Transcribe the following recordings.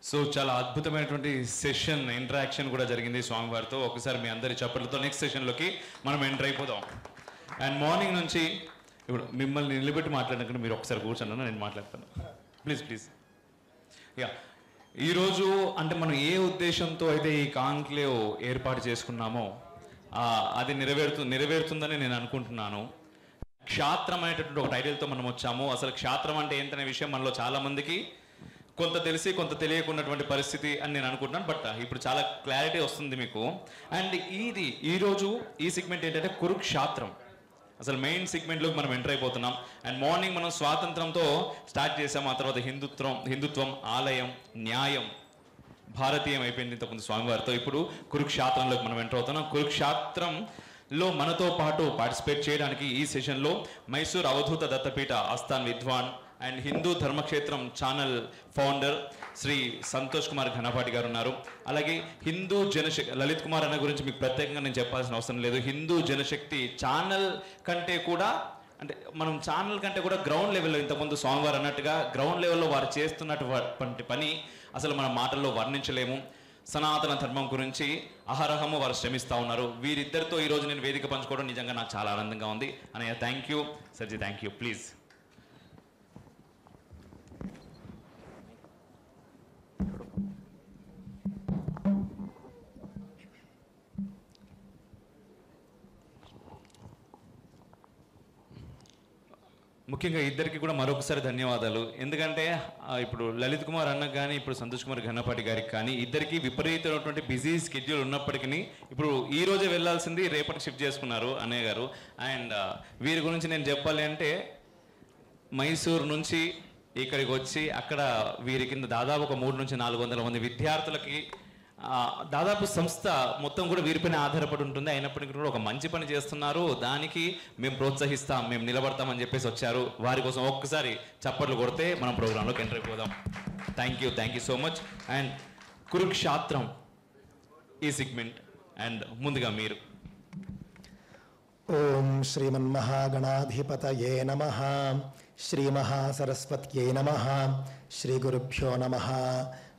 So చాలా అద్భుతమైనటువంటి session interaction కూడా జరిగింది స్వామివారితో. ఒకసారి మీ అందరి చప్పట్లతో నెక్స్ట్ సెషన్లోకి మనం ఎంటర్ అయిపోదాం. అండ్ మార్నింగ్ నుంచి ఇప్పుడు మిమ్మల్ని నిలబెట్టి మాట్లాడకుండా మీరు ఒకసారి కూర్చున్నాను, నేను మాట్లాడతాను. ప్లీజ్. యా, ఈరోజు అంటే మనం ఏ ఉద్దేశంతో అయితే ఈ కాంక్లేవ్ ఏర్పాటు చేసుకున్నామో అది నెరవేరుతుందని నేను అనుకుంటున్నాను. క్షాత్రం అనేటటువంటి ఒక టైటిల్తో మనం వచ్చాము. అసలు క్షాత్రం అంటే ఏంటనే విషయం మనలో చాలామందికి కొంత తెలిసి కొంత తెలియకున్నటువంటి పరిస్థితి అని నేను అనుకుంటున్నాను. బట్ ఇప్పుడు చాలా క్లారిటీ వస్తుంది మీకు. అండ్ ఈరోజు ఈ సెగ్మెంట్ ఏంటంటే కురుక్షాత్రం. అసలు మెయిన్ సెగ్మెంట్లోకి మనం ఎంటర్ అయిపోతున్నాం. అండ్ మార్నింగ్ మనం స్వాతంత్రంతో స్టార్ట్ చేసాం. ఆ తర్వాత హిందుత్వం, ఆలయం, న్యాయం, భారతీయం అయిపోయింది ఇంతకుముందు స్వామివారితో. ఇప్పుడు కురుక్షాత్రంలోకి మనం ఎంటర్ అవుతున్నాం. కురుక్షాత్రంలో మనతో పాటు పార్టిసిపేట్ చేయడానికి ఈ సెషన్లో మైసూర్ అవధూత దత్తపీఠ ఆస్థాన్ విద్వాన్ and Hindu Dharmakshetram channel founder Shri Santosh Kumar Ghanapati గారు ఉన్నారు. అలాగే హిందూ జనశక్తి లలిత్ కుమార్ అన్న గురించి మీకు ప్రత్యేకంగా నేను చెప్పాల్సిన అవసరం లేదు. హిందూ జనశక్తి ఛానల్ కంటే కూడా అంటే మనం ఛానల్ కంటే కూడా గ్రౌండ్ లెవెల్లో ఇంతకుముందు స్వామివారు అన్నట్టుగా గ్రౌండ్ లెవెల్లో వారు చేస్తున్నటువంటి పని అసలు మన మాటల్లో వర్ణించలేము. సనాతన ధర్మం గురించి అహరహము వారు శ్రమిస్తూ ఉన్నారు. వీరిద్దరితో ఈరోజు నేను వేదిక పంచుకోవడం నిజంగా నాకు చాలా ఆనందంగా ఉంది. అన్నయ్య థ్యాంక్ యూ, సర్జీ థ్యాంక్ యూ. ప్లీజ్. ముఖ్యంగా ఇద్దరికి కూడా మరొకసారి ధన్యవాదాలు. ఎందుకంటే ఇప్పుడు లలిత్ కుమార్ అన్నకు కానీ ఇప్పుడు సంతోష్ కుమార్ ఘనపాటి గారికి కానీ ఇద్దరికి విపరీతమైనటువంటి బిజీ స్కెడ్యూల్ ఉన్నప్పటికీ ఇప్పుడు ఈ రోజే వెళ్ళాల్సింది రేపటి షిఫ్ట్ చేసుకున్నారు అన్నయ్య గారు. అండ్ వీరి గురించి నేను చెప్పాలి అంటే మైసూర్ నుంచి ఇక్కడికి వచ్చి అక్కడ వీరి కింద దాదాపు ఒక 300 నుంచి 400 మంది విద్యార్థులకి దాదాపు సంస్థ మొత్తం కూడా వీరిపైన ఆధారపడి ఉంటుంది. అయినప్పటికీ కూడా ఒక మంచి పని చేస్తున్నారు. దానికి మేము ప్రోత్సహిస్తాం, మేము నిలబడతామని చెప్పేసి వచ్చారు. వారి కోసం ఒక్కసారి చప్పట్లు కొడితే మనం ప్రోగ్రాంలోకి ఎంటర్ అయిపోదాం. Thank you so much. And Kurukshetram ఈ సెగ్మెంట్ అండ్ ముందుగా మీరు. ఓం శ్రీమన్మహాగణాధిపతయే నమః, శ్రీ మహాసరస్వత్యై నమః, శ్రీ గురుభ్యో నమః.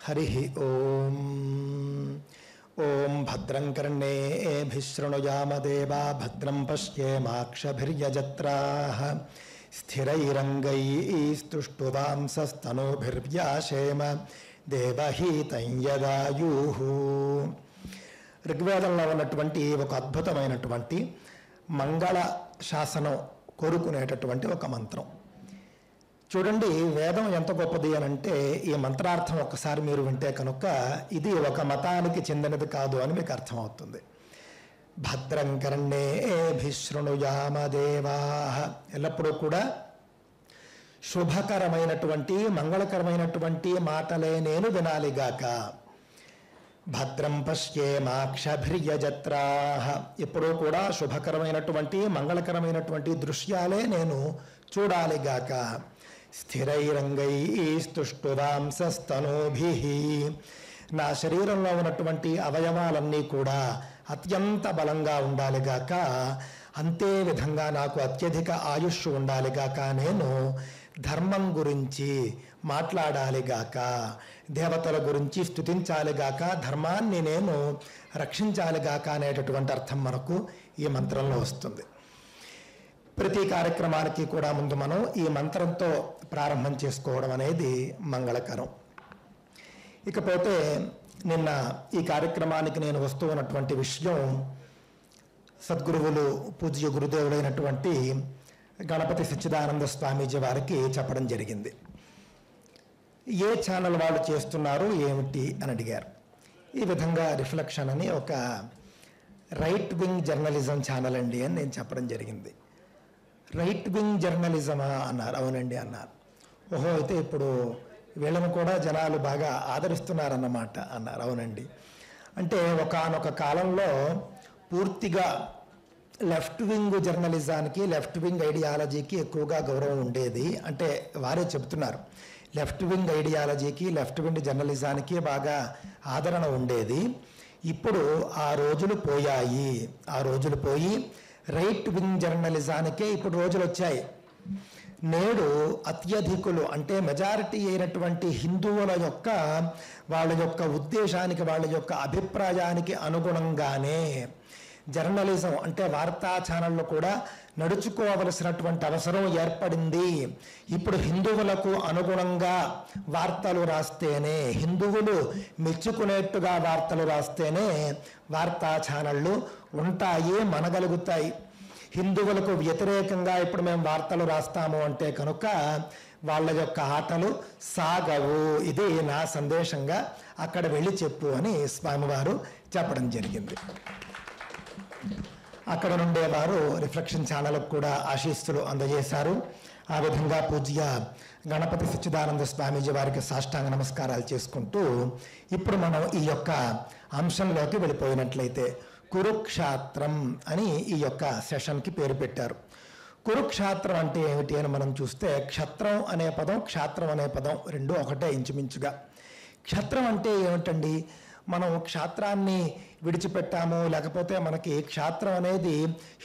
హరి ఓం. ఓం భద్రం కర్ణేభిః శృణుయామ దేవా భద్రం పశ్యేమాక్షభిర్యజత్రాః స్థిరైరంగైస్తుష్టువాంసస్తనూభిర్వ్యాశేమ దేవహీతం యదాయుః. ఋగ్వేదంలో ఉన్నటువంటి ఒక అద్భుతమైనటువంటి మంగళ శాసనం కోరుకునేటటువంటి ఒక మంత్రం. చూడండి, వేదం ఎంత గొప్పది అని అంటే ఈ మంత్రార్థం ఒక్కసారి మీరు వింటే కనుక ఇది ఒక మతానికి చెందినది కాదు అని మీకు అర్థమవుతుంది. భద్రం కర్ణేభిః శృణుయామ దేవాః, ఎల్లప్పుడూ కూడా శుభకరమైనటువంటి మంగళకరమైనటువంటి మాటలే నేను వినాలిగాక. భద్రం పశ్యేమాక్షభిర్యజత్రాః, ఎప్పుడూ కూడా శుభకరమైనటువంటి మంగళకరమైనటువంటి దృశ్యాలే నేను చూడాలిగాక. స్థిరైరంగైస్తుష్టువాంసస్తనూభిః, నా శరీరంలో ఉన్నటువంటి అవయవాలన్నీ కూడా అత్యంత బలంగా ఉండాలిగాక. అంతే విధంగా నాకు అత్యధిక ఆయుష్ ఉండాలిగాక. నేను ధర్మం గురించి మాట్లాడాలిగాక, దేవతల గురించి స్తుతించాలిగాక, ధర్మాన్ని నేను రక్షించాలిగాక అనేటటువంటి అర్థం మనకు ఈ మంత్రంలో వస్తుంది. ప్రతి కార్యక్రమానికి కూడా ముందు మనం ఈ మంత్రంతో ప్రారంభం చేసుకోవడం అనేది మంగళకరం. ఇకపోతే నిన్న ఈ కార్యక్రమానికి నేను వస్తూ ఉన్నటువంటి విషయం సద్గురువులు పూజ్య గురుదేవులైనటువంటి గణపతి సచ్చిదానంద స్వామీజీ వారికి చెప్పడం జరిగింది. ఏ ఛానల్ వాళ్ళు చేస్తున్నారు ఏమిటి అని అడిగారు. ఈ విధంగా రిఫ్లెక్షన్ అని ఒక రైట్ వింగ్ జర్నలిజం ఛానల్ అండి అని నేను చెప్పడం జరిగింది. రైట్ వింగ్ జర్నలిజమా అన్నారు. అవునండి అన్నారు. ఓహో, అయితే ఇప్పుడు వీళ్ళను కూడా జనాలు బాగా ఆదరిస్తున్నారన్నమాట అన్నారు. అవునండి. అంటే ఒకానొక కాలంలో పూర్తిగా లెఫ్ట్ వింగ్ జర్నలిజానికి, లెఫ్ట్ వింగ్ ఐడియాలజీకి ఎక్కువగా గౌరవం ఉండేది. అంటే వారే చెబుతున్నారు, లెఫ్ట్ వింగ్ ఐడియాలజీకి, లెఫ్ట్ వింగ్ జర్నలిజానికి బాగా ఆదరణ ఉండేది. ఇప్పుడు ఆ రోజులు పోయాయి. ఆ రోజులు పోయి రైట్ వింగ్ జర్నలిజానికే ఇప్పుడు రోజులు వచ్చాయి. నేడు అత్యధికులు అంటే మెజారిటీ అయినటువంటి హిందువుల యొక్క వాళ్ళ యొక్క ఉద్దేశానికి వాళ్ళ యొక్క అభిప్రాయానికి అనుగుణంగానే జర్నలిజం అంటే వార్తా ఛానళ్ళు కూడా నడుచుకోవలసినటువంటి అవసరం ఏర్పడింది. ఇప్పుడు హిందువులకు అనుగుణంగా వార్తలు రాస్తేనే, హిందువులు మెచ్చుకునేట్టుగా వార్తలు రాస్తేనే వార్తా ఛానళ్ళు ఉంటాయి, మనగలుగుతాయి. హిందువులకు వ్యతిరేకంగా ఇప్పుడు మేము వార్తలు రాస్తాము అంటే కనుక వాళ్ళ యొక్క ఆటలు సాగవు. ఇది నా సందేశంగా అక్కడ వెళ్ళి చెప్పు అని స్వామివారు చెప్పడం జరిగింది. అక్కడ నుండే వారు రిఫ్లెక్షన్ ఛానల్కు కూడా ఆశీస్సులు అందజేశారు. ఆ విధంగా పూజ్య గణపతి సచ్చిదానంద స్వామీజీ వారికి సాష్టాంగ నమస్కారాలు చేసుకుంటూ ఇప్పుడు మనం ఈ యొక్క అంశంలోకి వెళ్ళిపోయినట్లయితే కురుక్షేత్రం అని ఈ యొక్క సెషన్కి పేరు పెట్టారు. కురుక్షేత్రం అంటే ఏమిటి అని మనం చూస్తే క్షత్రం అనే పదం, క్షేత్రం అనే పదం రెండు ఒకటే ఇంచుమించుగా. క్షత్రం అంటే ఏమిటండి? మనం క్షేత్రాన్ని విడిచిపెట్టాము, లేకపోతే మనకి క్షేత్రం అనేది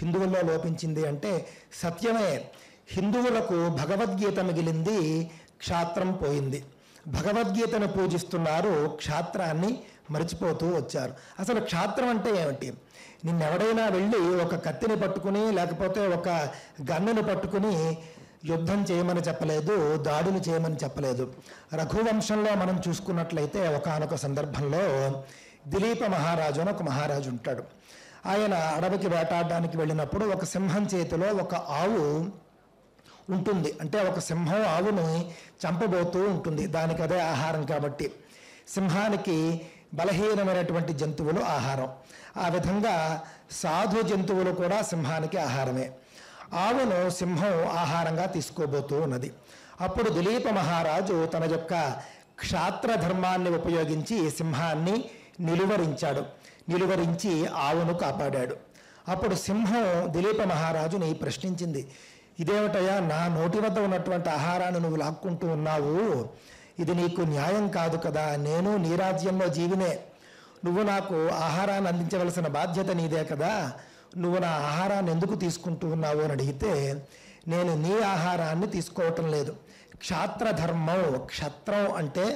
హిందువుల్లో లోపించింది అంటే సత్యమే. హిందువులకు భగవద్గీత మిగిలింది, క్షేత్రం పోయింది. భగవద్గీతను పూజిస్తున్నారు, క్షేత్రాన్ని మరిచిపోతూ వచ్చారు. అసలు క్షేత్రం అంటే ఏమిటి? నిన్నెవడైనా వెళ్ళి ఒక కత్తిని పట్టుకుని లేకపోతే ఒక గన్నుని పట్టుకుని యుద్ధం చేయమని చెప్పలేదు, దాడులు చేయమని చెప్పలేదు. రఘువంశంలో మనం చూసుకున్నట్లయితే ఒకానొక సందర్భంలో దిలీప మహారాజు అని ఒక మహారాజు ఉంటాడు. ఆయన అడవికి వేటాడడానికి వెళ్ళినప్పుడు ఒక సింహం చేతిలో ఒక ఆవు ఉంటుంది. అంటే ఒక సింహం ఆవుని చంపబోతూ ఉంటుంది, దానికి అదే ఆహారం కాబట్టి. సింహానికి బలహీనమైనటువంటి జంతువులు ఆహారం. ఆ విధంగా సాధు జంతువులు కూడా సింహానికి ఆహారమే. ఆవును సింహం ఆహారంగా తీసుకోబోతూ ఉన్నది. అప్పుడు దిలీప మహారాజు తన యొక్క క్షాత్ర ధర్మాన్ని ఉపయోగించి సింహాన్ని నిలువరించి ఆవును కాపాడాడు. అప్పుడు సింహం దిలీప మహారాజుని ప్రశ్నించింది, ఇదేమిటయా, నా నోటి వద్ద ఉన్నటువంటి ఆహారాన్ని నువ్వు లాక్కుంటూ ఉన్నావు, ఇది నీకు న్యాయం కాదు కదా, నేను నీ రాజ్యంలో జీవినే, నువ్వు నాకు ఆహారాన్ని అందించవలసిన బాధ్యత నీదే కదా, నువ్వు నా ఆహారాన్ని ఎందుకు తీసుకుంటూ ఉన్నావు అని అడిగితే, నేను నీ ఆహారాన్ని తీసుకోవటం లేదు. క్షాత్రధర్మం, క్షత్రం అంటే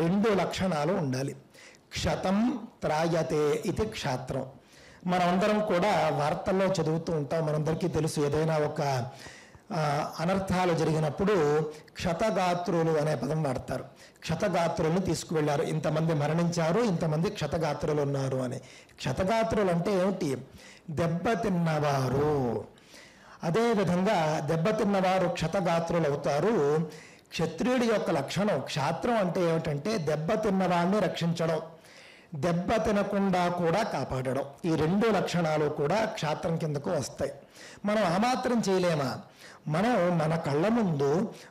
రెండు లక్షణాలు ఉండాలి. క్షతం త్రాయతే ఇది క్షాత్రం. మనమందరం కూడా వార్తల్లో చదువుతూ ఉంటాం, మనందరికీ తెలుసు. ఏదైనా ఒక అనర్థాలు జరిగినప్పుడు క్షతగాత్రులు అనే పదం వాడతారు. క్షతగాత్రులను తీసుకువెళ్ళారు, ఇంతమంది మరణించారు, ఇంతమంది క్షతగాత్రులు ఉన్నారు అని. క్షతగాత్రులు అంటే ఏమిటి? దెబ్బతిన్నవారు. అదేవిధంగా దెబ్బతిన్నవారు క్షతగాత్రులు అవుతారు. క్షత్రియుడి యొక్క లక్షణం, క్షాత్రం అంటే ఏమిటంటే దెబ్బతిన్నవాడిని రక్షించడం, దెబ్బ తినకుండా కూడా కాపాడడం. ఈ రెండు లక్షణాలు కూడా క్షాత్రం కిందకు వస్తాయి. మనం ఆ మాత్రం చేయలేమా? మనం మన కళ్ళ ముందు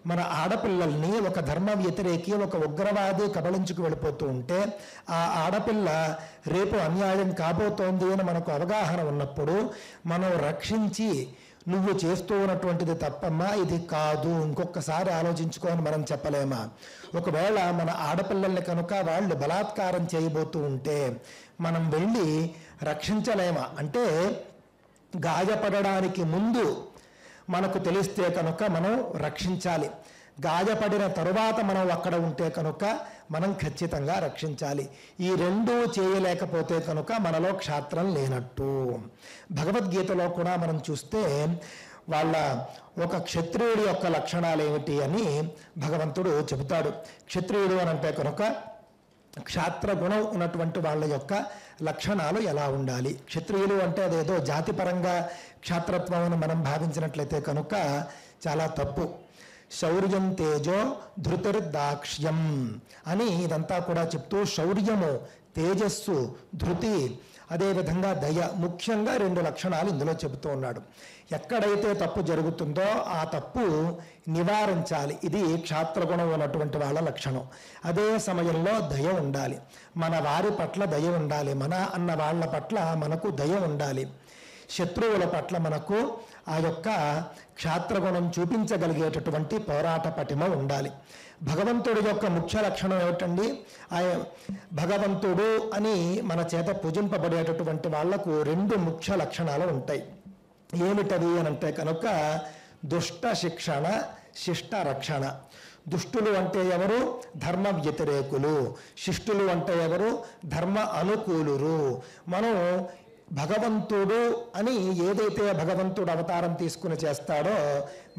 మన ఆడపిల్లల్ని ఒక ధర్మ వ్యతిరేకి, ఒక ఉగ్రవాది కబళించుకు వెళ్ళిపోతూ ఉంటే ఆ ఆడపిల్ల రేపు అన్యాయం కాబోతోంది అని మనకు అవగాహన ఉన్నప్పుడు మనం రక్షించి, నువ్వు చేస్తూ ఉన్నటువంటిది తప్పమ్మా, ఇది కాదు, ఇంకొకసారి ఆలోచించుకోని మనం చెప్పలేమా? ఒకవేళ మన ఆడపిల్లల్ని కనుక వాళ్ళు బలాత్కారం చేయబోతూ ఉంటే మనం వెళ్ళి రక్షించలేమా? అంటే గాయపడడానికి ముందు మనకు తెలిస్తే కనుక మనం రక్షించాలి, గాయపడిన తరువాత మనం అక్కడ ఉంటే కనుక మనం ఖచ్చితంగా రక్షించాలి. ఈ రెండూ చేయలేకపోతే కనుక మనలో క్షాత్రం లేనట్టు. భగవద్గీతలో కూడా మనం చూస్తే వాళ్ళ ఒక క్షత్రియుడి యొక్క లక్షణాలు ఏమిటి అని భగవంతుడు చెబుతాడు. క్షత్రియుడు అని అంటే కనుక క్షాత్ర గుణం ఉన్నటువంటి వాళ్ళ యొక్క లక్షణాలు ఎలా ఉండాలి. క్షత్రియులు అంటే అదేదో జాతిపరంగా క్షాత్రత్వం అని మనం భావించినట్లయితే కనుక చాలా తప్పు. శౌర్యం తేజో ధృతిర్దాక్ష్యం అని ఇదంతా కూడా చెప్తూ శౌర్యము, తేజస్సు, ధృతి, అదేవిధంగా దయ, ముఖ్యంగా రెండు లక్షణాలు ఇందులో చెబుతూ ఉన్నాడు. ఎక్కడైతే తప్పు జరుగుతుందో ఆ తప్పు నివారించాలి, ఇది క్షాత్రగుణం ఉన్నటువంటి వాళ్ళ లక్షణం. అదే సమయంలో దయ ఉండాలి, మన వారి పట్ల దయ ఉండాలి, మన అన్న వాళ్ళ పట్ల మనకు దయ ఉండాలి, శత్రువుల పట్ల మనకు ఆ యొక్క క్షాత్రగుణం చూపించగలిగేటటువంటి పోరాట పటిమ ఉండాలి. భగవంతుడి యొక్క ముఖ్య లక్షణం ఏమిటండి? భగవంతుడు అని మన చేత పూజింపబడేటటువంటి వాళ్లకు రెండు ముఖ్య లక్షణాలు ఉంటాయి. ఏమిటవి అని అంటే కనుక దుష్ట శిక్షణ, శిష్ట రక్షణ. దుష్టులు అంటే ఎవరు? ధర్మ వ్యతిరేకులు. శిష్టులు అంటే ఎవరు? ధర్మ అనుకూలురు. మనం భగవంతుడు అని ఏదైతే భగవంతుడు అవతారం తీసుకుని చేస్తాడో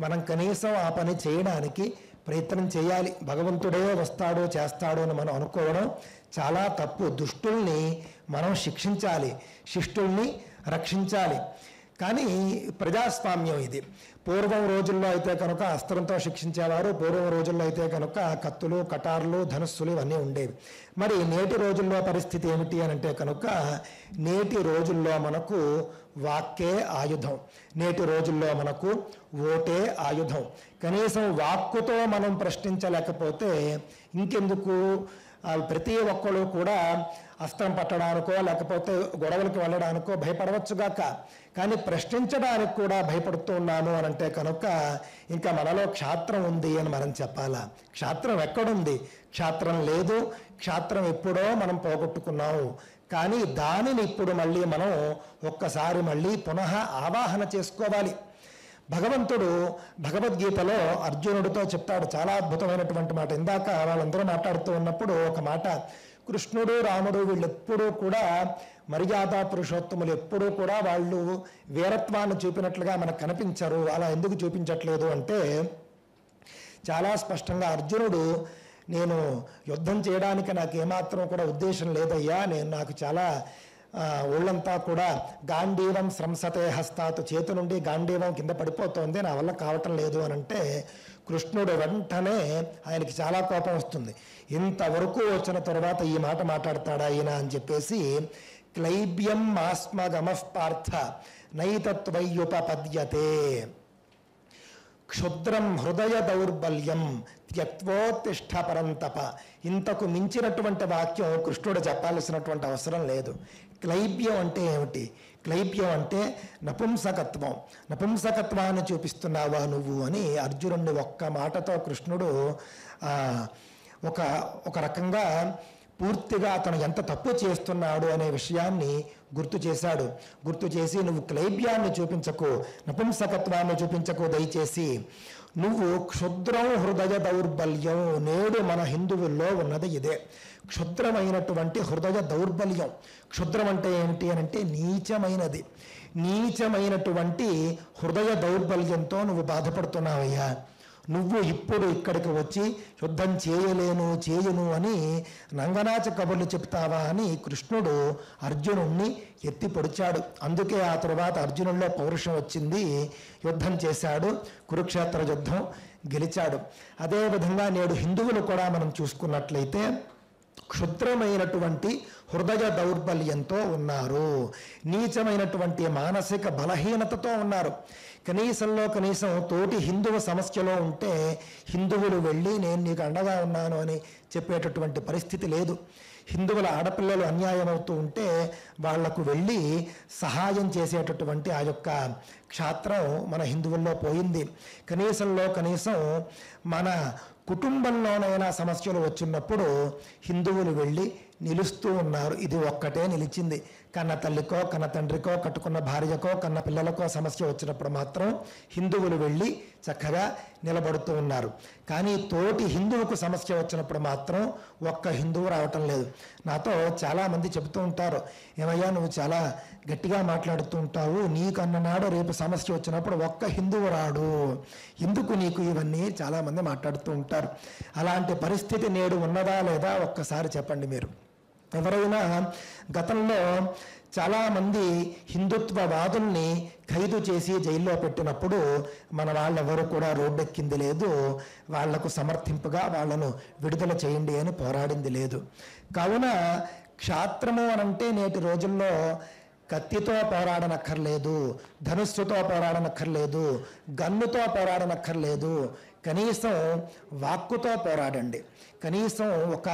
మనం కనీసం ఆ పని చేయడానికి ప్రయత్నం చేయాలి. భగవంతుడే వస్తాడో చేస్తాడో అని మనం అనుకోవడం చాలా తప్పు. దుష్టుల్ని మనం శిక్షించాలి, శిష్టుల్ని రక్షించాలి. కానీ ప్రజాస్వామ్యం ఇది. పూర్వం రోజుల్లో అయితే కనుక అస్త్రంతో శిక్షించేవారు, పూర్వం రోజుల్లో అయితే కనుక కత్తులు, కటార్లు, ధనుస్సులు ఇవన్నీ ఉండేవి. మరి నేటి రోజుల్లో పరిస్థితి ఏమిటి అని అంటే కనుక నేటి రోజుల్లో మనకు వాక్కే ఆయుధం, నేటి రోజుల్లో మనకు ఓటే ఆయుధం. కనీసం వాక్కుతో మనం ప్రశ్నించలేకపోతే ఇంకెందుకు? ప్రతి ఒక్కరు కూడా అస్త్రం పట్టడానికో లేకపోతే గొడవలకు వెళ్ళడానికో భయపడవచ్చుగాక, కానీ ప్రశ్నించడానికి కూడా భయపడుతూ ఉన్నాము అని అంటే కనుక ఇంకా మనలో క్షాత్రం ఉంది అని మనం చెప్పాలా? క్షాత్రం ఎక్కడుంది? క్షాత్రం లేదు. క్షాత్రం ఎప్పుడో మనం పోగొట్టుకున్నాము. కానీ దానిని ఇప్పుడు మళ్ళీ మనం ఒక్కసారి మళ్ళీ పునః ఆవాహన చేసుకోవాలి. భగవంతుడు భగవద్గీతలో అర్జునుడితో చెప్తాడు చాలా అద్భుతమైనటువంటి మాట. ఇందాక వాళ్ళందరూ మాట్లాడుతూ ఉన్నప్పుడు ఒక మాట, కృష్ణుడు రాముడు వీళ్ళెప్పుడూ కూడా మర్యాద పురుషోత్తములు, ఎప్పుడూ కూడా వాళ్ళు వీరత్వాన్ని చూపినట్లుగా మనకు కనిపించరు. అలా ఎందుకు చూపించట్లేదు అంటే చాలా స్పష్టంగా అర్జునుడు, నేను యుద్ధం చేయడానికి నాకు ఏమాత్రం కూడా ఉద్దేశం లేదయ్యా, నాకు చాలా ఒళ్ళంతా కూడా గాంధీవం స్రంసతే హస్తాతు, చేతి నుండి గాంధీవం కింద పడిపోతోంది, నా వల్ల కావటం లేదు అని అంటే కృష్ణుడు వెంటనే ఆయనకి చాలా కోపం వస్తుంది. ఇంతవరకు వచ్చిన తర్వాత ఈ మాట మాట్లాడతాడా ఈయన అని చెప్పేసి, క్లైబ్యం మాస్మగమః పార్థ నైతత్వయ్యుపపద్యతే క్షుద్రం హృదయ దౌర్బల్యం త్యక్వోత్తిష్ఠ పరంతప. ఇంతకు మించినటువంటి వాక్యం కృష్ణుడు చెప్పాల్సినటువంటి అవసరం లేదు. క్లైబ్యం అంటే ఏమిటి? క్లైబ్యం అంటే నపుంసకత్వం. నపుంసకత్వాన్ని చూపిస్తున్నావా నువ్వు అని అర్జునుడిని ఒక్క మాటతో కృష్ణుడు ఒక రకంగా పూర్తిగా అతను ఎంత తప్పు చేస్తున్నాడు అనే విషయాన్ని గుర్తు చేశాడు. గుర్తు చేసి, నువ్వు క్లైబ్యాన్ని చూపించకు, నపుంసకత్వాన్ని చూపించకు, దయచేసి నువ్వు క్షుద్రం హృదయ దౌర్బల్యం. నేడు మన హిందువుల్లో ఉన్నది ఇదే, క్షుద్రమైనటువంటి హృదయ దౌర్బల్యం. క్షుద్రం అంటే ఏమిటి అని అంటే నీచమైనది. నీచమైనటువంటి హృదయ దౌర్బల్యంతో నువ్వు బాధపడుతున్నావయ్యా. నువ్వు ఇప్పుడు ఇక్కడికి వచ్చి యుద్ధం చేయను అని నంగనాచ కబుర్లు చెప్తావా అని కృష్ణుడు అర్జునుణ్ణి ఎత్తి పొడిచాడు. అందుకే ఆ తరువాత అర్జునుల్లో పౌరుషం వచ్చింది, యుద్ధం చేశాడు, కురుక్షేత్ర యుద్ధం గెలిచాడు. అదేవిధంగా నేడు హిందువులు కూడా మనం చూసుకున్నట్లయితే క్షుద్రమైనటువంటి హృదయ దౌర్బల్యంతో ఉన్నారు, నీచమైనటువంటి మానసిక బలహీనతతో ఉన్నారు. కనీసం తోటి హిందువు సమస్యలో ఉంటే హిందువులు వెళ్ళి నేను నీకు అండగా ఉన్నాను అని చెప్పేటటువంటి పరిస్థితి లేదు. హిందువుల ఆడపిల్లలు అన్యాయం అవుతూ ఉంటే వాళ్లకు వెళ్ళి సహాయం చేసేటటువంటి ఆ యొక్క క్షాత్రం మన హిందువుల్లో పోయింది. కనీసం మన కుటుంబంలోనైనా సమస్యలు వచ్చినప్పుడు హిందువులు వెళ్ళి నిలుస్తూ ఉన్నారు. ఇది ఒక్కటే నిలిచింది. కన్న తల్లికో కన్న తండ్రికో కట్టుకున్న భార్యకో కన్న పిల్లలకో సమస్య వచ్చినప్పుడు మాత్రం హిందువులు వెళ్ళి చక్కగా నిలబడుతూ ఉన్నారు. కానీ తోటి హిందువుకు సమస్య వచ్చినప్పుడు మాత్రం ఒక్క హిందువు రావటం లేదు. నాతో చాలామంది చెబుతూ ఉంటారు, ఏమయ్యా నువ్వు చాలా గట్టిగా మాట్లాడుతూ ఉంటావు, నీకన్ననాడు రేపు సమస్య వచ్చినప్పుడు ఒక్క హిందువు రాడు, ఎందుకు నీకు ఇవన్నీ చాలామంది మాట్లాడుతూ ఉంటారు. అలాంటి పరిస్థితి నేడు ఉన్నదా లేదా ఒక్కసారి చెప్పండి మీరు. ఎవరైనా గతంలో చాలామంది హిందుత్వవాదుల్ని ఖైదు చేసి జైల్లో పెట్టినప్పుడు మన వాళ్ళెవరూ కూడా రోడ్డెక్కింది లేదు, వాళ్లకు సమర్థింపుగా వాళ్ళను విడుదల చేయండి అని పోరాడింది లేదు. కావున క్షాత్రము అనంటే నేటి రోజుల్లో కత్తితో పోరాడనక్కర్లేదు, ధనుస్సుతో పోరాడనక్కర్లేదు, గన్నుతో పోరాడనక్కర్లేదు, కనీసం వాక్కుతో పోరాడండి. కనీసం ఒక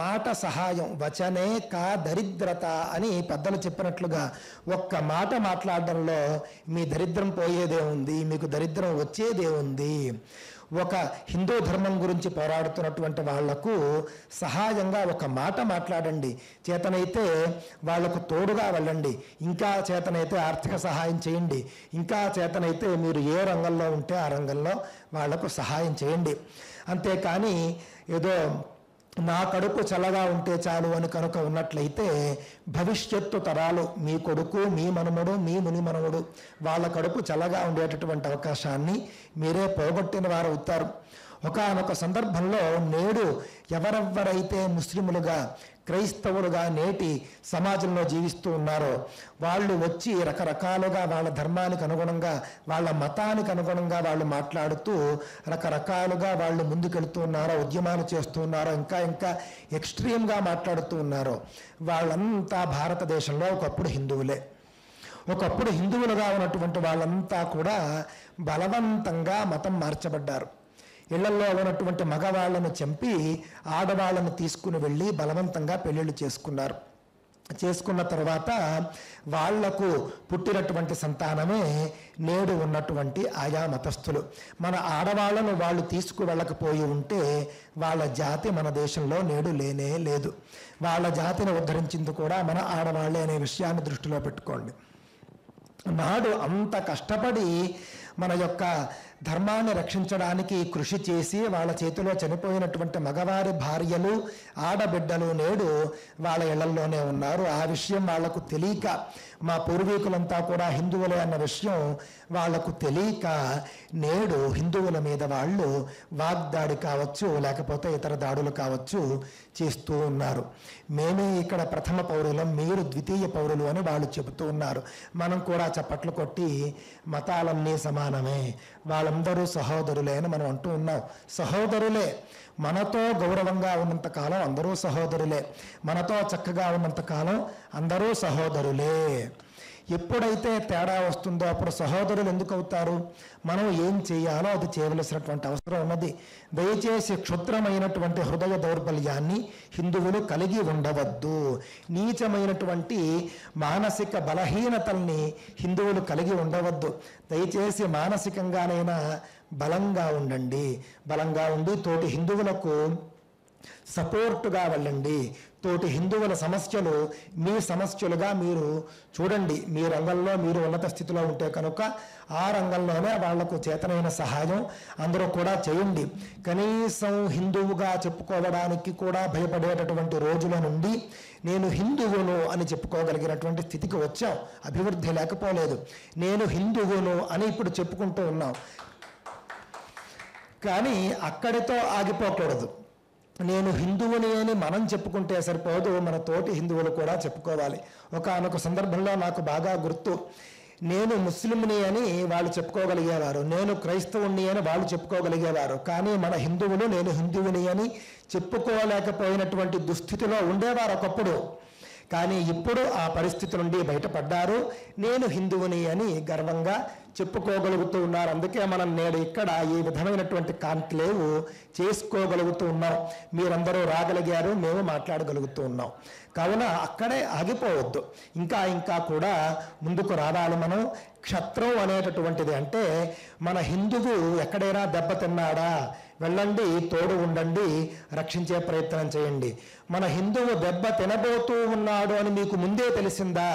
మాట సహాయం, వచనే కా దరిద్రత అని పెద్దలు చెప్పినట్లుగా ఒక్క మాట మాట్లాడడంలో మీ దరిద్రం పోయేదే ఉంది, మీకు దరిద్రం వచ్చేదే ఉంది. ఒక హిందూ ధర్మం గురించి పోరాడుతున్నటువంటి వాళ్లకు సహాయంగా ఒక మాట మాట్లాడండి. చేతనైతే వాళ్లకు తోడుగా వెళ్ళండి. ఇంకా చేతనైతే ఆర్థిక సహాయం చేయండి. ఇంకా చేతనైతే మీరు ఏ రంగంలో ఉంటే ఆ రంగంలో వాళ్లకు సహాయం చేయండి. అంతేకాని ఏదో నా కడుపు చల్లగా ఉంటే చాలు అని కనుక ఉన్నట్లయితే భవిష్యత్తు తరాలు, మీ కొడుకు, మీ మనముడు, మీ ముని మనముడు, వాళ్ళ కడుపు చల్లగా ఉండేటటువంటి అవకాశాన్ని మీరే పోగొట్టిన వారు అవుతారు. ఒకానొక సందర్భంలో నేడు ఎవరెవరైతే ముస్లిములుగా, క్రైస్తవులుగా నేటి సమాజంలో జీవిస్తూ ఉన్నారో వాళ్ళు వచ్చి రకరకాలుగా వాళ్ళ ధర్మానికి అనుగుణంగా, వాళ్ళ మతానికి అనుగుణంగా వాళ్ళు మాట్లాడుతూ రకరకాలుగా వాళ్ళు ముందుకెళ్తూ ఉన్నారో, ఉద్యమాలు చేస్తూ ఉన్నారో, ఇంకా ఎక్స్ట్రీమ్గా మాట్లాడుతూ ఉన్నారో వాళ్ళంతా భారతదేశంలో ఒకప్పుడు హిందువులే. ఒకప్పుడు హిందువులుగా ఉన్నటువంటి వాళ్ళంతా కూడా బలవంతంగా మతం మార్చబడ్డారు. ఇళ్లలో ఉన్నటువంటి మగవాళ్లను చంపి ఆడవాళ్లను తీసుకుని వెళ్ళి బలవంతంగా పెళ్లిళ్ళు చేసుకున్నారు. చేసుకున్న తర్వాత వాళ్లకు పుట్టినటువంటి సంతానమే నేడు ఉన్నటువంటి ఆయా మతస్థులు. మన ఆడవాళ్లను వాళ్ళు తీసుకువెళ్ళకపోయి ఉంటే వాళ్ళ జాతి మన దేశంలో నేడు లేనే లేదు. వాళ్ళ జాతిని ఉద్ధరించింది కూడా మన ఆడవాళ్లే అనే విషయాన్ని దృష్టిలో పెట్టుకోండి. నాడు అంత కష్టపడి మన యొక్క ధర్మాన్ని రక్షించడానికి కృషి చేసి వాళ్ళ చేతిలో చనిపోయినటువంటి మగవారి భార్యలు, ఆడబిడ్డలు నేడు వాళ్ళ ఇళ్లల్లోనే ఉన్నారు. ఆ విషయం వాళ్లకు తెలియక, మా పూర్వీకులంతా కూడా హిందువులే అన్న విషయం వాళ్లకు తెలియక నేడు హిందువుల మీద వాళ్ళు వాగ్దాడి కావచ్చు, లేకపోతే ఇతర దాడులు కావచ్చు చేస్తూ ఉన్నారు. మేమే ఇక్కడ ప్రథమ పౌరులం, మీరు ద్వితీయ పౌరులు అని వాళ్ళు చెబుతూ ఉన్నారు. మనం కూడా చప్పట్లు కొట్టి మతాలన్నీ సమానమే, వాళ్ళందరూ సహోదరులే అని మనం అంటూ ఉన్నాం. సహోదరులే. మనతో గౌరవంగా ఉన్నంతకాలం అందరూ సహోదరులే. మనతో చక్కగా ఉన్నంతకాలం అందరూ సహోదరులే. ఎప్పుడైతే తేడా వస్తుందో అప్పుడు సహోదరులు ఎందుకు అవుతారు? మనం ఏం చేయాలో అది చేయవలసినటువంటి అవసరం ఉన్నది. దయచేసి క్షుద్రమైనటువంటి హృదయ దౌర్బల్యాన్ని హిందువులు కలిగి ఉండవద్దు. నీచమైనటువంటి మానసిక బలహీనతల్ని హిందువులు కలిగి ఉండవద్దు. దయచేసి మానసికంగానైనా బలంగా ఉండండి. బలంగా ఉండి తోటి హిందువులకు సపోర్టుగా వెళ్ళండి. తోటి హిందువుల సమస్యలు మీ సమస్యలుగా మీరు చూడండి. మీ రంగంలో మీరు ఉన్నత స్థితిలో ఉంటే కనుక ఆ రంగంలోనే వాళ్లకు చేతనైన సహాయం అందరూ కూడా చేయండి. కనీసం హిందువుగా చెప్పుకోవడానికి కూడా భయపడేటటువంటి రోజుల నుండి నేను హిందువును అని చెప్పుకోగలిగినటువంటి స్థితికి వచ్చాం. అభివృద్ధి లేకపోలేదు. నేను హిందువును అని ఇప్పుడు చెప్పుకుంటూ ఉన్నాం. కానీ అక్కడితో ఆగిపోకూడదు. నేను హిందువుని అని మనం చెప్పుకుంటే సరిపోదు, మన తోటి హిందువులు కూడా చెప్పుకోవాలి. ఒకానొక సందర్భంలో నాకు బాగా గుర్తు, నేను ముస్లింని అని వాళ్ళు చెప్పుకోగలిగేవారు, నేను క్రైస్తవుని అని వాళ్ళు చెప్పుకోగలిగేవారు. కానీ మన హిందువులు నేను హిందువుని అని చెప్పుకోలేకపోయినటువంటి దుస్థితిలో ఉండేవారు ఒకప్పుడు. కానీ ఇప్పుడు ఆ పరిస్థితి నుండి బయటపడ్డారు. నేను హిందువుని అని గర్వంగా చెప్పుకోగలుగుతూ ఉన్నారు. అందుకే మనం నేడు ఇక్కడ ఈ విధమైనటువంటి కాన్క్లేవ్ చేసుకోగలుగుతూ ఉన్నాం. మీరందరూ రాగలిగారు, మేము మాట్లాడగలుగుతూ ఉన్నాం. కావున అక్కడే ఆగిపోవద్దు. ఇంకా కూడా ముందుకు రావాలి. మనం క్షత్రం అనేటటువంటిది అంటే మన హిందువు ఎక్కడైనా దెబ్బతిన్నాడా వెళ్ళండి, తోడు ఉండండి, రక్షించే ప్రయత్నం చేయండి. మన హిందువు దెబ్బ తినబోతూ ఉన్నాడు అని మీకు ముందే తెలిసిందా,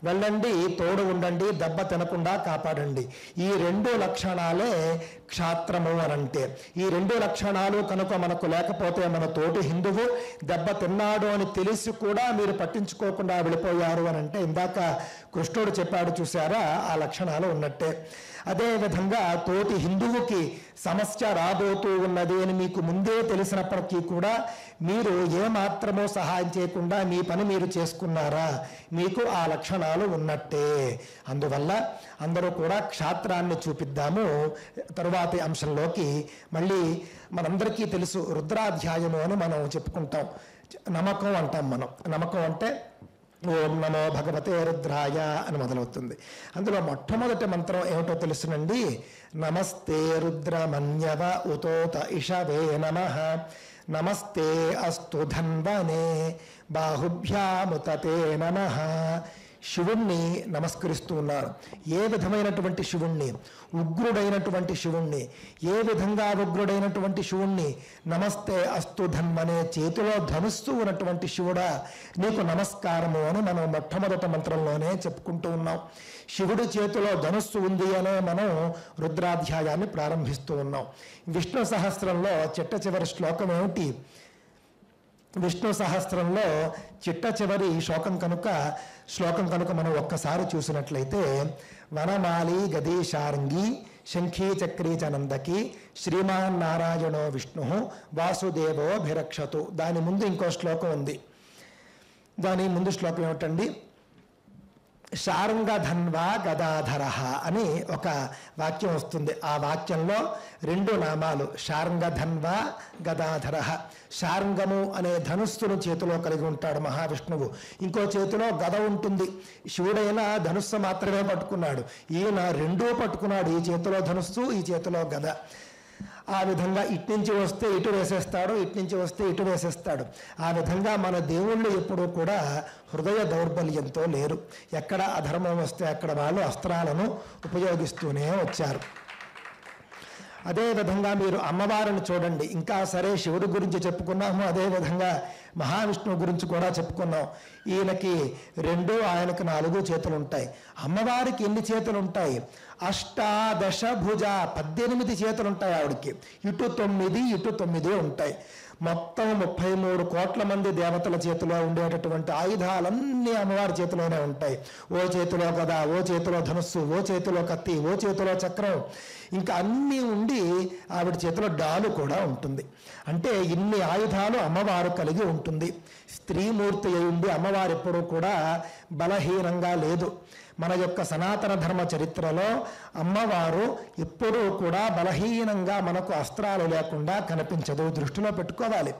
వెళ్ళండి, తోడు ఉండండి, దెబ్బ తినకుండా కాపాడండి. ఈ 2 లక్షణాలే క్షాత్రము అనంటే. ఈ 2 లక్షణాలు కనుక మనకు లేకపోతే మన తోటి హిందువు దెబ్బ తిన్నాడు అని తెలిసి కూడా మీరు పట్టించుకోకుండా వెళ్ళిపోయారు అని అంటే ఇందాక కృష్ణుడు చెప్పాడు చూసారా, ఆ లక్షణాలు ఉన్నట్టే. అదేవిధంగా తోటి హిందువుకి సమస్య రాబోతూ ఉన్నది అని మీకు ముందే తెలిసినప్పటికీ కూడా మీరు ఏమాత్రమో సహాయం చేయకుండా మీ పని మీరు చేసుకున్నారా, మీకు ఆ లక్షణాలు ఉన్నట్టే. అందువల్ల అందరూ కూడా క్షాత్రాన్ని చూపిద్దాము. తరువాతి అంశంలోకి మళ్ళీ మనందరికీ తెలుసు, రుద్రాధ్యాయము అని మనం చెప్పుకుంటాం. నమ్మకం అంటాం మనం. నమ్మకం అంటే ఓం నమో భగవతే రుద్రాయ అని మొదలవుతుంది. అందులో మొట్టమొదటి మంత్రం ఏమిటో తెలుసునండి. నమస్తే రుద్రమన్యవ ఉతోత ఇషవే నమః, నమస్తే అస్తు ధన్వనే బాహుభ్యాముతతే నమః, శివుణ్ణి నమస్కరిస్తూ ఉన్నారు. ఏ విధమైనటువంటి శివుణ్ణి? ఉగ్రుడైనటువంటి శివుణ్ణి. ఏ విధంగా ఉగ్రుడైనటువంటి శివుణ్ణి? నమస్తే అస్తు ధన్మనే, చేతిలో ధనుస్సు ఉన్నటువంటి శివుడా నీకు నమస్కారము అని మనం మొట్టమొదటి మంత్రంలోనే చెప్పుకుంటూ ఉన్నాం. శివుడి చేతిలో ధనుస్సు ఉంది అనే మనం రుద్రాధ్యాయాన్ని ప్రారంభిస్తూ ఉన్నాం. విష్ణు సహస్రంలో చిట్ట చివరి శ్లోకం ఏమిటి? విష్ణు సహస్రంలో చిట్ట చివరి శ్లోకం కనుక మనం ఒక్కసారి చూసినట్లయితే, వనమాలి గదీశారంగి శంఖీ చక్రీ చనందకి శ్రీమాన్ నారాయణో విష్ణు వాసుదేవో భిరక్షతు. దాని ముందు ఇంకో శ్లోకం ఉంది. దాని ముందు శ్లోకం ఏమిటండి? శారంగధన్వా గదాధర అని ఒక వాక్యం వస్తుంది. ఆ వాక్యంలో 2 నామాలు, శారంగధన్వా గదాధర. శారంగము అనే ధనుస్సును చేతిలో కలిగి ఉంటాడు మహావిష్ణువు. ఇంకో చేతిలో గద ఉంటుంది. శివుడైన ధనుస్సు మాత్రమే పట్టుకున్నాడు, ఈయన 2 పట్టుకున్నాడు. ఈ చేతిలో ధనుస్సు, ఈ చేతిలో గద. ఆ విధంగా ఇట్నుంచి వస్తే ఇటు వేసేస్తాడు, ఇట్నుంచి వస్తే ఇటు వేసేస్తాడు. ఆ విధంగా మన దేవుళ్ళు ఎప్పుడూ కూడా హృదయ దౌర్బల్యంతో లేరు. ఎక్కడ అధర్మం వస్తే అక్కడ వాళ్ళు అస్త్రాలను ఉపయోగిస్తూనే వచ్చారు. అదేవిధంగా మీరు అమ్మవారిని చూడండి. ఇంకా సరే శివుడి గురించి చెప్పుకున్నాము, అదేవిధంగా మహావిష్ణువు గురించి కూడా చెప్పుకున్నాం. ఈయనకి 2, ఆయనకు 4 చేతులు ఉంటాయి. అమ్మవారికి ఎన్ని చేతులు ఉంటాయి? అష్టాదశ భుజ, 18 చేతులు ఉంటాయి ఆవిడికి. ఇటు 9, ఇటు 9 ఉంటాయి. మొత్తం 33 కోట్ల మంది దేవతల చేతిలో ఉండేటటువంటి ఆయుధాలన్నీ అమ్మవారి చేతిలోనే ఉంటాయి. ఓ చేతిలో గద, ఓ చేతిలో ధనుస్సు, ఓ చేతిలో కత్తి, ఓ చేతిలో చక్రం, ఇంకా అన్నీ ఉండి ఆవిడ చేతిలో డాలు కూడా ఉంటుంది. అంటే ఇన్ని ఆయుధాలు అమ్మవారు కలిగి ఉంటుంది. స్త్రీమూర్తి అయి ఉండి అమ్మవారు ఎప్పుడూ కూడా బలహీనంగా లేదు. మన యొక్క సనాతన ధర్మ చరిత్రలో అమ్మవారు ఎప్పుడూ కూడా బలహీనంగా మనకు అస్త్రాలు లేకుండా కనిపించదు. దృష్టిలో పెట్టుకోవాలి.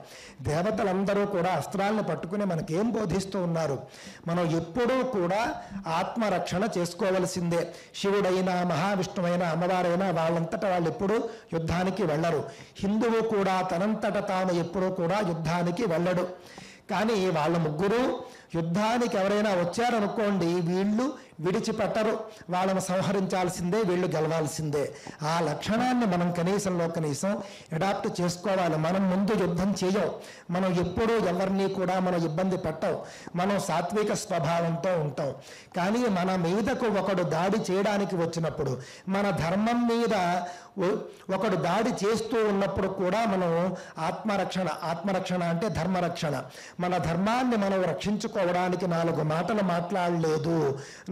దేవతలందరూ కూడా అస్త్రాలను పట్టుకుని మనకేం బోధిస్తూ ఉన్నారు? మనం ఎప్పుడూ కూడా ఆత్మరక్షణ చేసుకోవలసిందే. శివుడైనా మహావిష్ణువైనా అమ్మవారైనా వాళ్ళంతటా వాళ్ళు ఎప్పుడూ యుద్ధానికి వెళ్ళరు. హిందువు కూడా తనంతట తాను ఎప్పుడూ కూడా యుద్ధానికి వెళ్ళడు. కానీ వాళ్ళ ముగ్గురు యుద్ధానికి ఎవరైనా వచ్చారనుకోండి, వీళ్ళు విడిచిపెట్టరు. వాళ్ళను సంహరించాల్సిందే, వీళ్ళు గెలవాల్సిందే. ఆ లక్షణాన్ని మనం కనీసం అడాప్ట్ చేసుకోవాలి. మనం ముందు యుద్ధం చేయం. మనం ఎప్పుడూ ఎవరిని కూడా మనం ఇబ్బంది పెట్టం. మనం సాత్విక స్వభావంతో ఉంటాం. కానీ మన మీదకు ఒకడు దాడి చేయడానికి వచ్చినప్పుడు, మన ధర్మం మీద ఒకడు దాడి చేస్తూ ఉన్నప్పుడు కూడా మనం ఆత్మరక్షణ అంటే ధర్మరక్షణ. మన ధర్మాన్ని మనం రక్షించుకోవడానికి 4 మాటలు మాట్లాడలేదు,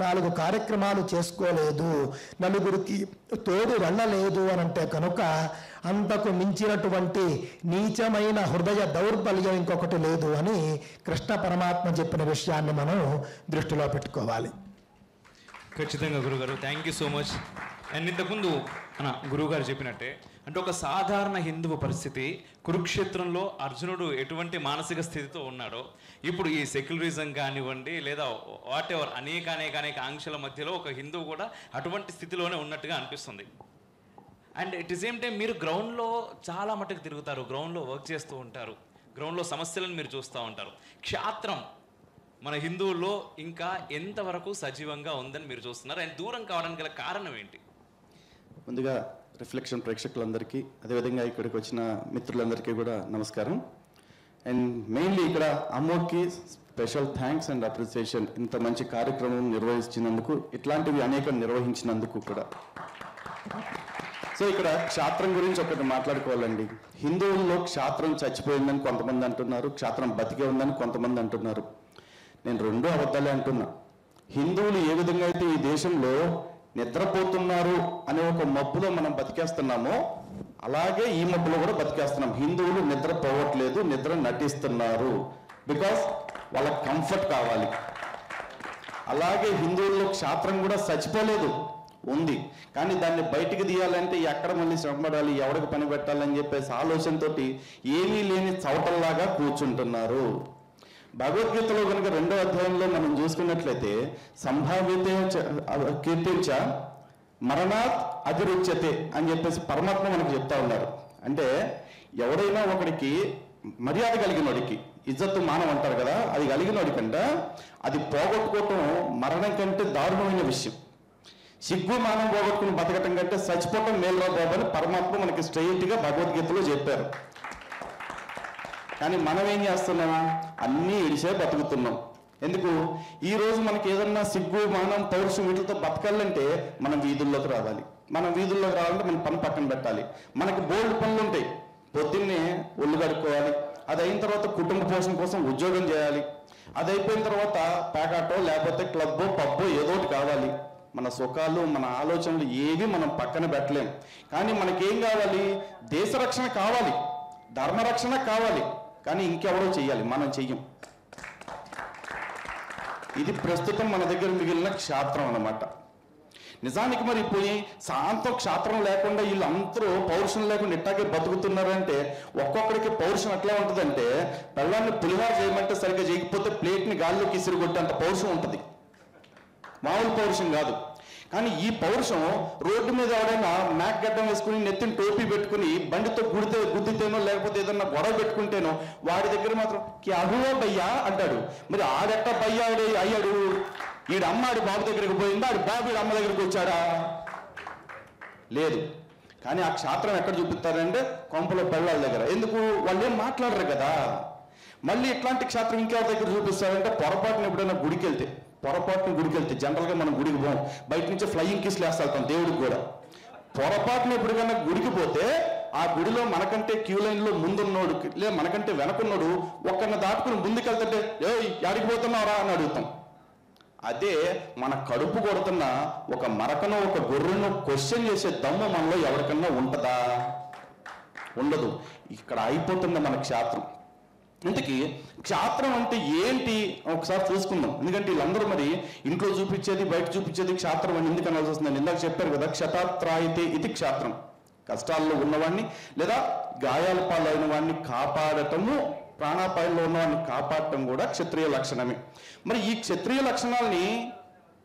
4 కార్యక్రమాలు చేసుకోలేదు, నలుగురికి తోడు వెళ్ళలేదు అని అంటే కనుక అంతకు మించినటువంటి నీచమైన హృదయ దౌర్బల్యం ఇంకొకటి లేదు అని కృష్ణ పరమాత్మ చెప్పిన విషయాన్ని మనం దృష్టిలో పెట్టుకోవాలి. ఖచ్చితంగా గురుగారు, thank you so much. And ఇంతకుముందు గురువుగారు చెప్పినట్టే, అంటే ఒక సాధారణ హిందువు పరిస్థితి కురుక్షేత్రంలో అర్జునుడు ఎటువంటి మానసిక స్థితితో ఉన్నాడో, ఇప్పుడు ఈ సెక్యులరిజం కానివ్వండి లేదా వాట్ ఎవర్ అనేక ఆంక్షల మధ్యలో ఒక హిందువు కూడా అటువంటి స్థితిలోనే ఉన్నట్టుగా అనిపిస్తుంది. And at the same time మీరు గ్రౌండ్లో చాలా మట్టుకు తిరుగుతారు, గ్రౌండ్లో వర్క్ చేస్తూ ఉంటారు, గ్రౌండ్లో సమస్యలను మీరు చూస్తూ ఉంటారు. క్షాత్రం మన హిందువుల్లో ఇంకా ఎంతవరకు సజీవంగా ఉందని మీరు చూస్తున్నారు? అండ్ దూరం కావడానికి గల కారణం ఏంటి? ముందుగా రిఫ్లెక్షన్ ప్రేక్షకులందరికీ, అదేవిధంగా ఇక్కడికి వచ్చిన మిత్రులందరికీ కూడా నమస్కారం. అండ్ మెయిన్లీ ఇక్కడ అమ్మోకి స్పెషల్ థ్యాంక్స్ అండ్ అప్రిసియేషన్. ఇంత మంచి కార్యక్రమం నిర్వహించినందుకు, ఇట్లాంటివి అనేక నిర్వహించినందుకు కూడా. సో ఇక్కడ క్షాత్రం గురించి ఒకటి మాట్లాడుకోవాలండి. హిందువుల్లో క్షాత్రం చచ్చిపోయిందని కొంతమంది అంటున్నారు, క్షాత్రం బతికే ఉందని కొంతమంది అంటున్నారు. నేను 2 అబద్ధాలే అంటున్నా. హిందువులు ఏ విధంగా అయితే ఈ దేశంలో నిద్రపోతున్నారు అనే ఒక మబ్బులో మనం బతికేస్తున్నామో, అలాగే ఈ మబ్బులో కూడా బతికేస్తున్నాం. హిందువులు నిద్రపోవట్లేదు, నిద్ర నటిస్తున్నారు. బికాస్ వాళ్ళకి కంఫర్ట్ కావాలి. అలాగే హిందువుల్లో క్షాత్రం కూడా చచ్చిపోలేదు, ఉంది. కానీ దాన్ని బయటికి తీయాలంటే ఎక్కడ మళ్ళీ శ్రమపడాలి, ఎవరికి పని పెట్టాలని చెప్పేసి ఆలోచనతోటి ఏమీ లేని చవటల్లాగా కూర్చుంటున్నారు. భగవద్గీతలో కనుక 2వ అధ్యాయంలో మనం చూసుకున్నట్లయితే, సంభావ్యతే కీర్తించ మరణాత్ అధిరుచ్యతే అని చెప్పేసి పరమాత్మ మనకు చెప్తా ఉన్నారు. అంటే ఎవడైనా ఒకడికి మర్యాద కలిగినోడికి, ఇజ్జత్తు మానం అంటారు కదా, అది కలిగినోడికంట అది పోగొట్టుకోవటం మరణం కంటే దారుణమైన విషయం. సిగ్గు మానం పోగొట్టుకుని బతకటం కంటే చచ్చిపోవటం మేలురా బాబు అని పరమాత్మ మనకి స్ట్రైట్గా భగవద్గీతలో చెప్పారు. కానీ మనం ఏం చేస్తున్నాం? అన్నీ ఇడిసే బతుకుతున్నాం. ఎందుకు? ఈరోజు మనకి ఏదన్నా సిగ్గు మానం పౌరుషం వీటితో బతకాలంటే మనం వీధుల్లోకి రావాలి. మనం వీధుల్లోకి రావాలంటే మన పని పక్కన పెట్టాలి. మనకి బోల్డ్ పనులు ఉంటాయి. పొద్దున్నే ఒళ్ళు కడుక్కోవాలి, అది అయిన తర్వాత కుటుంబ పోషణ కోసం ఉద్యోగం చేయాలి, అది అయిపోయిన తర్వాత ప్యాకాటో లేకపోతే క్లబ్బో పబ్బో ఏదో ఒకటి కావాలి. మన సుఖాలు మన ఆలోచనలు ఏవి మనం పక్కన పెట్టలేం. కానీ మనకేం కావాలి? దేశ రక్షణ కావాలి, ధర్మరక్షణ కావాలి. కానీ ఇంకెవరో చెయ్యాలి, మనం చెయ్యం. ఇది ప్రస్తుతం మన దగ్గర మిగిలిన క్షాత్రం అన్నమాట. నిజానికి మరి పోయి శాంతం క్షాత్రం లేకుండా వీళ్ళందరూ పౌరుషం లేకుండా ఇట్టాగే బతుకుతున్నారంటే ఒక్కొక్కడికి పౌరుషం ఎట్లా ఉంటుందంటే పెళ్ళాన్ని పులిహార చేయమంటే సరిగ్గా చేయకపోతే ప్లేట్ని గాల్లోకి ఇసిరిగొట్టేంత పౌరుషం ఉంటుంది. మామూలు పౌరుషం కాదు. కానీ ఈ పౌరుషం రోడ్డు మీద ఎవడైనా మ్యాక్ గడ్డం వేసుకుని నెత్తిని టోపీ పెట్టుకుని బండితో గుద్దితేనో లేకపోతే ఏదన్నా గొడవ పెట్టుకుంటేనో వాడి దగ్గర మాత్రం క్యా హువా భయ్యా అంటాడు. మరి ఆడెట్ట భయ్యా అయ్యాడు? ఈడు అమ్మ ఆడి బాబు దగ్గరికి పోయిందా, ఆడి బాబు ఈడు అమ్మ దగ్గరికి వచ్చాడా? లేదు. కానీ ఆ క్షాత్రం ఎక్కడ చూపిస్తారంటే కొంపలో పెళ్ళాల దగ్గర. ఎందుకు? వాళ్ళు ఏం మాట్లాడరు కదా. మళ్ళీ ఇట్లాంటి క్షేత్రం ఇంకెవరి దగ్గర చూపిస్తారంటే పొరపాటున ఎప్పుడైనా గుడికి వెళ్తే జనరల్గా మనం గుడికి పోం, బయట నుంచి ఫ్లయింగ్ కిస్లు వేస్తాం దేవుడికి కూడా. పొరపాటున ఎప్పుడుకన్నా గుడికి పోతే ఆ గుడిలో మనకంటే క్యూ లైన్లో ముందున్నోడు లేదా మనకంటే వెనకున్నోడు ఒక్కరిని దాటుకుని ముందుకెళ్తుంటే యాడికి పోతున్నారా అని అడుగుతాం. అదే మన కడుపు కొడుతున్న ఒక మరకను ఒక గొర్రెను క్వశ్చన్ చేసే దమ్ము మనలో ఎవరికన్నా ఉంటుందా? ఉండదు. ఇక్కడ అయిపోతుంది మన క్షేత్రం. ఇంతకీ క్షేత్రం అంటే ఏంటి ఒకసారి చూసుకుందాం. ఎందుకంటే వీళ్ళందరూ మరి ఇంట్లో చూపించేది బయట చూపించేది క్షేత్రం అని ఎందుకు అనాల్సి వస్తుంది? ఇందాక చెప్పారు కదా, క్షతాత్రాయితే ఇది క్షేత్రం. కష్టాల్లో ఉన్నవాడిని లేదా గాయాల పాలైన వాడిని కాపాడటము, ప్రాణాపాయంలో ఉన్నవాడిని కాపాడటం కూడా క్షత్రియ లక్షణమే. మరి ఈ క్షత్రియ లక్షణాలని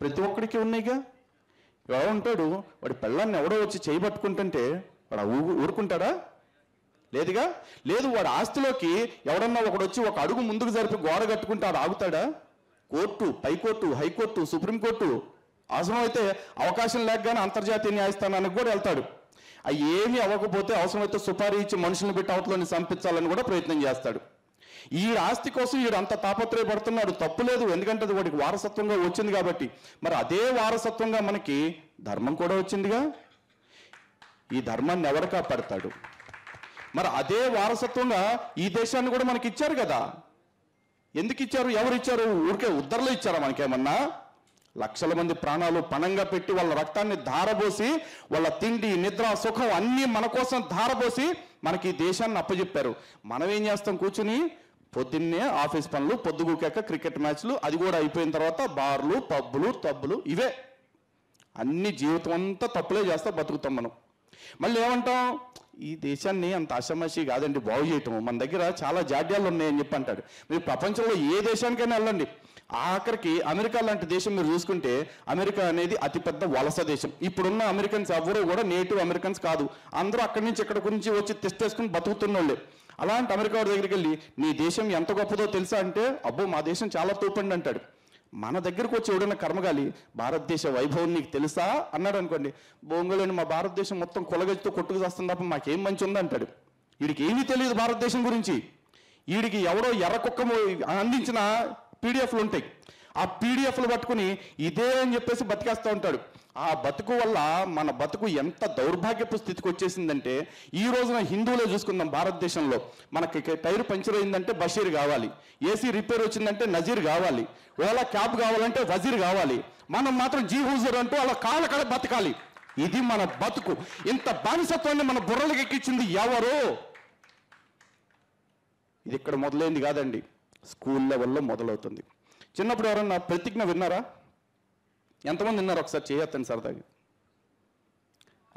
ప్రతి ఒక్కడికి ఉన్నాయిగా. ఎవరు ఉంటాడు? వాడి పెళ్ళాన్ని ఎవడో వచ్చి చేయబట్టుకుంటుంటే వాడు ఊరుకుంటాడా? లేదుగా. లేదు. వాడు ఆస్తిలోకి ఎవడన్నా ఒకడు వచ్చి ఒక అడుగు ముందుకు జరిపి గోడ కట్టుకుంటే ఆడు ఆగుతాడా? కోర్టు, పైకోర్టు, హైకోర్టు, సుప్రీంకోర్టు, అవసరం అయితే అవకాశం లేకగానే అంతర్జాతీయ న్యాయస్థానానికి కూడా వెళ్తాడు. అవి ఏమీ అవ్వకపోతే అవసరమైతే సుపారీ ఇచ్చి మనుషులను పెట్టి అవతలని చంపించాలని కూడా ప్రయత్నం చేస్తాడు. ఈ ఆస్తి కోసం వీడు అంత తాపత్రయపడుతున్నాడు. తప్పు లేదు, ఎందుకంటే అది వాడికి వారసత్వంగా వచ్చింది కాబట్టి. మరి అదే వారసత్వంగా మనకి ధర్మం కూడా వచ్చిందిగా. ఈ ధర్మాన్ని ఎవరు కాపాడతాడు? మరి అదే వారసత్వంగా ఈ దేశాన్ని కూడా మనకి ఇచ్చారు కదా. ఎందుకు ఇచ్చారు? ఎవరు ఇచ్చారు? ఊరికే ఉద్దరలో ఇచ్చారా? మనకేమన్నా లక్షల మంది ప్రాణాలు పణంగా పెట్టి వాళ్ళ రక్తాన్ని ధారబోసి వాళ్ళ తిండి నిద్ర సుఖం అన్నీ మన కోసం ధారబోసి మనకి ఈ దేశాన్ని అప్పచెప్పారు. మనం ఏం చేస్తాం? కూర్చుని పొద్దున్నే ఆఫీస్ పనులు, పొద్దుగూకాక క్రికెట్ మ్యాచ్లు, అది కూడా అయిపోయిన తర్వాత బార్లు, పబ్బులు, తబ్బులు, ఇవే అన్ని. జీవితం అంతా తప్పులే చేస్తా బతుకుతాం మనం. మళ్ళీ ఏమంటాం? ఈ దేశాన్ని అంత ఆషామాషి కాదండి బాగు చేయటం, మన దగ్గర చాలా జాడ్యాలు ఉన్నాయని చెప్పి అంటాడు. మీరు ప్రపంచంలో ఏ దేశానికైనా వెళ్ళండి, ఆఖరికి అమెరికా లాంటి దేశం మీరు చూసుకుంటే అమెరికా అనేది అతిపెద్ద వలస దేశం. ఇప్పుడున్న అమెరికన్స్ ఎవరు కూడా నేటివ్ అమెరికన్స్ కాదు, అందరూ అక్కడి నుంచి ఇక్కడ గురించి వచ్చి తెస్తేసుకుని బతుకుతున్నోళ్ళే. అలాంటి అమెరికా వాడి దగ్గరికి వెళ్ళి నీ దేశం ఎంత గొప్పదో తెలుసా అంటే అబ్బో మా దేశం చాలా తోపండి అంటాడు. మన దగ్గరకు వచ్చి ఎవడైనా కర్మగాలి భారతదేశ వైభవం నీకు తెలుసా అన్నాడు అనుకోండి, బొంగులేని మా భారతదేశం మొత్తం కొలగజ్జితో కొట్టుకు చేస్తుంది తప్ప మాకేం మంచి ఉందంటాడు. వీడికి ఏమీ తెలియదు భారతదేశం గురించి. వీడికి ఎవడో ఎర్ర కుక్క అందించిన పీడిఎఫ్లు ఉంటాయి, ఆ పీడిఎఫ్లు పట్టుకుని ఇదే అని చెప్పేసి బతికేస్తూ ఉంటాడు. ఆ బతుకు వల్ల మన బతుకు ఎంత దౌర్భాగ్యపు స్థితికి వచ్చేసిందంటే ఈ రోజున హిందువులే చూసుకుందాం. భారతదేశంలో మనకి టైర్ పంచర్ అయిందంటే బషీర్ కావాలి, ఏసీ రిపేర్ వచ్చిందంటే నజీర్ కావాలి, ఓలా క్యాబ్ కావాలంటే వజీర్ కావాలి. మనం మాత్రం జీ హుజూర్ అంటూ అలా కాళ్ళ బతకాలి. ఇది మన బతుకు. ఇంత బానిసత్వాన్ని మన బుర్రలకు ఎక్కించింది ఎవరు? ఇది ఇక్కడ మొదలైంది కాదండి, స్కూల్ లెవెల్లో మొదలవుతుంది. చిన్నప్పుడు ఎవరన్నా ప్రతిజ్ఞ విన్నారా? ఎంతమంది విన్నారు? ఒకసారి చేయొద్దండి సరదాగా.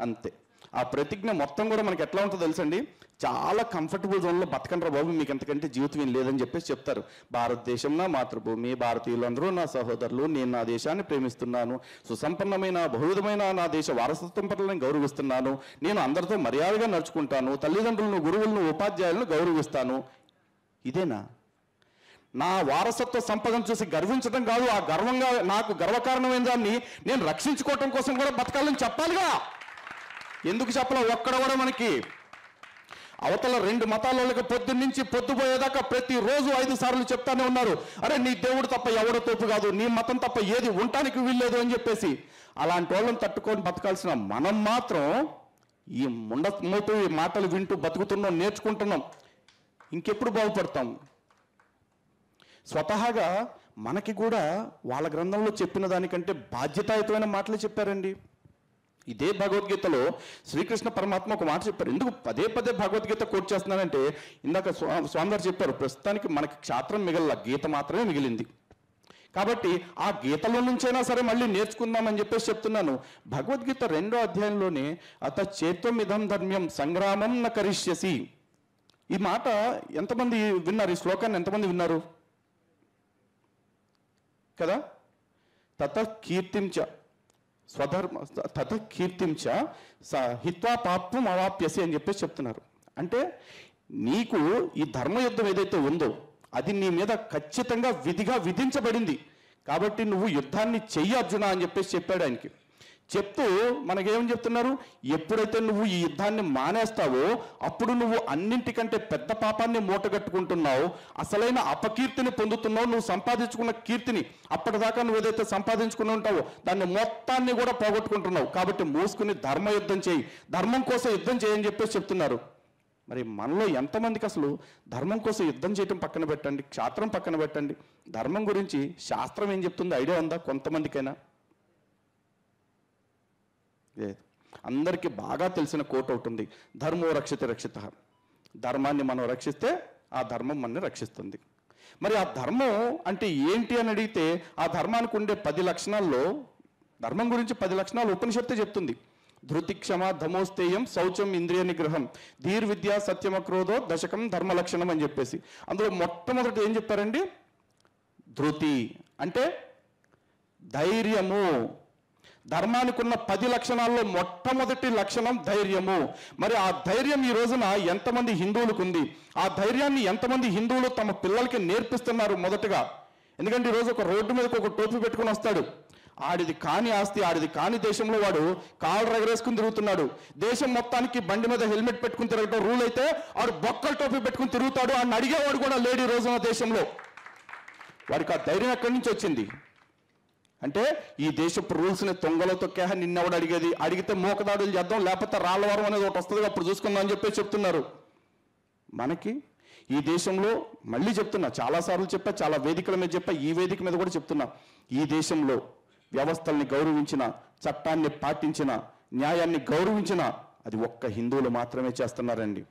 అంతే. ఆ ప్రతిజ్ఞ మొత్తం కూడా మనకి ఎట్లా ఉంటుందో తెలుసండి, చాలా కంఫర్టబుల్ జోన్లో బతకండ్రా బాబు, మీకు ఎంతకంటే జీవితం ఏం లేదని చెప్పేసి చెప్తారు. భారతదేశం నా మాతృభూమి, భారతీయులందరూ నా సహోదరులు, నేను నా దేశాన్ని ప్రేమిస్తున్నాను, సుసంపన్నమైన బహువిధమైన నా దేశ వారసత్వం పట్ల నేను గౌరవిస్తున్నాను, నేను అందరితో మర్యాదగా నడుచుకుంటాను, తల్లిదండ్రులను, గురువులను, ఉపాధ్యాయులను గౌరవిస్తాను. ఇదేనా? నా వారసత్వ సంపదను చూసి గర్వించడం కాదు, ఆ గర్వంగా నాకు గర్వకారణమైన దాన్ని నేను రక్షించుకోవటం కోసం కూడా బతకాలని చెప్పాలిగా. ఎందుకు చెప్పాలి? ఒక్కడ కూడా మనకి అవతల 2 మతాల వాళ్ళకి పొద్దున్నుంచి పొద్దుపోయేదాకా ప్రతిరోజు 5 సార్లు చెప్తానే ఉన్నారు, అరే నీ దేవుడు తప్ప ఎవడో తోపు కాదు, నీ మతం తప్ప ఏది ఉండటానికి వీల్లేదు అని చెప్పేసి. అలాంటి వాళ్ళని తట్టుకొని బతకాల్సిన మనం మాత్రం ఈ ముండమోపు ఈ మాటలు వింటూ బతుకుతున్నాం, నేర్చుకుంటున్నాం. ఇంకెప్పుడు బాగుపడతాం? స్వతహాగా మనకి కూడా వాళ్ళ గ్రంథంలో చెప్పిన దానికంటే బాధ్యతాయుతమైన మాటలు చెప్పారండి. ఇదే భగవద్గీతలో శ్రీకృష్ణ పరమాత్మ ఒక మాట చెప్పారు. ఎందుకు పదే పదే భగవద్గీత కోట్ చేస్తున్నానంటే, ఇందాక స్వామివారు చెప్పారు, ప్రస్తుతానికి మనకి క్షాత్రం మిగల, గీత మాత్రమే మిగిలింది. కాబట్టి ఆ గీతలో నుంచైనా సరే మళ్ళీ నేర్చుకుందామని చెప్పేసి చెప్తున్నాను. భగవద్గీత 2వ అధ్యాయంలోనే అత చేత్వమిదం ధర్మ్యం సంగ్రామం న కరిష్యసి. ఈ మాట ఎంతమంది విన్నారు? ఈ శ్లోకాన్ని ఎంతమంది విన్నారు కదా? తత కీర్తించ స్వధర్మ తత కీర్తించ హిత్వా పాపం అవాప్యసి అని చెప్పేసి చెప్తున్నారు. అంటే నీకు ఈ ధర్మయుద్ధం ఏదైతే ఉందో అది నీ మీద ఖచ్చితంగా విధిగా విధించబడింది, కాబట్టి నువ్వు యుద్ధాన్ని చెయ్యి అర్జున అని చెప్పేసి చెప్పాడు ఆయనకి. చెప్తూ మనకేమని చెప్తున్నారు? ఎప్పుడైతే నువ్వు ఈ యుద్ధాన్ని మానేస్తావో అప్పుడు నువ్వు అన్నింటికంటే పెద్ద పాపాన్ని మూటగట్టుకుంటున్నావు, అసలైన అపకీర్తిని పొందుతున్నావు. నువ్వు సంపాదించుకున్న కీర్తిని, అప్పటిదాకా నువ్వు ఏదైతే సంపాదించుకుని ఉంటావో దాన్ని మొత్తాన్ని కూడా పోగొట్టుకుంటున్నావు. కాబట్టి మూసుకుని ధర్మయుద్ధం చేయి, ధర్మం కోసం యుద్ధం చేయని చెప్పేసి చెప్తున్నారు. మరి మనలో ఎంతమందికి అసలు ధర్మం కోసం యుద్ధం చేయటం పక్కన పెట్టండి, క్షాత్రం పక్కన పెట్టండి, ధర్మం గురించి శాస్త్రం ఏం చెప్తుంది ఐడియా ఉందా కొంతమందికైనా? అందరికీ బాగా తెలిసిన కోట్ ఒకటి ఉంది, ధర్మో రక్షిత రక్షిత. ధర్మాన్ని మనం రక్షిస్తే ఆ ధర్మం మనని రక్షిస్తుంది. మరి ఆ ధర్మం అంటే ఏంటి అని అడిగితే, ఆ ధర్మానికి ఉండే 10 లక్షణాల్లో, ధర్మం గురించి 10 లక్షణాలు ఉపనిషత్తే చెప్తుంది. ధృతి క్షమ ధమోస్తేయం శౌచం ఇంద్రియ నిగ్రహం ధీర్విద్య సత్యమక్రోధో దశకం ధర్మ లక్షణం అని చెప్పేసి. అందులో మొట్టమొదటి ఏం చెప్పారండి? ధృతి అంటే ధైర్యము. ధర్మానికి ఉన్న 10 లక్షణాల్లో మొట్టమొదటి లక్షణం ధైర్యము. మరి ఆ ధైర్యం ఈ రోజున ఎంతమంది హిందువులకు ఉంది? ఆ ధైర్యాన్ని ఎంతమంది హిందువులు తమ పిల్లలకి నేర్పిస్తున్నారు? మొదటగా ఎందుకంటే ఈరోజు ఒక రోడ్డు మీదకి ఒక టోపీ పెట్టుకుని వస్తాడు, ఆడిది కాని ఆస్తి, ఆడిది కాని దేశంలో వాడు కాళ్ళు రగరేసుకుని తిరుగుతున్నాడు. దేశం మొత్తానికి బండి మీద హెల్మెట్ పెట్టుకుని తిరగటం రూల్ అయితే ఆడు బొక్కల టోపీ పెట్టుకుని తిరుగుతాడు. ఆడిని అడిగేవాడు కూడా లేడు ఈ రోజున దేశంలో. వాడికి ఆ ధైర్యం ఎక్కడి నుంచి వచ్చింది అంటే, ఈ దేశపు రూల్స్ని తొంగలో తొక్కేహ నిన్నెవడు అడిగేది, అడిగితే మోకదాడులు చేద్దాం, లేకపోతే రాళ్ళవరం అనేది ఒకటి వస్తుంది, అప్పుడు చూసుకుందాం అని చెప్పి చెప్తున్నారు. మనకి ఈ దేశంలో మళ్ళీ చెప్తున్నా, చాలాసార్లు చెప్పా, చాలా వేదికల మీద చెప్పా, ఈ వేదిక మీద కూడా చెప్తున్నా, ఈ దేశంలో వ్యవస్థల్ని గౌరవించిన, చట్టాన్ని పాటించిన, న్యాయాన్ని గౌరవించిన అది ఒక్క హిందువులు మాత్రమే చేస్తున్నారండి.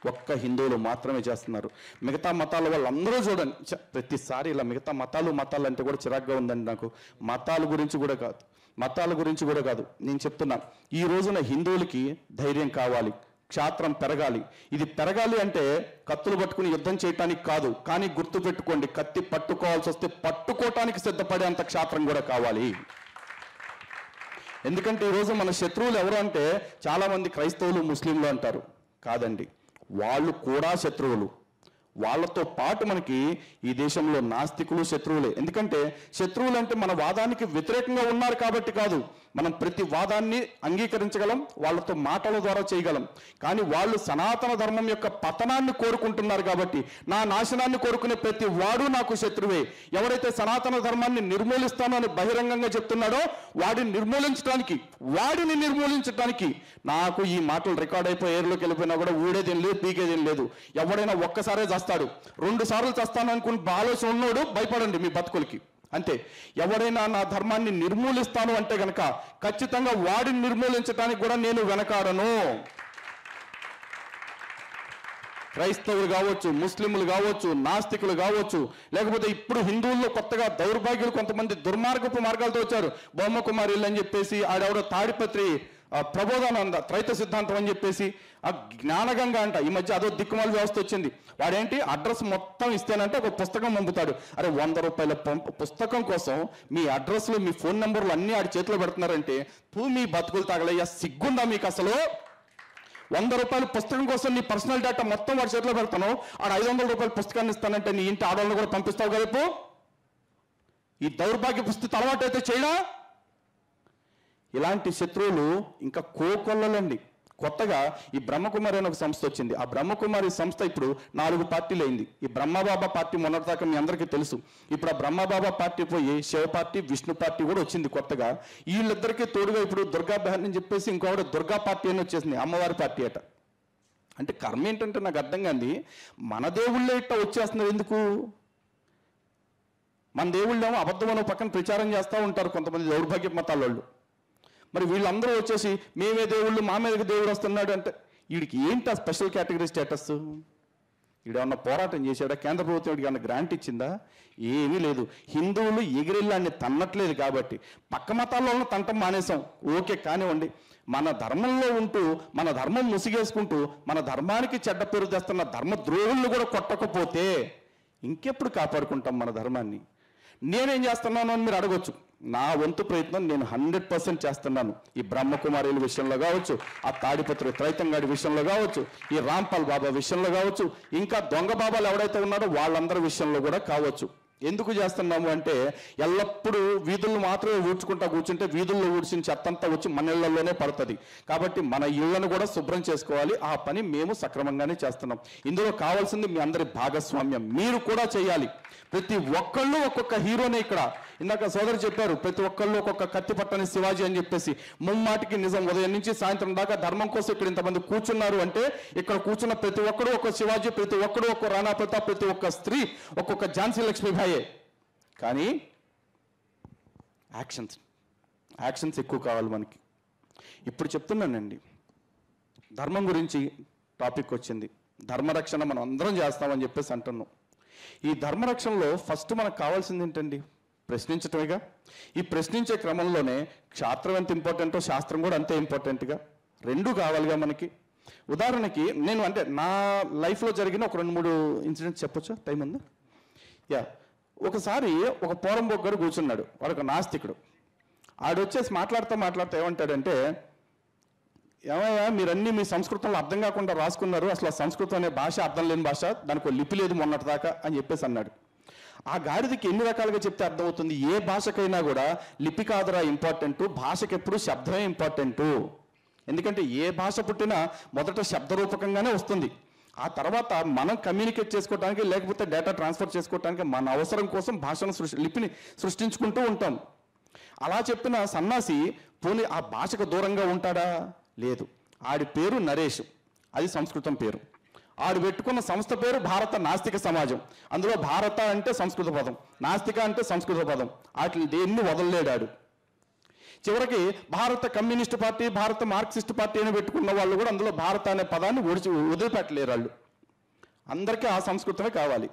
ఒక్క హిందువులు మాత్రమే చేస్తున్నారు. మిగతా మతాల వాళ్ళందరూ చూడండి, ప్రతిసారి ఇలా మిగతా మతాలు అంటే కూడా చిరాగ్గా ఉందండి నాకు. మతాల గురించి కూడా కాదు నేను చెప్తున్నా, ఈ రోజున హిందువులకి ధైర్యం కావాలి, క్షాత్రం పెరగాలి. ఇది పెరగాలి అంటే కత్తులు పట్టుకుని యుద్ధం చేయటానికి కాదు, కానీ గుర్తు పెట్టుకోండి, కత్తి పట్టుకోవాల్సి వస్తే పట్టుకోవటానికి సిద్ధపడేంత క్షాత్రం కూడా కావాలి. ఎందుకంటే ఈరోజు మన శత్రువులు ఎవరు అంటే, చాలామంది క్రైస్తవులు ముస్లింలు అంటారు. కాదండి, వాళ్ళు కూడా శత్రువులు. వాళ్ళతో పాటు మనకి ఈ దేశంలో నాస్తికులు శత్రువులే. ఎందుకంటే శత్రువులు అంటే మన వాదానికి వ్యతిరేకంగా ఉన్నారు కాబట్టి కాదు, మనం ప్రతి వాదాన్ని అంగీకరించగలం, వాళ్ళతో మాటల ద్వారా చేయగలం. కానీ వాళ్ళు సనాతన ధర్మం యొక్క పతనాన్ని కోరుకుంటున్నారు కాబట్టి, నా నాశనాన్ని కోరుకునే ప్రతి వాడు నాకు శత్రువే. ఎవరైతే సనాతన ధర్మాన్ని నిర్మూలిస్తానో అని బహిరంగంగా చెప్తున్నాడో వాడిని నిర్మూలించడానికి నాకు ఈ మాటలు రికార్డ్ అయిపోయి ఎయిర్లోకి వెళ్ళిపోయినా కూడా ఊడేదేం లేదు, పీకేదేం లేదు. ఎవడైనా ఒక్కసారే చేస్తాడు, 2 సార్లు చేస్తాను అనుకుని ఆలోచన ఉన్నాడు, భయపడండి మీ బతుకులకి. అంతే. ఎవరైనా నా ధర్మాన్ని నిర్మూలిస్తాను అంటే గనక ఖచ్చితంగా వాడిని నిర్మూలించడానికి కూడా నేను వెనకాడను. క్రైస్తవులు కావచ్చు, ముస్లింలు కావచ్చు, నాస్తికులు కావచ్చు, లేకపోతే ఇప్పుడు హిందువుల్లో కొత్తగా దౌర్భాగ్యులు కొంతమంది దుర్మార్గపు మార్గాలతో వచ్చారు. బ్రహ్మకుమారిలు అని చెప్పేసి, ఆడెవడో తాడిపత్రి ప్రబోధానంద త్రైత సిద్ధాంతం అని చెప్పేసి, ఆ జ్ఞానగంగ అంట, ఈ మధ్య అదో దిక్కుమాల వ్యవస్థ వచ్చింది. వాడేంటి, అడ్రస్ మొత్తం ఇస్తేనంటే ఒక పుస్తకం పంపుతాడు. అరే 100 రూపాయల పుస్తకం కోసం మీ అడ్రస్లు, మీ ఫోన్ నెంబర్లు అన్నీ ఆడి చేతిలో పెడుతున్నారంటే మీ బతుకులు తగలయ్యా, సిగ్గుందా మీకు అసలు? రూపాయల పుస్తకం కోసం నీ పర్సనల్ డేటా మొత్తం వాడి చేతిలో పెడతాను, ఆడ 500 రూపాయల పుస్తకాన్ని ఇస్తానంటే నీ ఇంటి ఆడవాళ్ళని కూడా పంపిస్తావు కదా ఇప్పుడు? ఈ దౌర్భాగ్య పుస్తకం అలవాటు అయితే చేయడా? ఇలాంటి శత్రువులు ఇంకా కోకొల్లలండి. కొత్తగా ఈ బ్రహ్మకుమారి అనే ఒక సంస్థ వచ్చింది. ఆ బ్రహ్మకుమారి సంస్థ ఇప్పుడు 4 పార్టీలు అయింది. ఈ బ్రహ్మబాబా పార్టీ మొన్నటిదాకా మీ అందరికీ తెలుసు. ఇప్పుడు ఆ బ్రహ్మబాబా పార్టీ పోయి శివ పార్టీ, విష్ణు పార్టీ కూడా వచ్చింది కొత్తగా. వీళ్ళిద్దరికీ తోడుగా ఇప్పుడు దుర్గా బహన్ అని చెప్పేసి ఇంకొకటి దుర్గా పార్టీ అని వచ్చేసింది, అమ్మవారి పార్టీ అట. అంటే కర్మ ఏంటంటే నాకు అర్థం కాంది, మన దేవుళ్ళే ఇట్ట వచ్చేస్తున్నారు ఎందుకు? మన దేవుళ్ళేమో అబద్ధం అనే పక్కన ప్రచారం చేస్తూ ఉంటారు కొంతమంది దౌర్భాగ్య మతాల వాళ్ళు. మరి వీళ్ళందరూ వచ్చేసి మేమే దేవుళ్ళు, మా మీదకి దేవుడు వస్తున్నాడు అంటే వీడికి ఏంటి ఆ స్పెషల్ కేటగిరీ స్టేటస్? వీడేమన్నా పోరాటం చేశాడా? కేంద్ర ప్రభుత్వం వీడికి ఏమన్నా గ్రాంట్ ఇచ్చిందా? ఏమీ లేదు. హిందువులు ఎగిరిల్లాన్ని తన్నట్లేదు కాబట్టి పక్క మతాల్లో తంటం మానేసాం, ఓకే కానివ్వండి. మన ధర్మంలో ఉంటూ మన ధర్మం ముసిగేసుకుంటూ మన ధర్మానికి చెడ్డ పేరు తెస్తున్న ధర్మ ద్రోహులను కూడా కొట్టకపోతే ఇంకెప్పుడు కాపాడుకుంటాం మన ధర్మాన్ని? నేనేం చేస్తున్నాను అని మీరు అడగొచ్చు. నా వంతు ప్రయత్నం నేను 100% చేస్తున్నాను. ఈ బ్రహ్మకుమారుల విషయంలో కావచ్చు, ఆ తాడిపత్రి త్రైతంగాడి విషయంలో కావచ్చు, ఈ రాంపాల్ బాబా విషయంలో కావచ్చు, ఇంకా దొంగ బాబాలు ఎవడైతే ఉన్నారో వాళ్ళందరి విషయంలో కూడా కావచ్చు. ఎందుకు చేస్తున్నాము అంటే ఎల్లప్పుడూ వీధులను మాత్రమే ఊడ్చుకుంటా కూర్చుంటే వీధుల్లో ఊడ్చిన చెత్తంతా వచ్చి మన ఇళ్లలోనే పడుతుంది. కాబట్టి మన ఇళ్లను కూడా శుభ్రం చేసుకోవాలి. ఆ పని మేము సక్రమంగానే చేస్తున్నాం. ఇందులో కావాల్సింది మీ అందరి భాగస్వామ్యం, మీరు కూడా చేయాలి. ప్రతి ఒక్కళ్ళు ఒక్కొక్క హీరోనే. ఇక్కడ ఇందాక సోదరు చెప్పారు, ప్రతి ఒక్కళ్ళు ఒక్కొక్క కత్తి పట్టని శివాజీ అని చెప్పేసి. ముమ్మాటికి నిజం. ఉదయం నుంచి సాయంత్రం దాకా ధర్మం కోసం ఇక్కడ ఇంతమంది కూర్చున్నారు అంటే ఇక్కడ కూర్చున్న ప్రతి ఒక్కడు ఒక శివాజీ, ప్రతి ఒక్కడు ఒక్క రాణా ప్రతాప్, ప్రతి ఒక్క స్త్రీ ఒక్కొక్క ఝాన్సీ లక్ష్మీబాయే. కానీ యాక్షన్స్ ఎక్కువ కావాలి మనకి. ఇప్పుడు చెప్తున్నానండి, ధర్మం గురించి టాపిక్ వచ్చింది. ధర్మరక్షణ మనం అందరం చేస్తామని చెప్పేసి అంటున్నాం. ఈ ధర్మరక్షణలో ఫస్ట్ మనకు కావాల్సింది ఏంటండి? ప్రశ్నించటమేగా. ఈ ప్రశ్నించే క్రమంలోనే క్షాత్రం ఎంత ఇంపార్టెంటో శాస్త్రం కూడా అంతే ఇంపార్టెంట్గా, రెండూ కావాలిగా మనకి. ఉదాహరణకి నేను అంటే నా లైఫ్లో జరిగిన ఒక 2-3 ఇన్సిడెంట్స్ చెప్పొచ్చు, టైం ఉంది? ఒకసారి ఒక పోరంబోక్ గారు కూర్చున్నాడు, వాడు ఒక నాస్తికుడు. ఆడొచ్చేసి మాట్లాడుతూ ఏమంటాడంటే, ఏమయ్యా మీరన్నీ మీ సంస్కృతంలో అర్థం కాకుండా రాసుకున్నారు, అసలు ఆ సంస్కృతం అనే భాష అర్థం లేని భాష, దానికి లిపి లేదు మొన్నటిదాకా అని చెప్పేసి అన్నాడు. ఆ గాడిదకి ఎన్ని రకాలుగా చెప్తే అర్థమవుతుంది? ఏ భాషకైనా కూడా లిపి కాదురా ఇంపార్టెంటు, భాషకి ఎప్పుడు శబ్దమే ఇంపార్టెంటు. ఎందుకంటే ఏ భాష పుట్టినా మొదట శబ్దరూపకంగానే వస్తుంది. ఆ తర్వాత మనం కమ్యూనికేట్ చేసుకోవడానికి లేకపోతే డేటా ట్రాన్స్ఫర్ చేసుకోవడానికి మన అవసరం కోసం భాషను లిపిని సృష్టించుకుంటూ ఉంటాం. అలా చెప్పిన సన్నాసి పోనీ ఆ భాషకు దూరంగా ఉంటాడా? లేదు. ఆడి పేరు నరేష్, అది సంస్కృతం పేరు. ఆడు పెట్టుకున్న సంస్థ పేరు భారత నాస్తిక సమాజం. అందులో భారత అంటే సంస్కృత పదం, నాస్తిక అంటే సంస్కృత పదం. వాటిని దేన్ని వదలలేడాడు. చివరికి భారత కమ్యూనిస్ట్ పార్టీ, భారత మార్క్సిస్ట్ పార్టీ అని పెట్టుకున్న వాళ్ళు కూడా అందులో భారత అనే పదాన్ని వదిలిపెట్టలేరు. వాళ్ళు అందరికీ ఆ సంస్కృతమే కావాలి.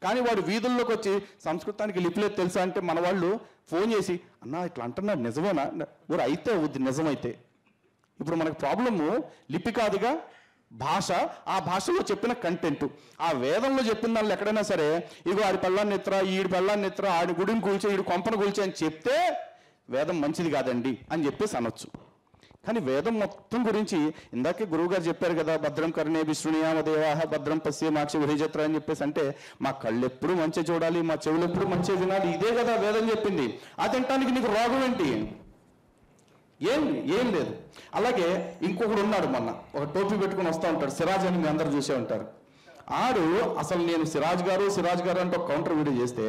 కానీ వాడు వీధుల్లోకి వచ్చి సంస్కృతానికి లిపిలేదు తెలుసా అంటే మన వాళ్ళు ఫోన్ చేసి అన్నా ఇట్లా అంటున్నాడు నిజమేనా? ఊరు అయితే అవుద్ది నిజమైతే. ఇప్పుడు మనకు ప్రాబ్లము లిపి కాదుగా, భాష. ఆ భాషలో చెప్పిన కంటెంట్, ఆ వేదంలో చెప్పిన దానిలో ఎక్కడైనా సరే ఇగో ఆడి పెళ్ళాన్ని ఎత్తురా, ఈడి పెళ్ళాన్ని ఎత్తురా, ఆడి గుడిని కూల్చే, ఈడి కొంపను కూల్చే అని చెప్తే వేదం మంచిది కాదండి అని చెప్పేసి అనొచ్చు. కానీ వేదం మొత్తం గురించి ఇందాకే గురువు గారు చెప్పారు కదా, భద్రం కర్ణే విష్ణునియామ దేవాహ భద్రం పశ్య మాక్షి విహిజత్ర అని చెప్పేసి. అంటే మా కళ్ళు ఎప్పుడు మంచి చూడాలి, మా చెవులు ఎప్పుడు మంచి వినాలి, ఇదే కదా వేదం చెప్పింది. అది తినటానికి నీకు రోగం ఏంటి? ఏం లేదు. అలాగే ఇంకొకడు ఉన్నాడు, మొన్న ఒక టోపీ పెట్టుకుని వస్తూ ఉంటాడు, సిరాజ్ అని మీ అందరూ చూసే ఉంటారు. ఆడు అసలు నేను సిరాజ్ గారు అంటే ఒక కౌంటర్ వీడియో చేస్తే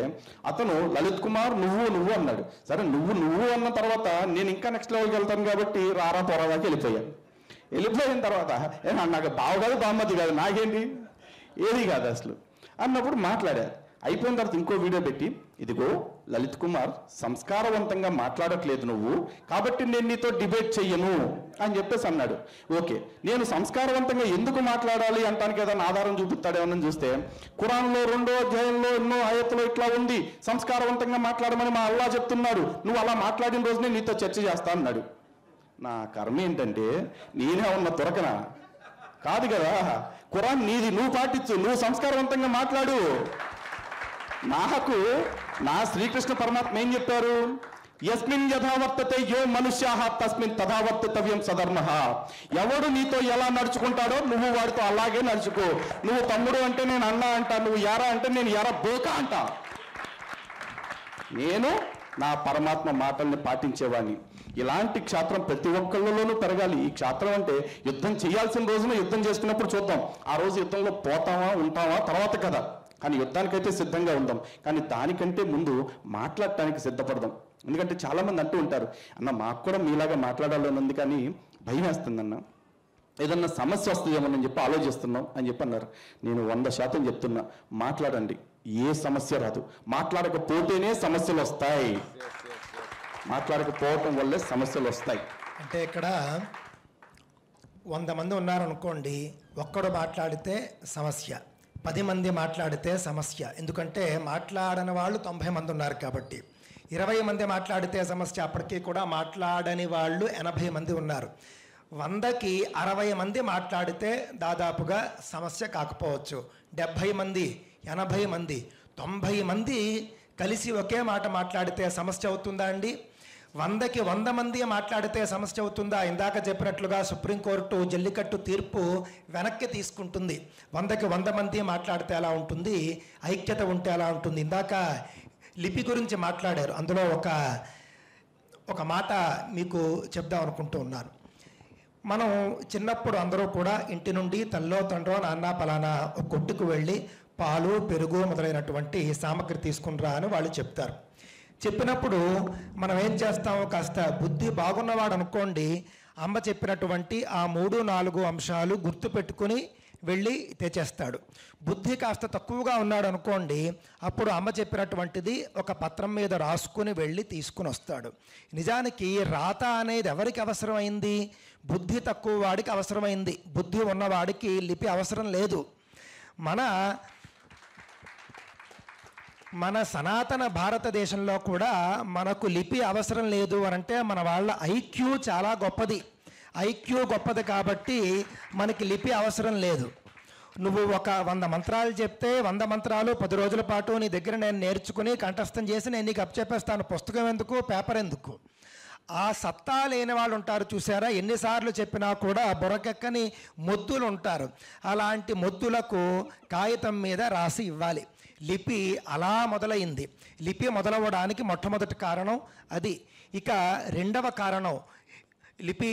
అతను లలిత్ కుమార్ నువ్వు అన్నాడు. సరే నువ్వు అన్న తర్వాత నేను ఇంకా నెక్స్ట్ లెవెల్కి వెళ్తాను కాబట్టి రారా పోరాదాకి వెళ్ళిపోయిన తర్వాత నాకు బావ కాదు బామ్మది కాదు నాకేంటి ఏది కాదు అసలు అన్నప్పుడు మాట్లాడారు. అయిపోయిన తర్వాత ఇంకో వీడియో పెట్టి ఇదిగో లలిత్ కుమార్ సంస్కారవంతంగా మాట్లాడట్లేదు నువ్వు, కాబట్టి నేను నీతో డిబేట్ చెయ్యను అని చెప్పేసి అన్నాడు. ఓకే, నేను సంస్కారవంతంగా ఎందుకు మాట్లాడాలి అంటానికి ఏదైనా ఆధారం చూపిస్తాడేమని చూస్తే ఖురాన్లో 2వ అధ్యాయంలో ఎన్నో ఆయత్తులో ఇట్లా ఉంది, సంస్కారవంతంగా మాట్లాడమని మా అల్లా చెప్తున్నాడు, నువ్వు అలా మాట్లాడిన రోజునే నీతో చర్చ చేస్తా అన్నాడు. నా కర్మ ఏంటంటే నేనే ఉన్న దొరకనా? కాదు కదా, ఖురాన్ నీది, నువ్వు పాటించు, నువ్వు సంస్కారవంతంగా మాట్లాడు. నాకు నా శ్రీకృష్ణ పరమాత్మ ఏం చెప్పారు? యస్మిన్ యథావర్తతే యో మనుష్యాః తస్మిన్ తథావర్తితవ్యం సధర్మః. ఎవడు నీతో ఎలా నడుచుకుంటాడో నువ్వు వాడితో అలాగే నడుచుకో. నువ్వు తమ్ముడు అంటే నేను అన్న అంటా, నువ్వు ఎర అంటే నేను ఎర బోక అంటా. నేను నా పరమాత్మ మాటల్ని పాటించేవాడిని. ఇలాంటి క్షేత్రం ప్రతి ఒక్కళ్ళలోనూ పెరగాలి. ఈ క్షేత్రం అంటే యుద్ధం చేయాల్సిన రోజున యుద్ధం చేసుకున్నప్పుడు చూద్దాం, ఆ రోజు యుద్ధంలో పోతామా ఉంటామా తర్వాత కదా. కానీ యుద్ధానికైతే సిద్ధంగా ఉందాం. కానీ దానికంటే ముందు మాట్లాడటానికి సిద్ధపడదాం. ఎందుకంటే చాలామంది అంటూ ఉంటారు, అన్న మాకు కూడా మీలాగా మాట్లాడాలని ఉంది కానీ భయం వేస్తుందన్న, ఏదన్నా సమస్య వస్తుందేమోనని చెప్పి ఆలోచిస్తున్నాం అని చెప్పి అన్నారు. నేను 100% చెప్తున్నా, మాట్లాడండి, ఏ సమస్య రాదు. మాట్లాడకపోతేనే సమస్యలు వస్తాయి, మాట్లాడకపోవటం వల్లే సమస్యలు వస్తాయి. అంటే ఇక్కడ 100 మంది ఉన్నారనుకోండి, ఒక్కడు మాట్లాడితే సమస్య, 10 మంది మాట్లాడితే సమస్య. ఎందుకంటే మాట్లాడని వాళ్ళు 90 మంది ఉన్నారు కాబట్టి. 20 మంది మాట్లాడితే సమస్య, అప్పటికీ కూడా మాట్లాడని వాళ్ళు 80 మంది ఉన్నారు. 100కి 60 మంది మాట్లాడితే దాదాపుగా సమస్య కాకపోవచ్చు. 70 మంది, 80 మంది, 90 మంది కలిసి ఒకే మాట మాట్లాడితే సమస్య అవుతుందా అండి? 100కి 100 మంది మాట్లాడితే సమస్య అవుతుందా? ఇందాక చెప్పినట్లుగా సుప్రీంకోర్టు జల్లికట్టు తీర్పు వెనక్కి తీసుకుంటుంది. 100కి 100 మంది మాట్లాడితే ఎలా ఉంటుంది, ఐక్యత ఉంటే ఎలా ఉంటుంది. ఇందాక లిపి గురించి మాట్లాడారు, అందులో ఒక మాట మీకు చెప్దాం అనుకుంటూ ఉన్నాను. మనం చిన్నప్పుడు అందరూ కూడా ఇంటి నుండి తల్లో తండ్రో నాన్న పలానా ఒక కొట్టుకు వెళ్ళి పాలు పెరుగు మొదలైనటువంటి సామగ్రి తీసుకునిరా అని వాళ్ళు చెప్తారు. చెప్పినప్పుడు మనం ఏం చేస్తాము, కాస్త బుద్ధి బాగున్నవాడు అనుకోండి, అమ్మ చెప్పినటువంటి ఆ 3-4 అంశాలు గుర్తు పెట్టుకుని వెళ్ళి తెచ్చేస్తాడు. బుద్ధి కాస్త తక్కువగా ఉన్నాడు అనుకోండి, అప్పుడు అమ్మ చెప్పినటువంటిది ఒక పత్రం మీద రాసుకుని వెళ్ళి తీసుకుని వస్తాడు. నిజానికి రాత అనేది ఎవరికి అవసరమైంది? బుద్ధి తక్కువ వాడికి అవసరమైంది. బుద్ధి ఉన్నవాడికి లిపి అవసరం లేదు. మన సనాతన భారతదేశంలో కూడా మనకు లిపి అవసరం లేదు అనంటే మన వాళ్ళ ఐక్యూ చాలా గొప్పది. ఐక్యూ గొప్పది కాబట్టి మనకి లిపి అవసరం లేదు. నువ్వు ఒక 100 మంత్రాలు చెప్తే 100 మంత్రాలు 10 రోజుల పాటు నీ దగ్గర నేను నేర్చుకుని కంఠస్థం చేసి నేను నీకు అప్పచెప్పేస్తాను. పుస్తకం ఎందుకు, పేపర్ ఎందుకు? ఆ సత్తా లేని వాళ్ళు ఉంటారు చూసారా, ఎన్నిసార్లు చెప్పినా కూడా బుర్రకెక్కని మొద్దులు ఉంటారు. అలాంటి మొద్దులకు కాగితం మీద రాసి ఇవ్వాలి. లిపి అలా మొదలైంది. లిపి మొదలవ్వడానికి మొట్టమొదటి కారణం అది. ఇక రెండవ కారణం, లిపి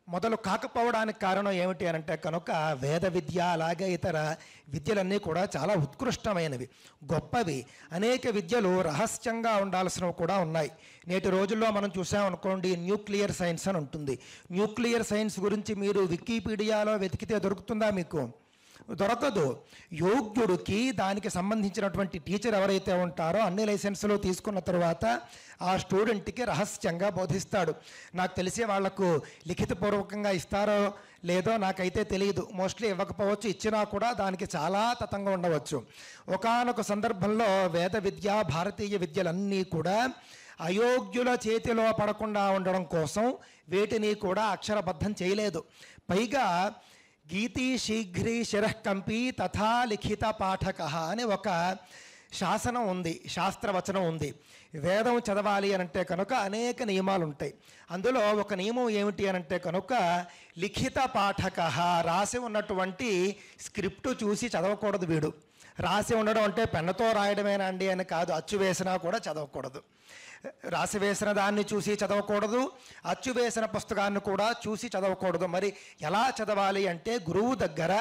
మొదలు కాకపోవడానికి కారణం ఏమిటి అనంటే కనుక వేద విద్య అలాగే ఇతర విద్యలన్నీ కూడా చాలా ఉత్కృష్టమైనవి, గొప్పవి. అనేక విద్యలు రహస్యంగా ఉండాల్సినవి కూడా ఉన్నాయి. నేటి రోజుల్లో మనం చూసామనుకోండి, న్యూక్లియర్ సైన్స్ అని ఉంటుంది. న్యూక్లియర్ సైన్స్ గురించి మీరు వికీపీడియాలో వెతికితే దొరుకుతుందా? మీకు దొరకదు. యోగ్యుడికి దానికి సంబంధించినటువంటి టీచర్ ఎవరైతే ఉంటారో అన్ని లైసెన్సులు తీసుకున్న తర్వాత ఆ స్టూడెంట్కి రహస్యంగా బోధిస్తాడు. నాకు తెలిసే వాళ్లకు లిఖితపూర్వకంగా ఇస్తారో లేదో నాకైతే తెలియదు. మోస్ట్లీ ఇవ్వకపోవచ్చు, ఇచ్చినా కూడా దానికి చాలా తతంగా ఉండవచ్చు. ఒకానొక సందర్భంలో వేద విద్య భారతీయ విద్యలన్నీ కూడా అయోగ్యుల చేతిలో పడకుండా ఉండడం కోసం వేటిని కూడా అక్షరబద్ధం చేయలేదు. పైగా గీతి శీఘ్రీ శిరఃకంపి తథా లిఖిత పాఠక అని ఒక శాసనం ఉంది, శాస్త్రవచనం ఉంది. వేదం చదవాలి అనంటే కనుక అనేక నియమాలు ఉంటాయి. అందులో ఒక నియమం ఏమిటి అనంటే కనుక లిఖిత పాఠక, రాసి ఉన్నటువంటి స్క్రిప్టు చూసి చదవకూడదు వీడు. రాసి ఉండడం అంటే పెన్నుతో రాయడమేనా అండి అని కాదు, అచ్చు వేసినా కూడా చదవకూడదు. రాసి వేసిన దాన్ని చూసి చదవకూడదు, అచ్చు వేసిన పుస్తకాన్ని కూడా చూసి చదవకూడదు. మరి ఎలా చదవాలి అంటే గురువు దగ్గర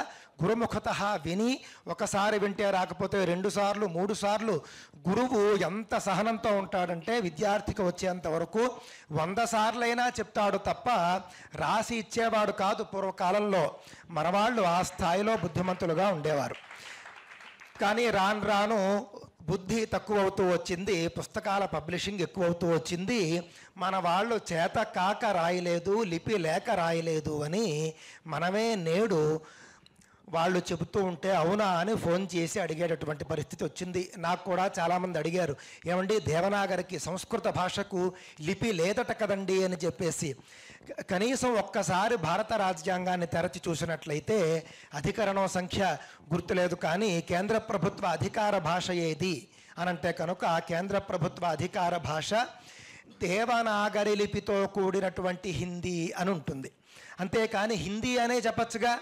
గురుముఖత విని, ఒకసారి వింటే రాకపోతే 2 సార్లు 3 సార్లు. గురువు ఎంత సహనంతో ఉంటాడంటే విద్యార్థికి వచ్చేంత వరకు 100 సార్లైనా చెప్తాడు తప్ప రాసి ఇచ్చేవాడు కాదు. పూర్వకాలంలో మనవాళ్ళు ఆ స్థాయిలో బుద్ధిమంతులుగా ఉండేవారు. కానీ రాను రాను బుద్ధి తక్కువ అవుతూ వచ్చింది, పుస్తకాల పబ్లిషింగ్ ఎక్కువ అవుతూ వచ్చింది. మన వాళ్ళు చేత కాక రాయలేదు, లిపి లేక రాయలేదు అని మనమే నేడు వాళ్ళు చెబుతూ ఉంటే అవునా అని ఫోన్ చేసి అడిగేటటువంటి పరిస్థితి వచ్చింది. నాకు కూడా చాలామంది అడిగారు, ఏమండి దేవనాగరికి సంస్కృత భాషకు లిపి లేదట కదండి అని చెప్పేసి. కనీసం ఒక్కసారి భారత రాజ్యాంగాన్ని తెరచి చూసినట్లయితే అధికరణం సంఖ్య గుర్తులేదు, కానీ కేంద్ర ప్రభుత్వ అధికార భాష ఏది అనంటే కనుక కేంద్ర ప్రభుత్వ అధికార భాష దేవనాగరి లిపితో కూడినటువంటి హిందీ అని ఉంటుంది. అంతేకాని హిందీ అనే చెప్పచ్చుగా.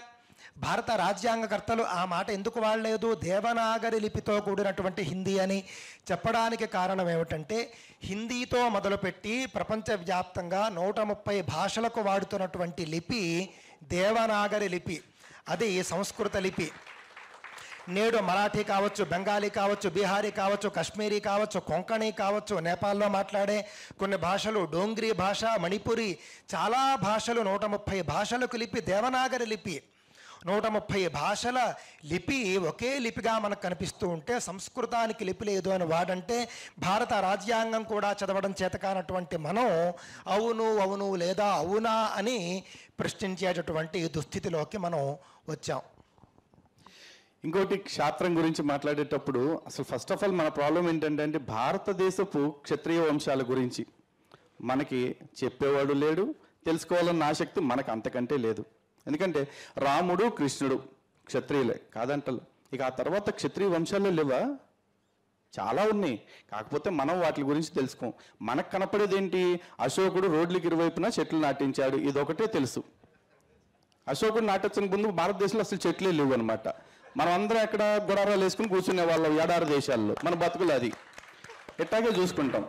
భారత రాజ్యాంగకర్తలు ఆ మాట ఎందుకు వాడలేదు, దేవనాగరి లిపితో కూడినటువంటి హిందీ అని చెప్పడానికి కారణం ఏమిటంటే, హిందీతో మొదలుపెట్టి ప్రపంచవ్యాప్తంగా 130 భాషలకు వాడుతున్నటువంటి లిపి దేవనాగరి లిపి. అది సంస్కృత లిపి. నేడు మరాఠీ కావచ్చు, బెంగాలీ కావచ్చు, బీహారీ కావచ్చు, కాశ్మీరీ కావచ్చు, కొంకణి కావచ్చు, నేపాల్లో మాట్లాడే కొన్ని భాషలు, డోంగ్రీ భాష, మణిపురి, చాలా భాషలు, 130 భాషలకు లిపి దేవనాగరి లిపి. 130 భాషల లిపి ఒకే లిపిగా మనకు కనిపిస్తూ ఉంటే సంస్కృతానికి లిపి లేదు అని వాడంటే, భారత రాజ్యాంగం కూడా చదవడం చేతకానటువంటి మనం అవును అవును లేదా అవునా అని ప్రశ్నించేటటువంటి దుస్థితిలోకి మనం వచ్చాం. ఇంకోటి క్షాత్రం గురించి మాట్లాడేటప్పుడు అసలు ఫస్ట్ ఆఫ్ ఆల్ మన ప్రాబ్లం ఏంటంటే భారతదేశపు క్షత్రియ వంశాల గురించి మనకి చెప్పేవాడు లేడు, తెలుసుకోవాలన్న ఆసక్తి మనకు అంతకంటే లేదు. ఎందుకంటే రాముడు కృష్ణుడు క్షత్రియులే కాదంటలు. ఇక ఆ తర్వాత క్షత్రియ వంశాల్లో లేవా, చాలా ఉన్నాయి. కాకపోతే మనం వాటి గురించి తెలుసుకోం. మనకు కనపడేది ఏంటి, అశోకుడు రోడ్లకి ఇరువైపున చెట్లు నాటించాడు, ఇదొకటే తెలుసు. అశోకుడు నాటొచ్చిన ముందు భారతదేశంలో అసలు చెట్లే లేవు అనమాట. మనం అందరం ఎక్కడ గుడారాలు వేసుకుని కూర్చునే వాళ్ళం ఏడాది దేశాల్లో, మన బతుకులు అది ఎట్టాగే చూసుకుంటాం.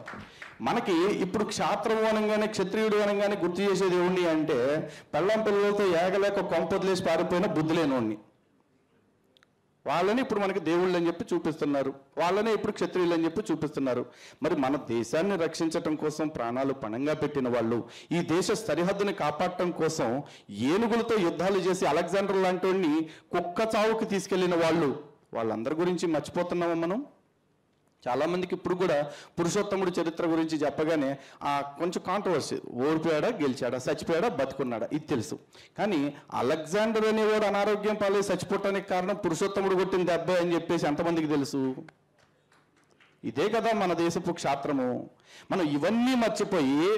మనకి ఇప్పుడు క్షాత్రం అనగానే క్షత్రియుడు అనగానే గుర్తు చేసేది ఏముంది అంటే, పెళ్ళం పిల్లలతో ఏగలేక కొంపొదిలేసి పారిపోయిన బుద్ధి లేనివాడిని. వాళ్ళని ఇప్పుడు మనకి దేవుళ్ళు అని చెప్పి చూపిస్తున్నారు, వాళ్ళనే ఇప్పుడు క్షత్రియులు అని చెప్పి చూపిస్తున్నారు. మరి మన దేశాన్ని రక్షించటం కోసం ప్రాణాలు పణంగా పెట్టిన వాళ్ళు, ఈ దేశ సరిహద్దుని కాపాడటం కోసం ఏనుగులతో యుద్ధాలు చేసి అలెగ్జాండర్ లాంటి కుక్క చావుకి తీసుకెళ్లిన వాళ్ళు, వాళ్ళందరి గురించి మర్చిపోతున్నామా మనం? చాలామందికి ఇప్పుడు కూడా పురుషోత్తముడి చరిత్ర గురించి చెప్పగానే కొంచెం కాంట్రవర్సీ, ఓడిపోయాడా గెలిచాడా, చచ్చిపోయాడా బతుకున్నాడా, ఇది తెలుసు. కానీ అలెగ్జాండర్ అనేవాడు అనారోగ్యం పాలై చచ్చిపోవటానికి కారణం పురుషోత్తముడు కొట్టిన దెబ్బ అని చెప్పేసి ఎంతమందికి తెలుసు? ఇదే కదా మన దేశపు క్షాత్రము. మనం ఇవన్నీ మర్చిపోయి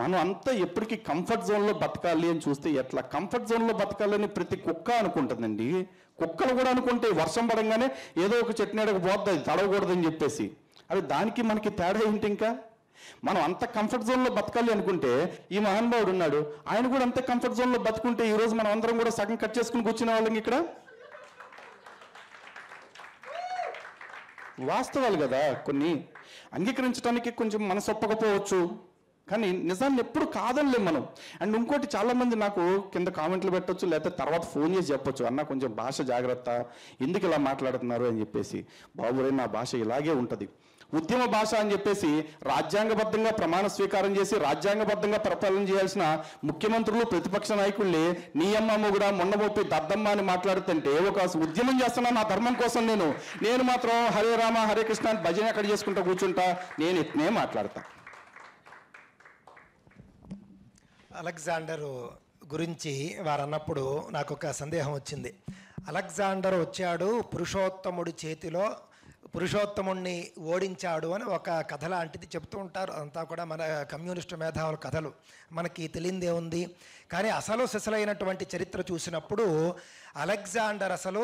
మనం అంతా ఎప్పటికీ కంఫర్ట్ జోన్లో బతకాలి అని చూస్తే ఎట్లా? కంఫర్ట్ జోన్లో బతకాలని ప్రతి కుక్క అనుకుంటుందండి. కుక్కలు కూడా అనుకుంటే వర్షం పడంగానే ఏదో ఒక చెట్టు నీడకు పోద్ది, అది తడవకూడదని చెప్పేసి. అది దానికి మనకి తేడా ఏంటి? ఇంకా మనం అంత కంఫర్ట్ జోన్లో బతకాలి అనుకుంటే ఈ మహానుభావుడు ఉన్నాడు, ఆయన కూడా అంత కంఫర్ట్ జోన్లో బతుకుంటే ఈరోజు మనం అందరం కూడా సగం కట్ చేసుకుని కూర్చునే వాళ్ళం. ఇక్కడ వాస్తవాలు కదా, కొన్ని అంగీకరించడానికి కొంచెం మనసు ఒప్పకపోవచ్చు, కానీ నిజాన్ని ఎప్పుడు కాదనిలేం మనం. అండ్ ఇంకోటి, చాలామంది నాకు కింద కామెంట్లు పెట్టవచ్చు, లేకపోతే తర్వాత ఫోన్ చేసి చెప్పొచ్చు, అన్న కొంచెం భాష జాగ్రత్త, ఎందుకు ఇలా మాట్లాడుతున్నారు అని చెప్పేసి. బాబు రే, నా భాష ఇలాగే ఉంటుంది. ఉద్యమ భాష అని చెప్పేసి రాజ్యాంగబద్ధంగా ప్రమాణ స్వీకారం చేసి రాజ్యాంగబద్ధంగా పరిపాలన చేయాల్సిన ముఖ్యమంత్రులు ప్రతిపక్ష నాయకుల్ని నీ అమ్మ మొగుడా మొన్నమొప్పి దద్దమ్మ అని మాట్లాడుతుంటే, ఒక ఉద్యమం చేస్తున్నా నా ధర్మం కోసం, నేను మాత్రం హరే రామ హరే కృష్ణ అని భజన ఎక్కడ చేసుకుంటా కూర్చుంటా, నేను ఇట్నే మాట్లాడతా. అలెగ్జాండర్ గురించి వారు అన్నప్పుడు నాకు ఒక సందేహం వచ్చింది. అలెగ్జాండర్ వచ్చాడు, పురుషోత్తముడి చేతిలో పురుషోత్తముణ్ణి ఓడించాడు అని ఒక కథ లాంటిది చెప్తూ ఉంటారు. అంతా కూడా మన కమ్యూనిస్టు మేధావుల కథలు, మనకి తెలియదే ఉంది. కానీ అసలు సిసలైనటువంటి చరిత్ర చూసినప్పుడు అలెగ్జాండర్ అసలు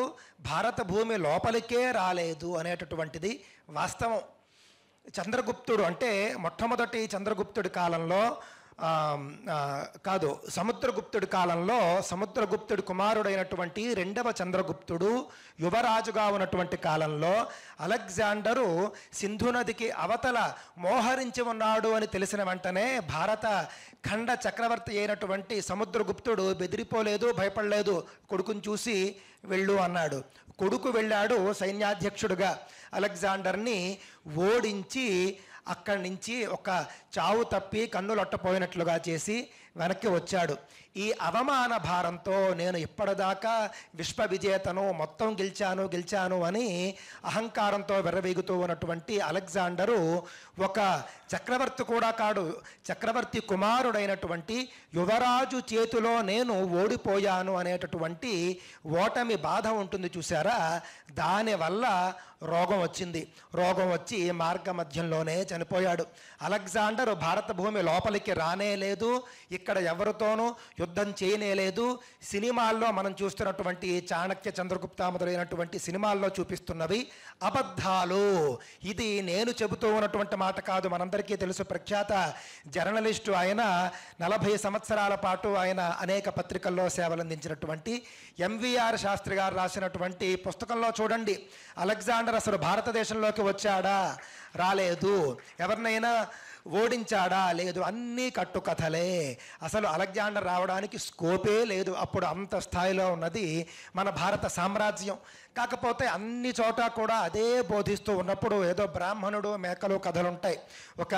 భారత భూమి లోపలికే రాలేదు అనేటటువంటిది వాస్తవం. చంద్రగుప్తుడు అంటే మొట్టమొదటి చంద్రగుప్తుడి కాలంలో కాదు, సముద్రగుప్తుడి కాలంలో సముద్రగుప్తుడి కుమారుడైనటువంటి రెండవ చంద్రగుప్తుడు యువరాజుగా ఉన్నటువంటి కాలంలో అలెగ్జాండరు సింధు నదికి అవతల మోహరించి ఉన్నాడు అని తెలిసిన వెంటనే భారత ఖండ చక్రవర్తి అయినటువంటి సముద్రగుప్తుడు బెదిరిపోలేదు, భయపడలేదు. కొడుకుని చూసి వెళ్ళు అన్నాడు. కొడుకు వెళ్ళాడు సైన్యాధ్యక్షుడుగా. అలెగ్జాండర్ని ఓడించి అక్కడి నుంచి ఒక చావు తప్పి కన్నులొట్టపోయినట్లుగా చేసి వెనక్కి వచ్చాడు. ఈ అవమాన భారంతో నేను ఇప్పటిదాకా విశ్వ విజేతను, మొత్తం గెలిచాను అని అహంకారంతో విర్రవీగుతూ ఉన్నటువంటి అలెగ్జాండరు ఒక చక్రవర్తి కూడా కాడు, చక్రవర్తి కుమారుడైనటువంటి యువరాజు చేతిలో నేను ఓడిపోయాను అనేటటువంటి ఓటమి బాధ ఉంటుంది చూసారా, దానివల్ల రోగం వచ్చింది. రోగం వచ్చి మార్గ మధ్యంలోనే చనిపోయాడు. అలెగ్జాండర్ భారత భూమి లోపలికి రానే లేదు. ఇక్కడ ఎవరితోనూ యుద్ధం చేయనేలేదు. సినిమాల్లో మనం చూస్తున్నటువంటి చాణక్య, చంద్రగుప్త మొదలైనటువంటి సినిమాల్లో చూపిస్తున్నవి అబద్ధాలు. ఇది నేను చెబుతూ ఉన్నటువంటి మాట కాదు. మనందరికీ తెలుసు, ప్రఖ్యాత జర్నలిస్టు ఆయన, 40 సంవత్సరాల పాటు ఆయన అనేక పత్రికల్లో సేవలందించినటువంటి ఎంవిఆర్ శాస్త్రి గారు రాసినటువంటి పుస్తకంలో చూడండి, అలెగ్జాండర్ అసలు భారతదేశంలోకి వచ్చాడా? రాలేదు. ఎవరినైనా ఓడించాడా? లేదు. అన్నీ కట్టుకథలే. అసలు అలెగ్జాండర్ రావడానికి స్కోపే లేదు. అప్పుడు అంత స్థాయిలో ఉన్నది మన భారత సామ్రాజ్యం. కాకపోతే అన్ని చోట కూడా అదే బోధిస్తూ ఉన్నప్పుడు ఏదో బ్రాహ్మణుడు మేకలు కథలుంటాయి. ఒక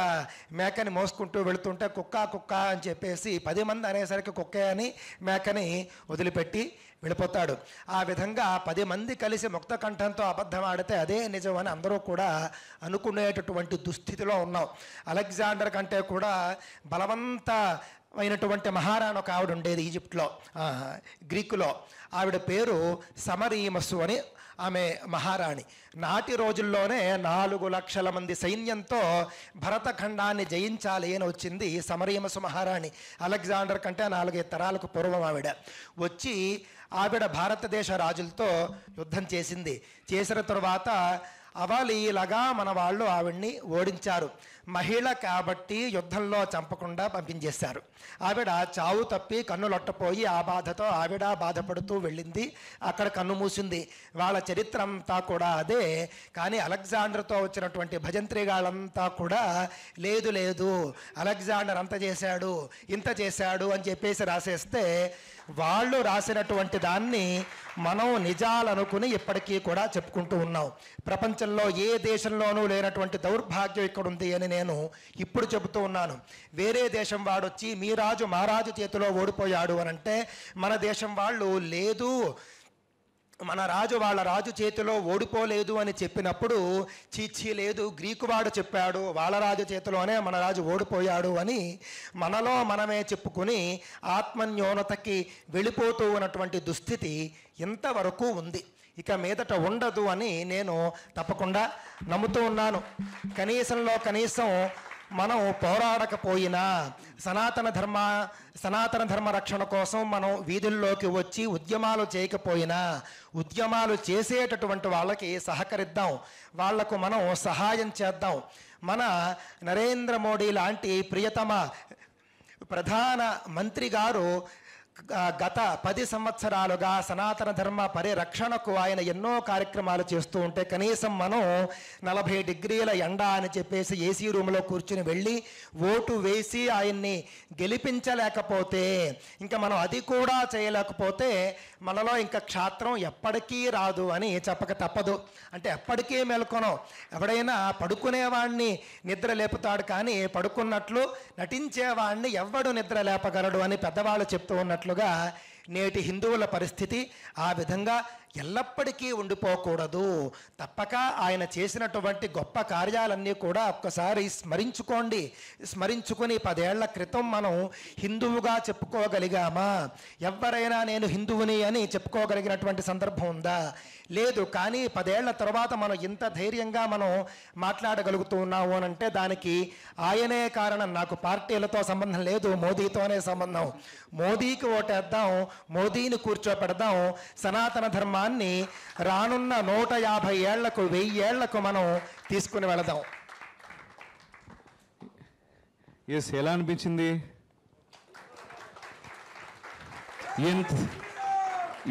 మేకని మోసుకుంటూ వెళుతుంటే కుక్క కుక్క అని చెప్పేసి 10 మంది అనేసరికి కుక్కే అని మేకని వదిలిపెట్టి వెళ్ళిపోతాడు. ఆ విధంగా 10 మంది కలిసి ముక్త కంఠంతో అబద్ధం ఆడితే అదే నిజం అని అందరూ కూడా అనుకునేటటువంటి దుస్థితిలో ఉన్నాం. అలెగ్జాండర్ కంటే కూడా బలవంతమైనటువంటి మహారాణి ఒక ఆవిడ ఉండేది ఈజిప్ట్లో, గ్రీకులో. ఆవిడ పేరు సమరీమస్సు అని ఆమె మహారాణి. నాటి రోజుల్లోనే 4 లక్షల మంది సైన్యంతో భరతఖండాన్ని జయించాలి అని వచ్చింది సమరీమస్సు మహారాణి. అలెగ్జాండర్ కంటే 4 తరాలకు పూర్వం ఆవిడ వచ్చి ఆవిడ భారతదేశ రాజులతో యుద్ధం చేసింది. చేసిన తరువాత అవలీలగా మన వాళ్ళు ఆవిడ్ని ఓడించారు. మహిళ కాబట్టి యుద్ధంలో చంపకుండా పంపించేశారు. ఆవిడ చావు తప్పి కన్నులొట్టపోయి ఆ బాధతో ఆవిడ బాధపడుతూ వెళ్ళింది. అక్కడ కన్ను మూసింది. వాళ్ళ చరిత్ర అంతా కూడా అదే. కానీ అలెగ్జాండర్తో వచ్చినటువంటి భజంత్రిగాళ్ళంతా కూడా లేదు లేదు అలెగ్జాండర్ అంత చేశాడు ఇంత చేశాడు అని చెప్పేసి రాసేస్తే వాళ్ళు రాసినటువంటి దాన్ని మనం నిజాలనుకుని ఇప్పటికీ కూడా చెప్పుకుంటూ ఉన్నాం. ప్రపంచంలో ఏ దేశంలోనూ లేనటువంటి దౌర్భాగ్యం ఇక్కడ ఉంది అని నేను ఇప్పుడు చెబుతూ ఉన్నాను. వేరే దేశం వాడు వచ్చి మీ రాజు మా రాజు చేతిలో ఓడిపోయాడు అని అంటే మన దేశం వాళ్ళు లేదు, మన రాజు వాళ్ళ రాజు చేతిలో ఓడిపోలేదు అని చెప్పినప్పుడు చీచీ లేదు, గ్రీకు వాడు చెప్పాడు వాళ్ళ రాజు చేతిలోనే మన రాజు ఓడిపోయాడు అని మనలో మనమే చెప్పుకుని ఆత్మన్యూనతకి వెళ్ళిపోతూ ఉన్నటువంటి దుస్థితి ఇంతవరకు ఉంది. ఇక మీదట ఉండదు అని నేను తప్పకుండా నమ్ముతూ ఉన్నాను. కనీసంలో కనీసం మనం పోరాడకపోయినా సనాతన ధర్మ రక్షణ కోసం మనం వీధుల్లోకి వచ్చి ఉద్యమాలు చేయకపోయినా ఉద్యమాలు చేసేటటువంటి వాళ్ళకి సహకరిద్దాం, వాళ్లకు మనం సహాయం చేద్దాం. మన నరేంద్ర మోడీ లాంటి ప్రియతమ ప్రధాన మంత్రి గారు గత 10 సంవత్సరాలుగా సనాతన ధర్మ పరిరక్షణకు ఆయన ఎన్నో కార్యక్రమాలు చేస్తూ ఉంటే కనీసం మనం 40 డిగ్రీల ఎండ అని చెప్పేసి ఏసీ రూమ్లో కూర్చుని వెళ్ళి ఓటు వేసి ఆయన్ని గెలిపించలేకపోతే, ఇంకా మనం అది కూడా చేయలేకపోతే మనలో ఇంకా క్షాత్రం ఎప్పటికీ రాదు అని చెప్పక తప్పదు. అంటే ఎప్పటికీ మేల్కొనం. ఎవడైనా పడుకునేవాడిని నిద్ర లేపుతాడు కానీ పడుకున్నట్లు నటించేవాడిని ఎవ్వడు నిద్ర లేపగలడు అని పెద్దవాళ్ళు చెప్తూ ఉన్నట్లుగా నేటి హిందువుల పరిస్థితి ఆ విధంగా ఎల్లప్పటికీ ఉండిపోకూడదు. తప్పక ఆయన చేసినటువంటి గొప్ప కార్యాలన్నీ కూడా ఒక్కసారి స్మరించుకోండి. స్మరించుకుని 10 ఏళ్ల క్రితం మనం హిందువుగా చెప్పుకోగలిగామా? ఎవరైనా నేను హిందువుని అని చెప్పుకోగలిగినటువంటి సందర్భం ఉందా? లేదు. కానీ 10 ఏళ్ల తర్వాత మనం ఇంత ధైర్యంగా మనం మాట్లాడగలుగుతూ ఉన్నాము అని అంటే దానికి ఆయనే కారణం. నాకు పార్టీలతో సంబంధం లేదు, మోదీతోనే సంబంధం. మోదీకి ఓటేద్దాం, మోదీని కూర్చోపెడదాం. సనాతన ధర్మాన్ని రానున్న 150 ఏళ్లకు 1000 ఏళ్లకు మనం తీసుకుని వెళదాం. ఎలా అనిపించింది?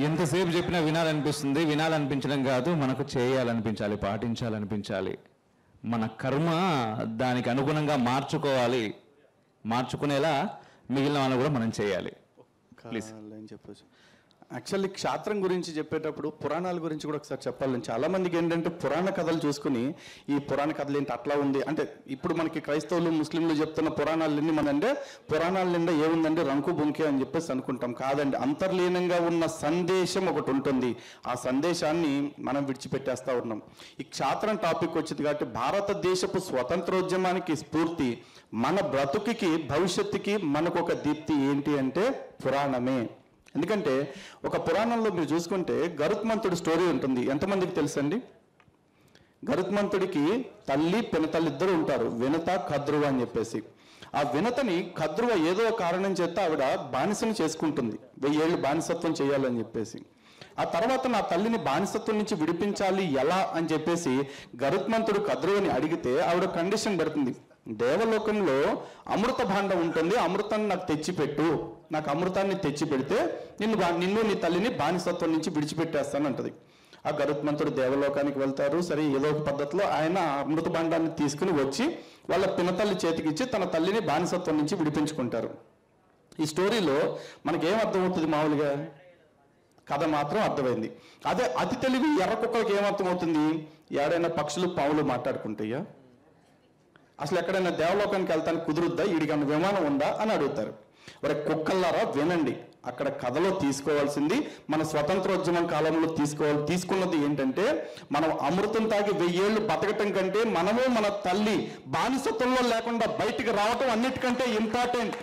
ఎంతసేపు చెప్పినా వినాలనిపిస్తుంది. వినాలనిపించడం కాదు, మనకు చేయాలనిపించాలి, పాటించాలనిపించాలి. మన కర్మ దానికి అనుగుణంగా మార్చుకునేలా మిగిలిన వాళ్ళు కూడా మనం చేయాలి. ప్లీజ్ చెప్పచ్చు. యాక్చువల్లీ క్షాత్రం గురించి చెప్పేటప్పుడు పురాణాల గురించి కూడా ఒకసారి చెప్పాలి. చాలా మందికి ఏంటంటే పురాణ కథలు చూసుకుని ఈ పురాణ కథలు ఏంటి అట్లా ఉంది అంటే, ఇప్పుడు మనకి క్రైస్తవులు ముస్లింలు చెప్తున్న పురాణాలన్నీ అంటే పురాణాల నిండా ఏముందంటే రంకు బుంకే అని చెప్పేసి అనుకుంటాం. కాదండి, అంతర్లీనంగా ఉన్న సందేశం ఒకటి ఉంటుంది. ఆ సందేశాన్ని మనం విడిచిపెట్టేస్తా ఉన్నాం. ఈ క్షాత్రం టాపిక్ వచ్చింది కాబట్టి భారతదేశపు స్వతంత్రోద్యమానికి స్ఫూర్తి, మన బ్రతుకుకి భవిష్యత్తుకి మనకు ఒక దీప్తి ఏంటి అంటే పురాణమే. ఎందుకంటే ఒక పురాణంలో మీరు చూసుకుంటే గరుత్మంతుడి స్టోరీ ఉంటుంది. ఎంతమందికి తెలుసండి? గరుత్మంతుడికి తల్లి పెనతల్లి ఇద్దరు ఉంటారు, వినత కద్రువ అని చెప్పేసి. ఆ వినతని కద్రువ ఏదో కారణం చేత ఆవిడ బానిసను చేసుకుంటుంది, 1000 ఏళ్ళు బానిసత్వం చేయాలని చెప్పేసి. ఆ తర్వాత నా తల్లిని బానిసత్వం నుంచి విడిపించాలి ఎలా అని చెప్పేసి గరుత్మంతుడు కద్రువని అడిగితే ఆవిడ కండిషన్ పెడుతుంది, దేవలోకంలో అమృత భాండం ఉంటుంది, అమృతాన్ని నాకు తెచ్చిపెట్టు, నాకు అమృతాన్ని తెచ్చి పెడితే నిన్ను నీ తల్లిని బానిసత్వం నుంచి విడిచిపెట్టేస్తానంటది. ఆ గరుత్మంతుడు దేవలోకానికి వెళ్తారు. సరే, ఏదో ఒక పద్ధతిలో ఆయన అమృత భాండాన్ని తీసుకుని వచ్చి వాళ్ళ పినతల్లి చేతికిచ్చి తన తల్లిని బానిసత్వం నుంచి విడిపించుకుంటారు. ఈ స్టోరీలో మనకేం అర్థమవుతుంది? మామూలుగా కథ మాత్రం అర్థమైంది. అదే అతి తెలివి ఎర్ర కుక్కలకి ఏమర్థమవుతుంది? ఏడైనా పక్షులు పావులు మాట్లాడుకుంటాయా, అసలు ఎక్కడైనా దేవలోకానికి వెళ్తానికి కుదురుద్దా, ఈడికన్నా విమానం ఉందా అని అడుగుతారు. మరి కుక్కల్లారా వినండి, అక్కడ కథలో తీసుకోవాల్సింది మన స్వతంత్రోద్యమం కాలంలో తీసుకున్నది ఏంటంటే, మనం అమృతం తాగి 1000 ఏళ్ళు బతకటం కంటే మనము మన తల్లి బానిసత్వంలో లేకుండా బయటికి రావటం అన్నిటికంటే ఇంపార్టెంట్.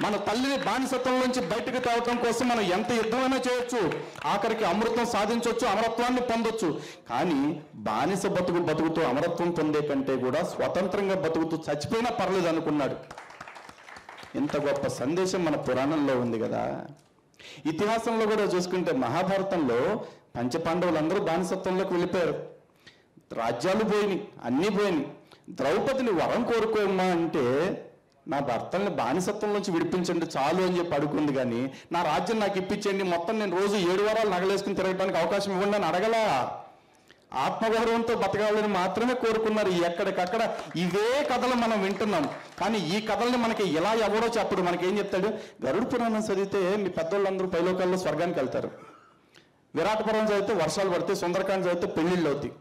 మన తల్లిని బానిసత్వం నుంచి బయటకు తేవటం కోసం మనం ఎంత యుద్ధమైనా చేయొచ్చు, ఆఖరికి అమృతం సాధించవచ్చు, అమరత్వాన్ని పొందొచ్చు. కానీ బానిస బతుకుతూ అమరత్వం పొందే కంటే కూడా స్వతంత్రంగా బతుకుతూ చచ్చిపోయినా పర్లేదు అనుకున్నాడు. ఎంత గొప్ప సందేశం మన పురాణంలో ఉంది కదా. ఇతిహాసంలో కూడా చూసుకుంటే మహాభారతంలో పంచపాండవులందరూ బానిసత్వంలోకి వెళ్ళిపోయారు, రాజ్యాలు పోయినాయి, అన్నీ పోయినాయి. ద్రౌపదిని వరం కోరుకోమ్మా అంటే, నా భర్తల్ని బానిసత్వం నుంచి విడిపించండి చాలు అని చెప్పి అడుగుంది, కానీ నా రాజ్యం నాకు ఇప్పించండి, మొత్తం నేను రోజు 7 వారాలు నగలేసుకుని తిరగడానికి అవకాశం ఇవ్వండి అని అడగలా. ఆత్మగౌరవంతో బతకాలని మాత్రమే కోరుకున్నారు. ఎక్కడికక్కడ ఇవే కథలు మనం వింటున్నాం. కానీ ఈ కథల్ని మనకి ఎలా ఎవరో చెప్పడు. మనకేం చెప్తాడు? గరుడ పురాణం చదివితే మీ పెద్దోళ్ళందరూ పైలోకాల్లో స్వర్గానికి వెళ్తారు, విరాటపురం చదివితే వర్షాలు పడితే, సుందరకాండ చదివితే పెళ్లిళ్ళు అవుతాయి.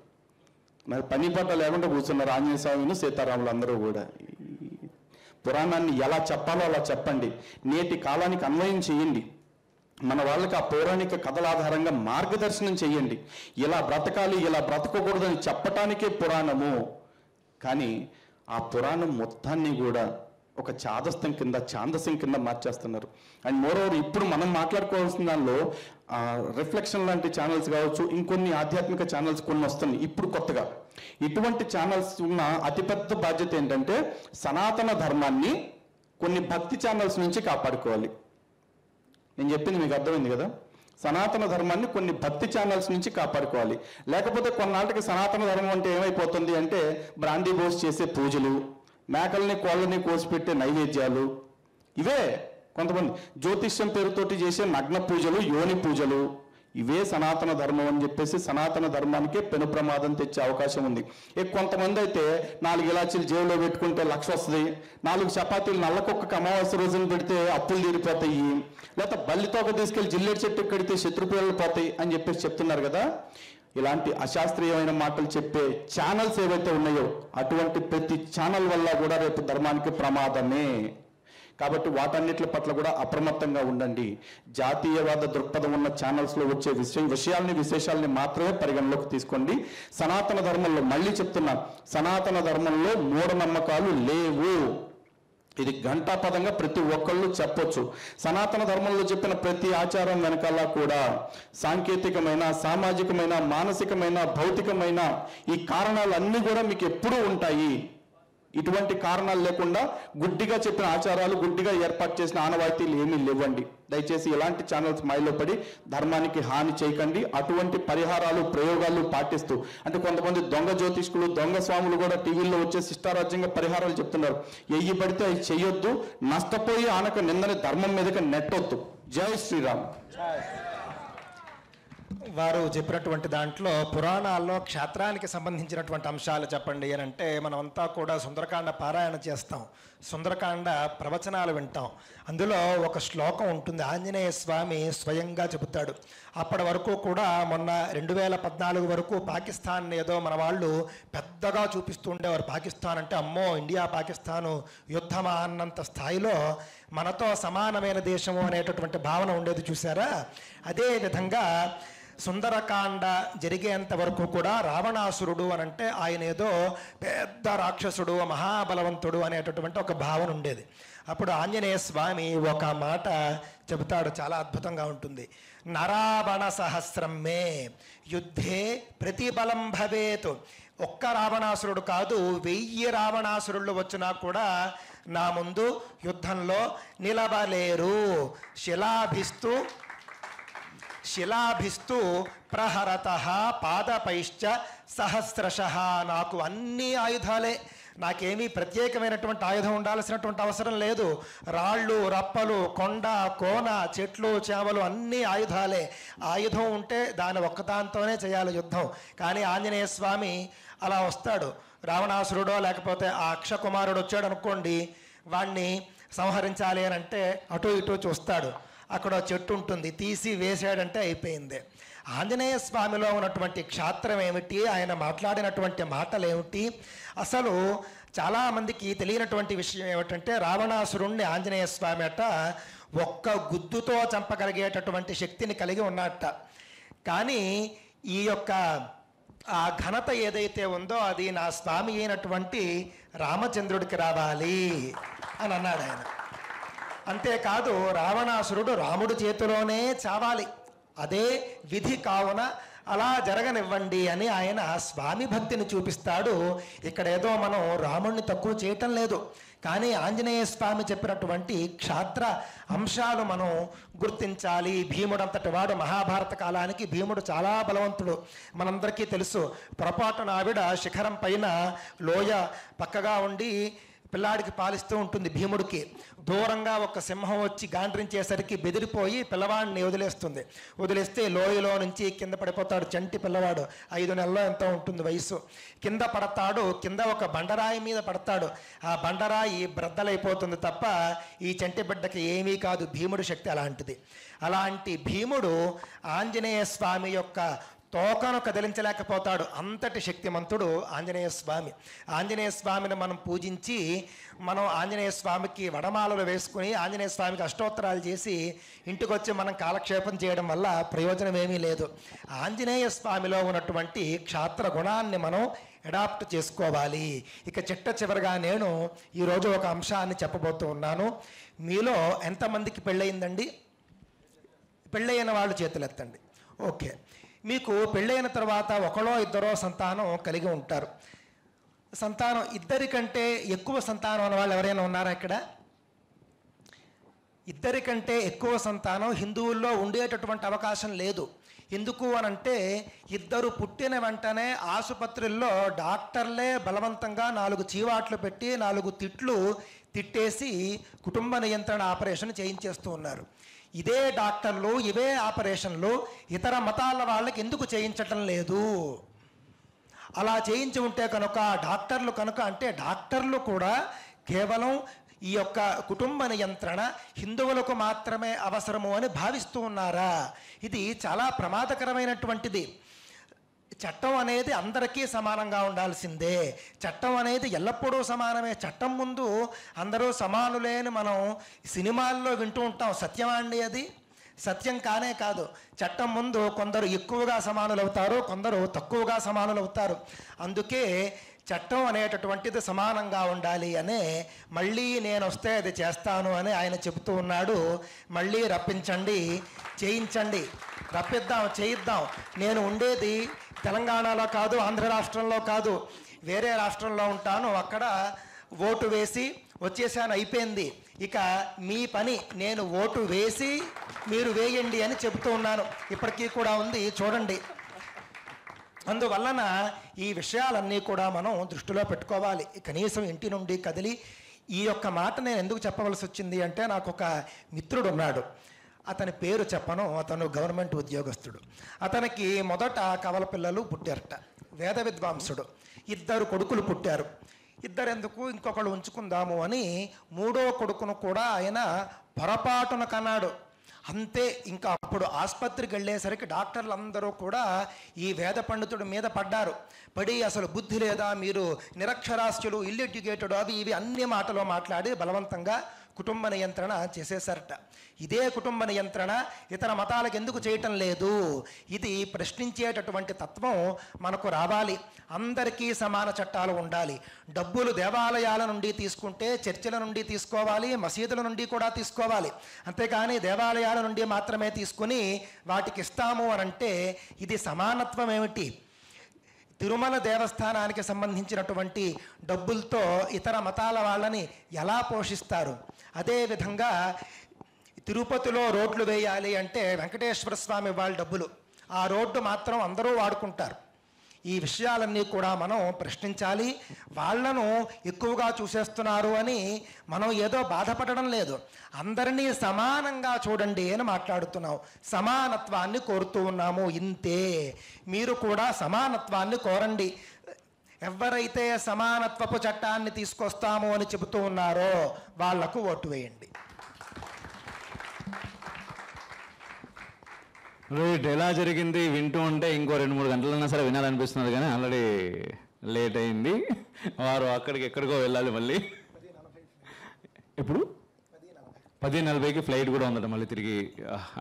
మరి పని పట్ట లేకుండా కూర్చున్నారు ఆంజనేయ స్వామిని సీతారాములు అందరూ కూడా. పురాణాన్ని ఎలా చెప్పాలో అలా చెప్పండి, నేటి కాలానికి అన్వయం చేయండి, మన వాళ్ళకి ఆ పౌరాణిక కథల ఆధారంగా మార్గదర్శనం చేయండి. ఇలా బ్రతకాలి, ఇలా బ్రతకకూడదని చెప్పటానికే పురాణము. కానీ ఆ పురాణం మొత్తాన్ని కూడా ఒక ఛాందసం కింద మార్చేస్తున్నారు. అండ్ మోరోవర్ ఇప్పుడు మనం మాట్లాడుకోవాల్సిన దానిలో రిఫ్లెక్షన్ లాంటి ఛానల్స్ కావచ్చు, ఇంకొన్ని ఆధ్యాత్మిక ఛానల్స్ కొన్ని వస్తున్నాయి ఇప్పుడు కొత్తగా. ఇటువంటి ఛానల్స్ ఉన్న అతిపెద్ద బాధ్యత ఏంటంటే, సనాతన ధర్మాన్ని కొన్ని భక్తి ఛానల్స్ నుంచి కాపాడుకోవాలి. నేను చెప్పింది మీకు అర్థమైంది కదా. సనాతన ధర్మాన్ని కొన్ని భక్తి ఛానల్స్ నుంచి కాపాడుకోవాలి. లేకపోతే కొన్నాళ్ళకి సనాతన ధర్మం అంటే ఏమైపోతుంది అంటే, బ్రాండీ బోస్ చేసే పూజలు, మేకల్ని కోళ్ళని కోసిపెట్టే నైవేద్యాలు, ఇవే కొంతమంది జ్యోతిష్యం పేరుతోటి చేసే నగ్న పూజలు, యోని పూజలు, ఇవే సనాతన ధర్మం అని చెప్పేసి సనాతన ధర్మానికే పెను ప్రమాదం తెచ్చే అవకాశం ఉంది. కొంతమంది అయితే 4 ఇలాచీలు జేబులో పెట్టుకుంటే 1,00,000 వస్తుంది, 4 చపాతీలు నల్లకొక్కకి అమావాస్య రోజున పెడితే అప్పులు తీరిపోతాయి, లేకపోతే బల్లితోక తీసుకెళ్లి జిల్లేడు చెట్టు కడితే శత్రుపిల్లలు పోతాయి అని చెప్పేసి చెప్తున్నారు కదా. ఇలాంటి అశాస్త్రీయమైన మాటలు చెప్పే ఛానల్స్ ఏవైతే ఉన్నాయో, అటువంటి ప్రతి ఛానల్ వల్ల కూడా రేపు ధర్మానికి ప్రమాదమే. కాబట్టి వాటన్నిటి పట్ల కూడా అప్రమత్తంగా ఉండండి. జాతీయవాద దృక్పథం ఉన్న ఛానల్స్లో వచ్చే విశేషాలని మాత్రమే పరిగణలోకి తీసుకోండి. సనాతన ధర్మంలో, మళ్ళీ చెప్తున్నా, సనాతన ధర్మంలో మూఢనమ్మకాలు లేవు. ఇది ఘంటాపదంగా ప్రతి ఒక్కళ్ళు చెప్పొచ్చు. సనాతన ధర్మంలో చెప్పిన ప్రతి ఆచారం వెనకాల కూడా సాంకేతికమైన, సామాజికమైన, మానసికమైన, భౌతికమైన ఈ కారణాలన్నీ కూడా మీకు ఎప్పుడూ ఉంటాయి. ఇటువంటి కారణాలు లేకుండా గుడ్డిగా చెప్పిన ఆచారాలు, గుడ్డిగా ఏర్పాటు చేసిన ఆనవాయితీలు ఏమీ లేవండి. దయచేసి ఇలాంటి ఛానల్స్ మాయలో పడి ధర్మానికి హాని చేయకండి. అటువంటి పరిహారాలు, ప్రయోగాలు పాటిస్తూ, అంటే కొంతమంది దొంగ జ్యోతిష్కులు, దొంగ స్వాములు కూడా టీవీల్లో వచ్చే శిష్టారాజ్యంగా పరిహారాలు చెప్తున్నారు. ఎయ్యి పడితే అవి చెయ్యొద్దు, నష్టపోయి ఆనక నిందని ధర్మం మీదకి నెట్టొద్దు. జై శ్రీరామ్. వారు చెప్పినటువంటి దాంట్లో పురాణాల్లో క్షేత్రానికి సంబంధించినటువంటి అంశాలు చెప్పండి అని అంటే, మనమంతా కూడా సుందరకాండ పారాయణ చేస్తాం, సుందరకాండ ప్రవచనాలు వింటాం. అందులో ఒక శ్లోకం ఉంటుంది, ఆంజనేయ స్వామి స్వయంగా చెబుతాడు. అప్పటి వరకు కూడా మొన్న 2014 వరకు పాకిస్తాన్ ఏదో మన వాళ్ళు పెద్దగా చూపిస్తూ ఉండేవారు. పాకిస్తాన్ అంటే అమ్మో ఇండియా పాకిస్తాను యుద్ధమా అన్నంత స్థాయిలో మనతో సమానమైన దేశము అనేటటువంటి భావన ఉండేది, చూసారా. అదేవిధంగా సుందరకాండ జరిగేంత వరకు కూడా రావణాసురుడు అని అంటే ఆయన ఏదో పెద్ద రాక్షసుడు, మహాబలవంతుడు అనేటటువంటి ఒక భావన ఉండేది. అప్పుడు ఆంజనేయ స్వామి ఒక మాట చెబుతాడు, చాలా అద్భుతంగా ఉంటుంది. నరావణ సహస్రం మే యుద్ధే ప్రతిబలం భవేత్ ఒక్క రావణాసురుడు కాదు, 1000 రావణాసురులు వచ్చినా కూడా నా ముందు యుద్ధంలో నిలబలేరు. శిలాభిస్తు ప్రహరత పాదపైశ్చ సహస్రశః. నాకు అన్ని ఆయుధాలే, నాకేమీ ప్రత్యేకమైనటువంటి ఆయుధం ఉండాల్సినటువంటి అవసరం లేదు. రాళ్ళు, రప్పలు, కొండ, కోన, చెట్లు, చేమలు అన్నీ ఆయుధాలే. ఆయుధం ఉంటే దాని ఒక్కదాంతోనే చేయాలి యుద్ధం. కానీ ఆంజనేయ స్వామి అలా వస్తాడు. రావణాసురుడో లేకపోతే ఆ అక్షకుమారుడు వచ్చాడు అనుకోండి, వాణ్ణి సంహరించాలి అని అంటే అటు ఇటు చూస్తాడు. అక్కడ చెట్టు ఉంటుంది, తీసి వేసాడంటే అయిపోయింది. ఆంజనేయ స్వామిలో ఉన్నటువంటి క్షాత్రం ఏమిటి, ఆయన మాట్లాడినటువంటి మాటలు ఏమిటి, అసలు చాలామందికి తెలియనటువంటి విషయం ఏమిటంటే రావణాసురుణ్ణి ఆంజనేయ స్వామి అట ఒక్క గుద్దుతో చంపగలిగేటటువంటి శక్తిని కలిగి ఉన్నట్ట. కానీ ఈ యొక్క ఆ ఘనత ఏదైతే ఉందో అది నా స్వామి అయినటువంటి రామచంద్రుడికి రావాలి అని అన్నాడు ఆయన. అంతేకాదు రావణాసురుడు రాముడి చేతిలోనే చావాలి, అదే విధి కావున అలా జరగనివ్వండి అని ఆయన స్వామి భక్తిని చూపిస్తాడు. ఇక్కడ ఏదో మనం రాముడిని తక్కువ చేయటం లేదు, కానీ ఆంజనేయ స్వామి చెప్పినటువంటి క్షాత్ర అంశాలు మనం గుర్తించాలి. భీముడు అంతటి వాడు, మహాభారత కాలానికి భీముడు చాలా బలవంతుడు, మనందరికీ తెలుసు. పొరపాటున ఆవిడ శిఖరం పైన లోయ పక్కగా ఉండి పిల్లాడికి పాలిస్తూ ఉంటుంది. భీముడికి దూరంగా ఒక సింహం వచ్చి గాండ్రించేసరికి బెదిరిపోయి పిల్లవాడిని వదిలేస్తే లోయలో నుంచి కింద పడిపోతాడు. చంటి పిల్లవాడు, 5 నెలల్లో ఎంతో ఉంటుంది వయసు. కింద పడతాడు, కింద ఒక బండరాయి మీద పడతాడు. ఆ బండరాయి బ్రద్దలైపోతుంది తప్ప ఈ చంటి బిడ్డకి ఏమీ కాదు. భీముడి శక్తి అలాంటిది. అలాంటి భీముడు ఆంజనేయ స్వామి యొక్క తోకను కదిలించలేకపోతాడు, అంతటి శక్తిమంతుడు ఆంజనేయ స్వామి. ఆంజనేయ స్వామిని మనం పూజించి, మనం ఆంజనేయ స్వామికి వడమాలలు వేసుకుని ఆంజనేయ స్వామికి అష్టోత్తరాలు చేసి ఇంటికి వచ్చి మనం కాలక్షేపం చేయడం వల్ల ప్రయోజనం ఏమీ లేదు. ఆంజనేయ స్వామిలో ఉన్నటువంటి క్షాత్ర గుణాన్ని మనం అడాప్ట్ చేసుకోవాలి. ఇక చివరిగా నేను ఈరోజు ఒక అంశాన్ని చెప్పబోతూ ఉన్నాను. మీలో ఎంతమందికి పెళ్ళయిందండి? పెళ్ళయిన వాళ్ళు చేతులెత్తండి. ఓకే, మీకు పెళ్ళైన తర్వాత ఒకళ్ళో ఇద్దరో సంతానం కలిగి ఉంటారు. సంతానం, ఇద్దరికంటే ఎక్కువ సంతానం అన్న వాళ్ళు ఎవరైనా ఉన్నారా ఇక్కడ? ఇద్దరికంటే ఎక్కువ సంతానం హిందువుల్లో ఉండేటటువంటి అవకాశం లేదు. ఎందుకు అనంటే ఇద్దరు పుట్టిన వెంటనే ఆసుపత్రుల్లో డాక్టర్లే బలవంతంగా 4 చీవాట్లు పెట్టి 4 తిట్లు తిట్టేసి కుటుంబ నియంత్రణ ఆపరేషన్ చేయించేస్తూ ఉన్నారు. ఇదే డాక్టర్లు, ఇవే ఆపరేషన్లు ఇతర మతాల వాళ్ళకి ఎందుకు చేయించటం లేదు? అలా చేయించి ఉంటే కనుక డాక్టర్లు అంటే డాక్టర్లు కూడా కేవలం ఈ యొక్క కుటుంబ నియంత్రణ హిందువులకు మాత్రమే అవసరము అని భావిస్తూ ఉన్నారా? ఇది చాలా ప్రమాదకరమైనటువంటిది. చట్టం అనేది అందరికీ సమానంగా ఉండాల్సిందే. చట్టం అనేది ఎల్లప్పుడూ సమానమే. చట్టం ముందు అందరూ సమానులే అని మనం సినిమాల్లో వింటూ ఉంటాం. సత్యమా అండి? అది సత్యం కానే కాదు. చట్టం ముందు కొందరు ఎక్కువగా సమానులవుతారు, కొందరు తక్కువగా సమానులవుతారు. అందుకే చట్టం అనేటటువంటిది సమానంగా ఉండాలి అనే మళ్ళీ నేను వస్తే అది చేస్తాను అని ఆయన చెబుతూ ఉన్నాడు. మళ్ళీ రప్పించండి, చేయించండి, చేయిద్దాం. నేను ఉండేది తెలంగాణలో కాదు, ఆంధ్ర రాష్ట్రంలో కాదు, వేరే రాష్ట్రంలో ఉంటాను. అక్కడ ఓటు వేసి వచ్చేసాను, అయిపోయింది. ఇక మీ పని నేను ఓటు వేసి మీరు వేయండి అని చెబుతూ ఉన్నాను. ఇప్పటికీ కూడా ఉంది, చూడండి. అందువలన ఈ విషయాలన్నీ కూడా మనం దృష్టిలో పెట్టుకోవాలి. కనీసం ఇంటి నుండి కదిలి ఈ యొక్క మాట నేను ఎందుకు చెప్పవలసి వచ్చింది అంటే, నాకు ఒక మిత్రుడు ఉన్నాడు. అతని పేరు చెప్పను, అతను గవర్నమెంట్ ఉద్యోగస్తుడు. అతనికి మొదట కవల పిల్లలు పుట్టారట, వేద విద్వాంసుడు. 2 కొడుకులు పుట్టారు. 2 ఎందుకు, ఇంకొకళ్ళు ఉంచుకుందాము అని 3వ కొడుకును కూడా ఆయన పొరపాటున కన్నాడు. అంతే. ఇంకా అప్పుడు ఆసుపత్రికి వెళ్ళేసరికి డాక్టర్లు అందరూ కూడా ఈ వేద పండితుడి మీద పడి అసలు బుద్ధి లేదా, మీరు నిరక్షరాస్యులు, ఇల్లెడ్యుకేటెడ్, అవి ఇవి అన్ని మాటలు మాట్లాడి బలవంతంగా కుటుంబ నియంత్రణ చేసేసారట. ఇదే కుటుంబ నియంత్రణ ఇతర మతాలకు ఎందుకు చేయటం లేదు? ఇది ప్రశ్నించేటటువంటి తత్వం మనకు రావాలి. అందరికీ సమాన చట్టాలు ఉండాలి. డబ్బులు దేవాలయాల నుండి తీసుకుంటే చర్చిల నుండి తీసుకోవాలి, మసీదుల నుండి కూడా తీసుకోవాలి. అంతేకాని దేవాలయాల నుండి మాత్రమే తీసుకుని వాటికి ఇస్తాము అనంటే ఇది సమానత్వం ఏమిటి? తిరుమల దేవస్థానానికి సంబంధించినటువంటి డబ్బులతో ఇతర మతాల వాళ్ళని ఎలా పోషిస్తారు? అదేవిధంగా తిరుపతిలో రోడ్లు వేయాలి అంటే వెంకటేశ్వర స్వామి వాళ్ళ డబ్బులు, ఆ రోడ్డు మాత్రం అందరూ వాడుకుంటారు. ఈ విషయాలన్నీ కూడా మనం ప్రశ్నించాలి. వాళ్లను ఎక్కువగా చూసేస్తున్నారు అని మనం ఏదో బాధపడడం లేదు. అందరినీ సమానంగా చూడండి అని మాట్లాడుతున్నాం. సమానత్వాన్ని కోరుతూ ఉన్నాము, ఇంతే. మీరు కూడా సమానత్వాన్ని కోరండి. ఎవరైతే సమానత్వపు చట్టాన్ని తీసుకొస్తాము అని చెబుతూ ఉన్నారో వాళ్లకు ఓటు వేయండి. రైట్, ఎలా జరిగింది వింటూ ఉంటే ఇంకో 2-3 గంటలన్నా సరే వినాలనిపిస్తున్నది, కానీ ఆల్రెడీ లేట్ అయింది. వారు అక్కడికి ఎక్కడికో వెళ్ళాలి మళ్ళీ. ఇప్పుడు 10:40కి ఫ్లైట్ కూడా ఉందట మళ్ళీ తిరిగి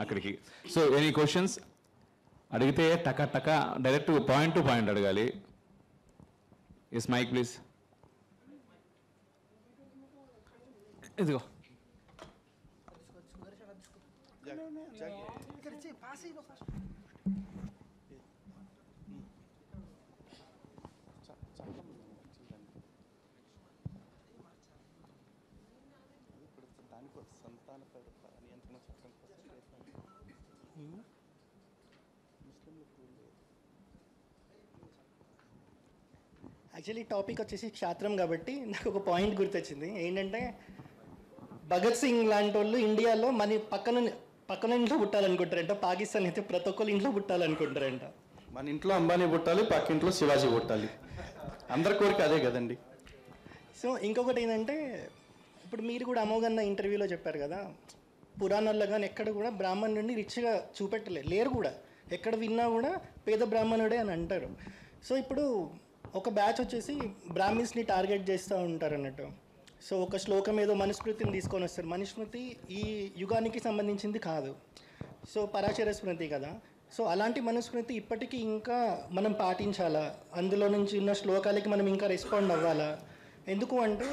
అక్కడికి. సో ఎనీ క్వశ్చన్స్ అడిగితే టక టక డైరెక్ట్ పాయింట్ టు పాయింట్ అడగాలి. Yes mike please. ఇదిగో యాక్చువల్లీ టాపిక్ వచ్చేసి క్షాత్రం కాబట్టి నాకు ఒక పాయింట్ గుర్తొచ్చింది. ఏంటంటే భగత్ సింగ్ లాంటి వాళ్ళు ఇండియాలో మన పక్కన ఇంట్లో పుట్టాలనుకుంటారంట, పాకిస్తాన్ అయితే ప్రతి ఒక్కరు ఇంట్లో పుట్టాలనుకుంటారంట. మన ఇంట్లో అంబానీ పుట్టాలి, పక్కింట్లో శివాజీ పుట్టాలి, అందరి కోరిక అదే కదండి. సో ఇంకొకటి ఏంటంటే, ఇప్పుడు మీరు కూడా అమోఘన్న ఇంటర్వ్యూలో చెప్పారు కదా, పురాణాల్లో కానీ ఎక్కడ కూడా బ్రాహ్మణుడిని రిచ్గా లేరు కూడా. ఎక్కడ విన్నా కూడా పేద బ్రాహ్మణుడే అని అంటారు. సో ఇప్పుడు ఒక బ్యాచ్ వచ్చేసి బ్రాహ్మిన్స్ని టార్గెట్ చేస్తూ ఉంటారు అన్నట్టు. సో ఒక శ్లోకం ఏదో మనుస్మృతిని తీసుకొని వస్తారు. మనుస్మృతి ఈ యుగానికి సంబంధించింది కాదు, సో పరాశర స్మృతి కదా. సో అలాంటి మనుస్మృతి ఇప్పటికీ ఇంకా మనం పాటించాలా? అందులో నుంచి ఉన్న శ్లోకాలకి మనం ఇంకా రెస్పాండ్ అవ్వాలా? ఎందుకు అంటే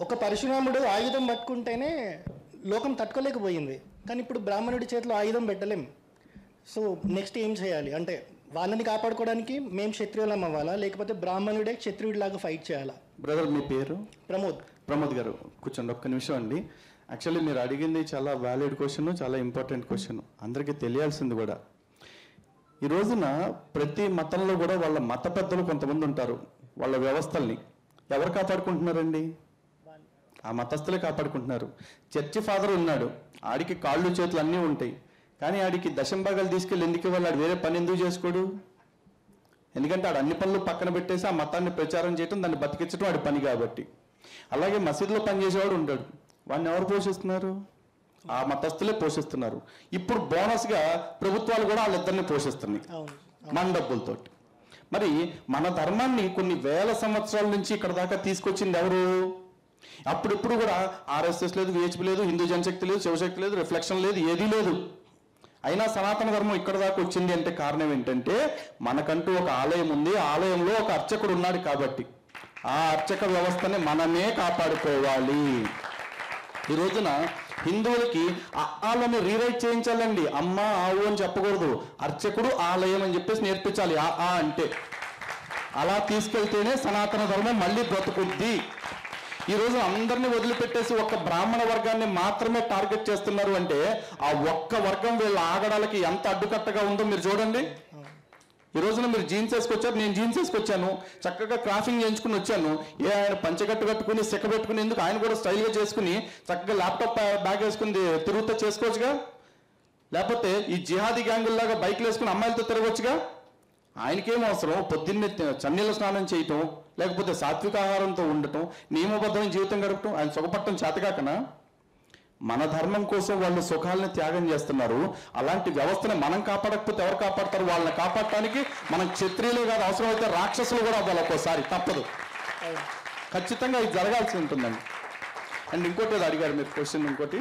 ఒక పరశురాముడు ఆయుధం పట్టుకుంటేనే లోకం తట్టుకోలేకపోయింది, కానీ ఇప్పుడు బ్రాహ్మణుడి చేతిలో ఆయుధం పెట్టలేం. సో నెక్స్ట్ ఏం చేయాలి అంటే, వాళ్ళని కాపాడుకోవడానికి మేము క్షత్రియులం అవ్వాలా, లేకపోతే బ్రాహ్మణుడే క్షత్రియుడిలాగా ఫైట్ చేయాలా? బ్రదర్ మీ పేరు? ప్రమోద్ గారు కూర్చోండి ఒక్క నిమిషం అండి. యాక్చువల్లీ మీరు అడిగింది చాలా వ్యాలిడ్ క్వశ్చన్, చాలా ఇంపార్టెంట్ క్వశ్చన్, అందరికీ తెలియాల్సింది కూడా. ఈ రోజున ప్రతి మతంలో కూడా వాళ్ళ మత పెద్దలు కొంతమంది ఉంటారు. వాళ్ళ వ్యవస్థల్ని ఎవరు కాపాడుకుంటున్నారండి? ఆ మతస్థులే కాపాడుకుంటున్నారు. చర్చి ఫాదర్ ఉన్నాడు, ఆడికి కాళ్ళు చేతులు అన్నీ ఉంటాయి, కానీ ఆడికి దశంభాగాలు తీసుకెళ్ళి ఎందుకు ఇవ్వాలి? ఆడు వేరే పని ఎందుకు చేసుకోడు? ఎందుకంటే ఆడు అన్ని పనులు పక్కన పెట్టేసి ఆ మతాన్ని ప్రచారం చేయటం, దాన్ని బతికించడం ఆడి పని కాబట్టి. అలాగే మసీదులో పనిచేసేవాడు ఉంటాడు, వాడిని ఎవరు పోషిస్తున్నారు? ఆ మతస్థులే పోషిస్తున్నారు. ఇప్పుడు బోనస్గా ప్రభుత్వాలు కూడా వాళ్ళిద్దరిని పోషిస్తున్నాయి మన డబ్బులతోటి. మరి మన ధర్మాన్ని కొన్ని వేల సంవత్సరాల నుంచి ఇక్కడ దాకా తీసుకొచ్చింది ఎవరు? అప్పుడిప్పుడు కూడా ఆర్ఎస్ఎస్ లేదు, విహెచ్పి లేదు, హిందూ జనశక్తి లేదు, శివశక్తి లేదు, రిఫ్లెక్షన్ లేదు, ఏదీ లేదు. అయినా సనాతన ధర్మం ఇక్కడ దాకా వచ్చింది అంటే కారణం ఏంటంటే, మనకంటూ ఒక ఆలయం ఉంది, ఆలయంలో ఒక అర్చకుడు ఉన్నాడు కాబట్టి ఆ అర్చక వ్యవస్థని మనమే కాపాడుకోవాలి. ఈ రోజున హిందువులకి ఆలని రీరైట్ చేయించాలండి. అమ్మ ఆవు అని చెప్పకూడదు, అర్చకుడు ఆలయం అని చెప్పేసి నేర్పించాలి. ఆ అంటే అలా తీసుకెళ్తేనే సనాతన ధర్మం మళ్ళీ బ్రతుకుద్ది. ఈ రోజు అందరినీ వదిలిపెట్టేసి ఒక్క బ్రాహ్మణ వర్గాన్ని మాత్రమే టార్గెట్ చేస్తున్నారు అంటే, ఆ ఒక్క వర్గం వీళ్ళ ఆగడాలకి ఎంత అడ్డుకట్టగా ఉందో మీరు చూడండి. ఈ రోజున మీరు జీన్స్ వేసుకొచ్చారు, నేను జీన్స్ వేసుకొచ్చాను, చక్కగా క్రాఫింగ్ చేయించుకుని వచ్చాను. ఆయన పంచగట్టు కట్టుకుని సిక్క పెట్టుకుని ఎందుకు? ఆయన కూడా స్టైల్గా చేసుకుని చక్కగా ల్యాప్టాప్ బ్యాగ్ వేసుకుని తిరుగుతూ చేసుకోవచ్చుగా. లేకపోతే ఈ జిహాదీ గ్యాంగుల్లాగా బైక్లు వేసుకుని అమ్మాయిలతో తిరగవచ్చుగా. ఆయనకేం అవసరం? పొద్దున్నే చన్నీళ్ళ స్నానం చేయటం, లేకపోతే సాత్విక ఆహారంతో ఉండటం, నియమబద్ధమైన జీవితం గడపటం, ఆయన సుఖపట్టం చేతకాకనా? మన ధర్మం కోసం వాళ్ళు సుఖాలను త్యాగం చేస్తున్నారు. అలాంటి వ్యవస్థని మనం కాపాడకపోతే ఎవరు కాపాడతారు? వాళ్ళని కాపాడటానికి మనం క్షత్రియులు కాదు, అవసరమైతే రాక్షసులు కూడా అవ్వాలి. ఒక్కోసారి తప్పదు, ఖచ్చితంగా ఇది జరగాల్సి ఉంటుందండి. అండ్ ఇంకోటి ఏదో అడిగారు మీరు క్వశ్చన్, ఇంకోటి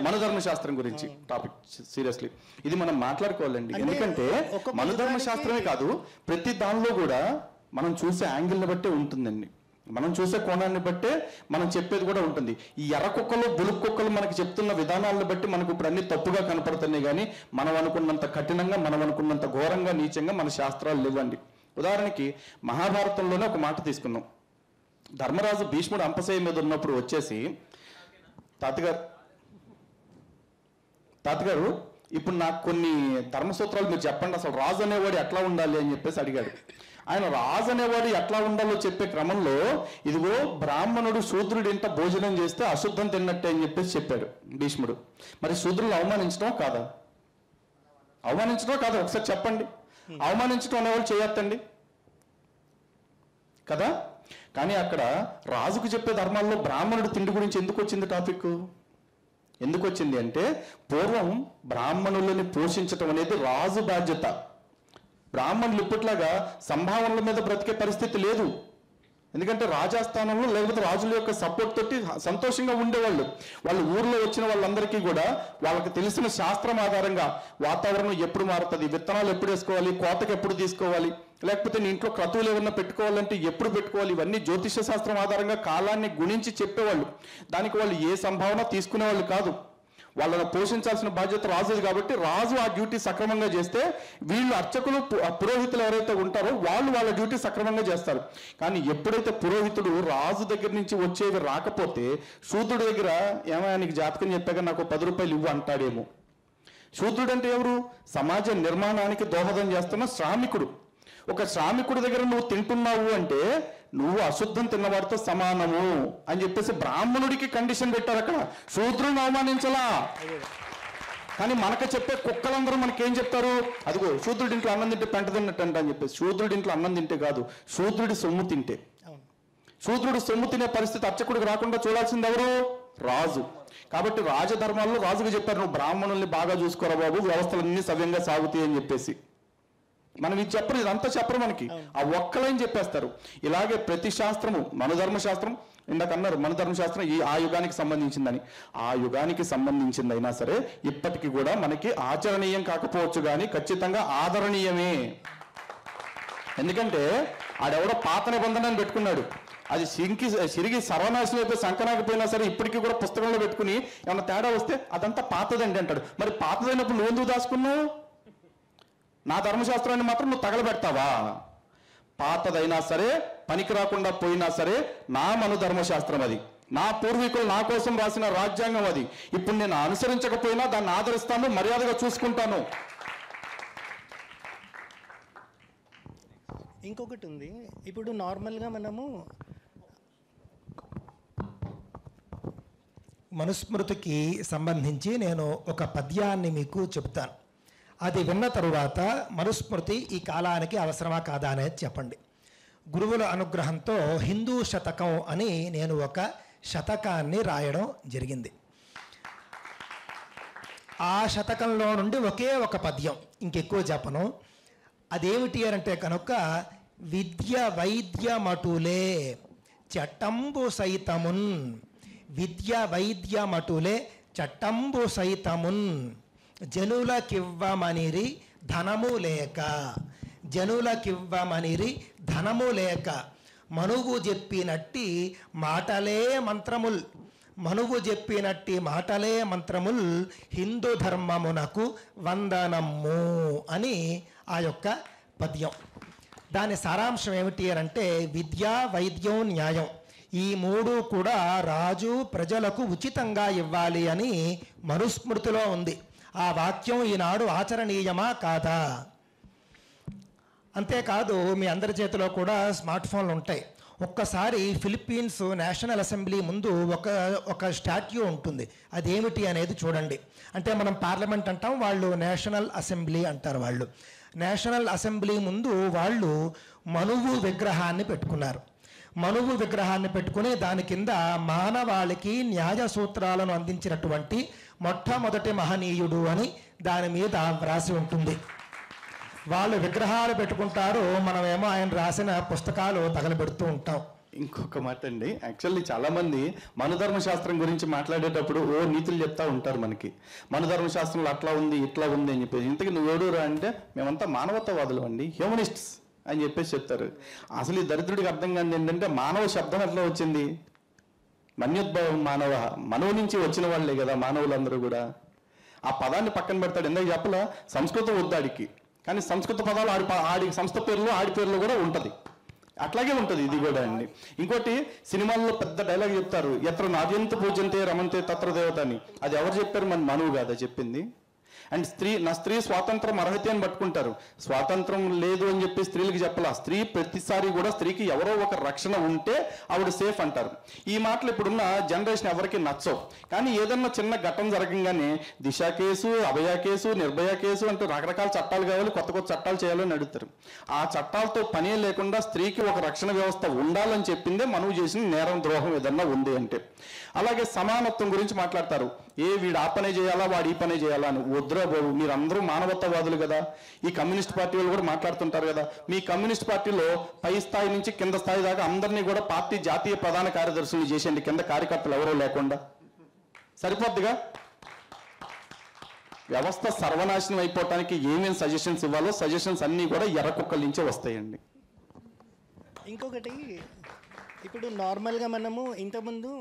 మనుధర్మ శాస్త్రం గురించి టాపిక్. సీరియస్లీ ఇది మనం మాట్లాడుకోవాలండి. ఎందుకంటే మనుధర్మ శాస్త్రమే కాదు, ప్రతి దానిలో కూడా మనం చూసే యాంగిల్ని బట్టే ఉంటుందండి. మనం చూసే కోణాన్ని బట్టే మనం చెప్పేది కూడా ఉంటుంది. ఈ ఎర్ర కుక్కలు బులుగు కుక్కలు మనకి చెప్తున్న విధానాలను బట్టి మనకు ఇప్పుడు అన్ని తప్పుగా కనపడుతున్నాయి, కానీ మనం అనుకున్నంత కఠినంగా, మనం అనుకున్నంత ఘోరంగా, నీచంగా మన శాస్త్రాలు లేవండి. ఉదాహరణకి మహాభారతంలోనే ఒక మాట తీసుకున్నాం. ధర్మరాజు భీష్ముడు అంపశయ్య మీద ఉన్నప్పుడు వచ్చేసి, తాతగారు ఇప్పుడు నాకు కొన్ని ధర్మసూత్రాలు మీరు చెప్పండి, అసలు రాజు అనేవాడు ఎట్లా ఉండాలి అని చెప్పేసి అడిగాడు. ఆయన రాజు అనేవాడు ఎట్లా ఉండాలో చెప్పే క్రమంలో ఇదిగో బ్రాహ్మణుడు శూద్రుడి ఇంట భోజనం చేస్తే అశుద్ధం తిన్నట్టే అని చెప్పేసి చెప్పాడు భీష్ముడు. మరి శూద్రులు అవమానించడం కాదా? అవమానించడం కాదా? ఒకసారి చెప్పండి. అవమానించడం అనేవాళ్ళు చేయొద్దండి కదా. కానీ అక్కడ రాజుకు చెప్పే ధర్మాల్లో బ్రాహ్మణుడు తిండి గురించి ఎందుకు వచ్చింది టాపిక్? ఎందుకు వచ్చింది అంటే, పూర్వం బ్రాహ్మణులని పోషించటం అనేది రాజు బాధ్యత. బ్రాహ్మణులు ఇప్పట్లాగా సంభావనల మీద బ్రతికే పరిస్థితి లేదు. ఎందుకంటే రాజాస్థానంలో లేకపోతే రాజుల యొక్క సపోర్ట్ తోటి సంతోషంగా ఉండేవాళ్ళు. వాళ్ళు ఊర్లో వచ్చిన వాళ్ళందరికీ కూడా వాళ్ళకి తెలిసిన శాస్త్రం ఆధారంగా వాతావరణం ఎప్పుడు మారుతుంది, విత్తనాలు ఎప్పుడు వేసుకోవాలి, కోతకు ఎప్పుడు తీసుకోవాలి, లేకపోతే నీ ఇంట్లో క్రతువులు ఏమన్నా పెట్టుకోవాలంటే ఎప్పుడు పెట్టుకోవాలి, ఇవన్నీ జ్యోతిష శాస్త్రం ఆధారంగా కాలాన్ని గుణించి చెప్పేవాళ్ళు. దానికి వాళ్ళు ఏ సంభావన తీసుకునేవాళ్ళు కాదు. వాళ్ళని పోషించాల్సిన బాధ్యత రాజుది కాబట్టి రాజు ఆ డ్యూటీ సక్రమంగా చేస్తే వీళ్ళు అర్చకులు పురోహితులు ఎవరైతే ఉంటారో వాళ్ళు వాళ్ళ డ్యూటీ సక్రమంగా చేస్తారు. కానీ ఎప్పుడైతే పురోహితుడు రాజు దగ్గర నుంచి వచ్చేవి రాకపోతే శూద్రుడి దగ్గర ఏమైనా నీకు జాతకం చెప్పాక నాకు 10 రూపాయలు ఇవ్వు అంటాడేమో. శూద్రుడు అంటే ఎవరు? సమాజ నిర్మాణానికి దోహదం చేస్తున్న శ్రామికుడు. ఒక శ్రామికుడి దగ్గర నువ్వు తింటున్నావు అంటే నువ్వు అశుద్ధం తిన్నవాడితో సమానము అని చెప్పేసి బ్రాహ్మణుడికి కండిషన్ పెట్టారు. అక్కడ శూద్రుడిని అవమానించలా. కానీ మనకు చెప్పే కుక్కలందరూ మనకేం చెప్తారు? అదిగో శూద్రుడి ఇంట్లో అన్నం తింటే పెంట తిన్నట్టంట అని చెప్పేసి. శూద్రుడి ఇంట్లో అన్నం తింటే కాదు, శూద్రుడి సొమ్ము తింటే. శూద్రుడు సొమ్ము తినే పరిస్థితి అర్చకుడికి రాకుండా చూడాల్సింది ఎవరు? రాజు. కాబట్టి రాజధర్మాల్లో రాజుకు చెప్పారు, నువ్వు బ్రాహ్మణుల్ని బాగా చూసుకోరా బాబు, వ్యవస్థలన్నీ సవ్యంగా సాగుతాయి అని చెప్పేసి. మనం ఇది చెప్పరు, ఇదంతా చెప్పరు మనకి, ఆ ఒక్కలైన చెప్పేస్తారు. ఇలాగే ప్రతి శాస్త్రము, మనుధర్మశాస్త్రం ఇందాక అన్నారు, మనుధర్మశాస్త్రం ఆ యుగానికి సంబంధించిందని. ఆ యుగానికి సంబంధించిందైనా సరే ఇప్పటికీ కూడా మనకి ఆచరణీయం కాకపోవచ్చు, కానీ ఖచ్చితంగా ఆదరణీయమే. ఎందుకంటే ఆడెవడో పాత నిబంధనని పెట్టుకున్నాడు, అది సిరిగి సర్వనాశనం అయిపోయి సంకనాకపోయినా సరే ఇప్పటికీ కూడా పుస్తకంలో పెట్టుకుని ఏమన్నా తేడా వస్తే అదంతా పాతదండి అంటాడు. మరి పాతదైనప్పుడు నువ్వు ఎందుకు దాచుకున్నావు? నా ధర్మశాస్త్రాన్ని మాత్రం నువ్వు తగలబెడతావా? పాతదైనా సరే, పనికి రాకుండా పోయినా సరే నా మను ధర్మశాస్త్రం అది, నా పూర్వీకులు నా కోసం రాసిన రాజ్యాంగం అది. ఇప్పుడు నేను అనుసరించకపోయినా దాన్ని ఆదరిస్తాను, మర్యాదగా చూసుకుంటాను. ఇంకొకటి ఉంది. ఇప్పుడు నార్మల్గా మనము మనుస్మృతికి సంబంధించి నేను ఒక పద్యాన్ని మీకు చెప్తాను. అది విన్న తరువాత మనుస్మృతి ఈ కాలానికి అవసరమా కాదా అనేది చెప్పండి. గురువుల అనుగ్రహంతో హిందూ శతకం అని నేను ఒక శతకాన్ని రాయడం జరిగింది. ఆ శతకంలో నుండి ఒకే ఒక పద్యం, ఇంకెక్కువ చెప్పను. అదేమిటి అంటే కనుక, విద్య వైద్యమటులే చట్టంబు సైతమున్, విద్య వైద్యమటులే చట్టంబు సైతమున్, జనులకివ్వమనిరి ధనము లేక, జనులకివ్వమనిరి ధనము లేక, మనువు చెప్పినట్టి మాటలే మంత్రముల్, మనువు చెప్పినట్టి మాటలే మంత్రముల్, హిందూ ధర్మమునకు వందనమ్ము అని ఆ యొక్క పద్యం. దాని సారాంశం ఏమిటి అంటే, విద్య, వైద్యం, న్యాయం ఈ మూడు కూడా రాజు ప్రజలకు ఉచితంగా ఇవ్వాలి అని మనుస్మృతిలో ఉంది. ఆ వాక్యం ఈనాడు ఆచరణీయమా కాదా? అంతేకాదు, మీ అందరి చేతిలో కూడా స్మార్ట్ ఫోన్లు ఉంటాయి. ఒక్కసారి ఫిలిప్పీన్స్ నేషనల్ అసెంబ్లీ ముందు ఒక స్టాట్యూ ఉంటుంది. అదేమిటి అనేది చూడండి. అంటే మనం పార్లమెంట్ అంటాం, వాళ్ళు నేషనల్ అసెంబ్లీ అంటారు. వాళ్ళు నేషనల్ అసెంబ్లీ ముందు వాళ్ళు మనువు విగ్రహాన్ని పెట్టుకున్నారు. మనువు విగ్రహాన్ని పెట్టుకుని దాని కింద మానవాళికి న్యాయ సూత్రాలను అందించినటువంటి మొట్టమొదటి మహనీయుడు అని దాని మీద వ్రాసి ఉంటుంది. వాళ్ళు విగ్రహాలు పెట్టుకుంటారు, మనమేమో ఆయన రాసిన పుస్తకాలు తగలబెడుతూ ఉంటాం. ఇంకొక మాట అండి, యాక్చువల్లీ చాలా మంది మనుధర్మశాస్త్రం గురించి మాట్లాడేటప్పుడు నీతులు చెప్తా ఉంటారు మనకి. మనుధర్మశాస్త్రంలో అట్లా ఉంది, ఇట్లా ఉంది అని చెప్పేసి. ఇంతకీ నువ్వు ఎవడురా అంటే, మేమంతా మానవతావాదులు అండి, హ్యూమనిస్ట్స్ అని చెప్పేసి చెప్తారు. అసలు ఈ దరిద్రుడికి అర్థం కాదు ఏంటంటే మానవ శబ్దం ఎట్లా వచ్చింది? మన్యోద్భవం మానవ, మనవ నుంచి వచ్చిన వాళ్ళే కదా మానవులందరూ కూడా. ఆ పదాన్ని పక్కన పెడతాడు. ఎందుకు చెప్పలా? సంస్కృతం వద్దాడికి, కానీ సంస్కృత పదాలు ఆడి సంస్థ పేర్లు ఆడి పేర్లు కూడా ఉంటుంది. అట్లాగే ఉంటుంది ఇది కూడా అండి. ఇంకోటి, సినిమాల్లో పెద్ద డైలాగ్ చెప్తారు, ఎత్ర నాద్యంత పూజంతే రమంతే తత్ర దేవత అని. అది ఎవరు చెప్పారు? మన మనువు కాదా చెప్పింది? అండ్ స్త్రీ స్వాతంత్రం అర్హత అని పట్టుకుంటారు. స్వాతంత్రం లేదు అని చెప్పి స్త్రీలకు చెప్పాల. స్త్రీ ప్రతిసారి కూడా స్త్రీకి ఎవరో ఒక రక్షణ ఉంటే ఆవిడ సేఫ్ అంటారు. ఈ మాటలు ఇప్పుడున్న జనరేషన్ ఎవరికి నచ్చవు. కానీ ఏదన్నా చిన్న ఘటన జరగంగానే దిశ కేసు, అభయ కేసు, నిర్భయ కేసు అంటూ రకరకాల చట్టాలు కావాలి, కొత్త కొత్త చట్టాలు చేయాలని అడుగుతారు. ఆ చట్టాలతో పనే లేకుండా స్త్రీకి ఒక రక్షణ వ్యవస్థ ఉండాలని చెప్పిందే మనవు చేసిన నేరం, ద్రోహం ఏదన్నా ఉంది అంటే. అలాగే సమానత్వం గురించి మాట్లాడతారు. వీడు ఆ పనే చేయాలా, వాడు ఈ పనే చేయాలా అని. వద్దురా బాబు, మీరు అందరూ మానవతావాదులు కదా. ఈ కమ్యూనిస్ట్ పార్టీ వాళ్ళు కూడా మాట్లాడుతుంటారు కదా. మీ కమ్యూనిస్ట్ పార్టీలో పై స్థాయి నుంచి కింద స్థాయి దాకా అందరినీ కూడా పార్టీ జాతీయ ప్రధాన కార్యదర్శులు చేసేయండి, కింద కార్యకర్తలు ఎవరో లేకుండా. సరిపోద్దిగా? వ్యవస్థ సర్వనాశనం అయిపోవటానికి ఏమేమి సజెషన్స్ ఇవ్వాలో సజెషన్స్ అన్నీ కూడా ఎర్ర కుక్కల నుంచే వస్తాయండి. ఇంకొకటి, ఇప్పుడు నార్మల్గా మనము ఇంతకుముందు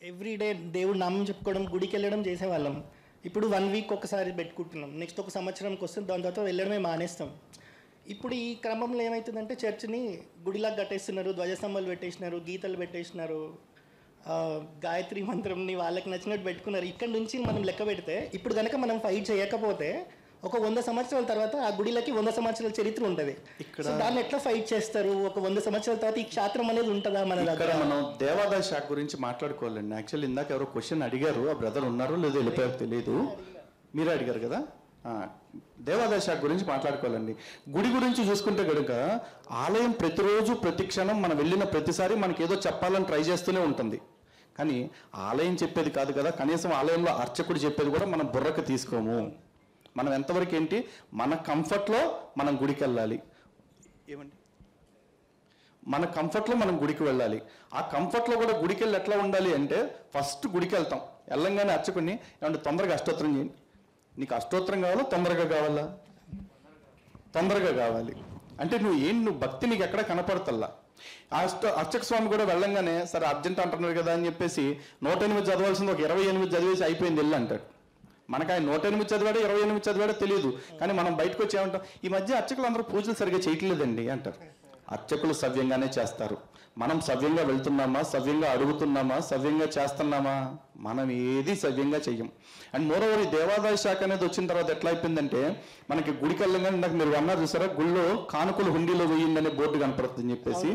ఎవ్రీడే దేవుడు నామం చెప్పుకోవడం, గుడికి వెళ్ళడం చేసేవాళ్ళం. ఇప్పుడు 1 వీక్ ఒకసారి పెట్టుకుంటున్నాం, నెక్స్ట్ ఒక సంవత్సరంకి వస్తే దాని తర్వాత వెళ్ళడమే మానేస్తాం. ఇప్పుడు ఈ క్రమంలో ఏమవుతుందంటే చర్చిని గుడిలాగా కట్టేస్తున్నారు, ధ్వజస్తంభాలు పెట్టేసినారు, గీతలు పెట్టేసినారు, గాయత్రి మంత్రంని వాళ్ళకి నచ్చినట్టు పెట్టుకున్నారు. ఇక్కడ నుంచి మనం లెక్క పెడితే ఇప్పుడు కనుక మనం ఫైట్ చేయకపోతే ఒక 100 సంవత్సరాల తర్వాత ఆ గుడిలకి 100 సంవత్సరాల చరిత్ర ఉంటుంది. ఇక్కడ దాన్ని ఎట్లా ఫైట్ చేస్తారు? ఒక 100 సంవత్సరాల తర్వాత ఈ క్షేత్రం అనేది ఉంటుందా మన దగ్గర? మనం దేవాదాయ శాఖ గురించి మాట్లాడుకోవాలండి. యాక్చువల్లీ ఇందాక ఎవరో క్వశ్చన్ అడిగారు, ఆ బ్రదర్ ఉన్నారో లేదో వెళ్ళిపోయారు తెలియదు, మీరే అడిగారు కదా. దేవాదాయ శాఖ గురించి మాట్లాడుకోవాలండి. గుడి గురించి చూసుకుంటే కనుక ఆలయం ప్రతిరోజు ప్రతి క్షణం మనం వెళ్ళిన ప్రతిసారి మనకి ఏదో చెప్పాలని ట్రై చేస్తూనే ఉంటుంది. కానీ ఆలయం చెప్పేది కాదు కదా, కనీసం ఆలయంలో అర్చకుడు చెప్పేది కూడా మనం బుర్రకు తీసుకోము. మనం ఎంతవరకు ఏంటి, మన కంఫర్ట్లో మనం గుడికి వెళ్ళాలి. ఏమండి, మన కంఫర్ట్లో మనం గుడికి వెళ్ళాలి. ఆ కంఫర్ట్లో కూడా గుడికి వెళ్ళి ఎట్లా ఉండాలి అంటే, ఫస్ట్ గుడికి వెళ్తాం, వెళ్ళంగానే అర్చకుడిని ఏమంటే తొందరగా అష్టోత్తరం చేయండి. నీకు అష్టోత్తరం కావాలా, తొందరగా కావాలా? తొందరగా కావాలి అంటే నువ్వు భక్తి నీకు ఎక్కడ కనపడతల్లా. అర్చక స్వామి కూడా వెళ్ళంగానే సరే అర్జెంట్ అంటున్నారు కదా అని చెప్పేసి 108 చదవాల్సింది ఒక 28 చదివేసి అయిపోయింది వెళ్ళి అంటాడు. మనకు ఆయన 108 చదివాడో 28 చదివాడో తెలియదు. కానీ మనం బయటకు వచ్చి ఏమంటాం, ఈ మధ్య అర్చకులు అందరూ పూజలు సరిగ్గా చేయట్లేదండి అంటారు. అర్చకులు సవ్యంగానే చేస్తారు. మనం సవ్యంగా వెళ్తున్నామా, సవ్యంగా అడుగుతున్నామా, సవ్యంగా చేస్తున్నామా? మనం ఏది సవ్యంగా చెయ్యం. అండ్ మోరోవర్ ఈ దేవాదాయ శాఖ అనేది వచ్చిన తర్వాత ఎట్లా అయిపోయిందంటే, మనకి గుడికి వెళ్ళగానే నాకు మీరు అన్నారు చూసారా, గుళ్ళో కానుకలు హుండీలో వేయండి అనే బోర్డు కనపడుతుందని చెప్పేసి.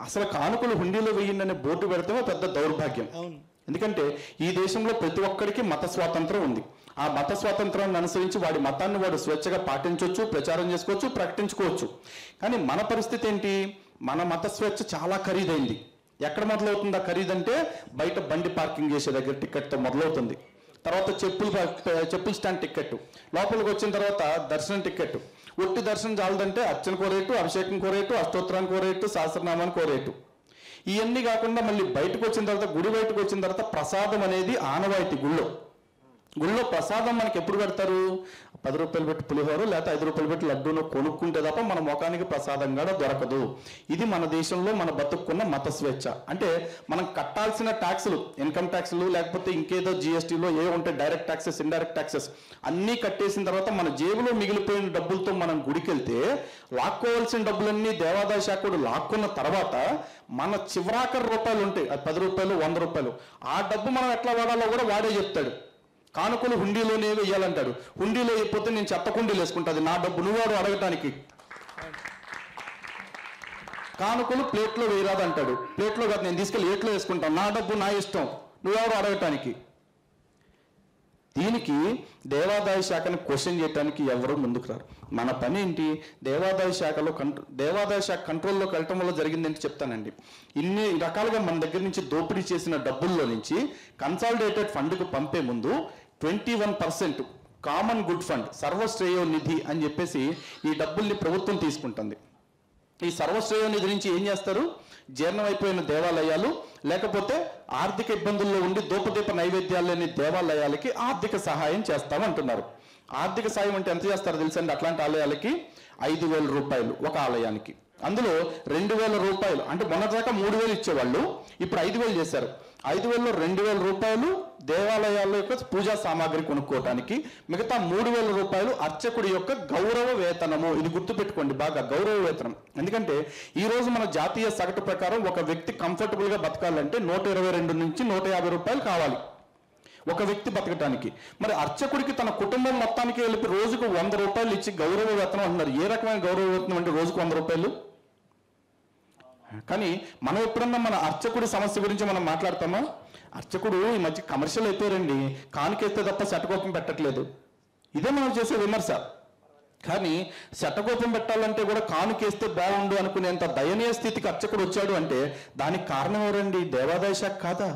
అసలు కానుకలు హుండీలో వేయండి అనే బోర్డు పెడితే పెద్ద దౌర్భాగ్యం. ఎందుకంటే ఈ దేశంలో ప్రతి ఒక్కరికి మత స్వాతంత్రం ఉంది. ఆ మత స్వాతంత్రాన్ని అనుసరించి వాడి మతాన్ని వాడు స్వేచ్ఛగా పాటించవచ్చు, ప్రచారం చేసుకోవచ్చు, ప్రకటించుకోవచ్చు. కానీ మన పరిస్థితి ఏంటి? మన మత స్వేచ్ఛ చాలా ఖరీదైంది. ఎక్కడ మొదలవుతుంది ఆ ఖరీదంటే, బయట బండి పార్కింగ్ చేసే దగ్గర టికెట్తో మొదలవుతుంది. తర్వాత చెప్పుల స్టాండ్ టికెట్, లోపలికి వచ్చిన తర్వాత దర్శనం టికెట్. ఒట్టి దర్శనం చాలదంటే అర్చన కోరేటు, అభిషేకం కోరేటు, అష్టోత్తరానికి కోరేటు, సహస్రనామానికి కోరేటు. ఇవన్నీ కాకుండా మళ్ళీ బయటకు వచ్చిన తర్వాత, గుడి బయటకు వచ్చిన తర్వాత ప్రసాదం అనేది ఆనవాయితీ. గుళ్ళో ప్రసాదం మనకి ఎప్పుడు పెడతారు? 10 రూపాయలు పెట్టి పులిహోర లేకపోతే 5 రూపాయలు పెట్టి లడ్డూను కొనుక్కుంటే తప్ప మన ముఖానికి ప్రసాదం కూడా దొరకదు. ఇది మన దేశంలో మన బతుక్కున్న మత స్వేచ్ఛ. అంటే మనం కట్టాల్సిన ట్యాక్సులు, ఇన్కమ్ ట్యాక్సులు లేకపోతే ఇంకేదో జిఎస్టీలో ఏ ఉంటాయి, డైరెక్ట్ ట్యాక్సెస్, ఇండైరెక్ట్ ట్యాక్సెస్ అన్నీ కట్టేసిన తర్వాత మన జేబులో మిగిలిపోయిన డబ్బులతో మనం గుడికి వెళ్తే, లాక్కోవాల్సిన డబ్బులన్నీ దేవాదాయ శాఖడు లాక్కున్న తర్వాత మన చివరాఖరు రూపాయలు ఉంటాయి, అది 10 రూపాయలు 100 రూపాయలు, ఆ డబ్బు మనం ఎట్లా వాడాలో కూడా వాడే చెప్తాడు. కానుకలు హుండీలోనే వేయాలంటాడు. హుండీలో అయిపోతే నేను చెత్త కుండీలు వేసుకుంటుంది, నా డబ్బు నువ్వాడు అడగటానికి. కానుకలు ప్లేట్లో వేయరాదంటాడు. ప్లేట్లో కాదు, నేను తీసుకెళ్ళి ఏట్లో వేసుకుంటాను, నా డబ్బు నా ఇష్టం, నువ్వెవరు అడగటానికి. దీనికి దేవాదాయ శాఖను క్వశ్చన్ చేయడానికి ఎవరు ముందుకు రారు. మన పని ఏంటి? దేవాదాయ శాఖ కంట్రోల్లోకి వెళ్ళటం వల్ల జరిగింది ఏంటి చెప్తానండి. ఇన్ని రకాలుగా మన దగ్గర నుంచి దోపిడీ చేసిన డబ్బుల్లో నుంచి కన్సాలిడేటెడ్ ఫండ్కు పంపే ముందు 21% కామన్ గుడ్ ఫండ్, సర్వశ్రేయో నిధి అని చెప్పేసి ఈ డబ్బుల్ని ప్రభుత్వం తీసుకుంటుంది. ఈ సర్వశ్రేయో నిధి నుంచి ఏం చేస్తారు? జీర్ణమైపోయిన దేవాలయాలు లేకపోతే ఆర్థిక ఇబ్బందుల్లో ఉండి దూపదీప నైవేద్యాలు లేని దేవాలయాలకి ఆర్థిక సహాయం చేస్తామంటున్నారు. ఆర్థిక సాయం అంటే ఎంత చేస్తారో తెలుసండి? అట్లాంటి ఆలయాలకి 5,000 రూపాయలు ఒక ఆలయానికి. అందులో 2,000 రూపాయలు, అంటే మొన్నటిదాకా 3,000 ఇచ్చేవాళ్ళు, ఇప్పుడు 5,000 చేశారు. 5,000లో 2,000 రూపాయలు దేవాలయాల యొక్క పూజా సామాగ్రి కొనుక్కోవటానికి, మిగతా 3,000 రూపాయలు అర్చకుడి యొక్క గౌరవ వేతనము. ఇది గుర్తుపెట్టుకోండి బాగా, గౌరవ వేతనం. ఎందుకంటే ఈ రోజు మన జాతీయ సగటు ప్రకారం ఒక వ్యక్తి కంఫర్టబుల్గా బతకాలంటే 122 నుంచి 150 రూపాయలు కావాలి ఒక వ్యక్తి బతకటానికి. మరి అర్చకుడికి తన కుటుంబం మొత్తానికి వెళ్ళి రోజుకు 100 రూపాయలు ఇచ్చి గౌరవ వేతనం అంటున్నారు. ఏ రకమైన గౌరవ వేతనం అంటే రోజుకు 100 రూపాయలు? కానీ మనం ఎప్పుడన్నా మన అర్చకుడి సమస్య గురించి మనం మాట్లాడతామా? అర్చకుడు ఈ మధ్య కమర్షియల్ అయిపోయారండి, కానుకేస్తే తప్ప శటకోపం పెట్టట్లేదు. ఇదే మనం చేసే విమర్శ. కానీ శటకోపం పెట్టాలంటే కూడా కానుకేస్తే బాగుండు అనుకునేంత దయనీయ స్థితికి అర్చకుడు వచ్చాడు అంటే దానికి కారణం ఎవరండి? దేవాదాయ శాఖ కాదా?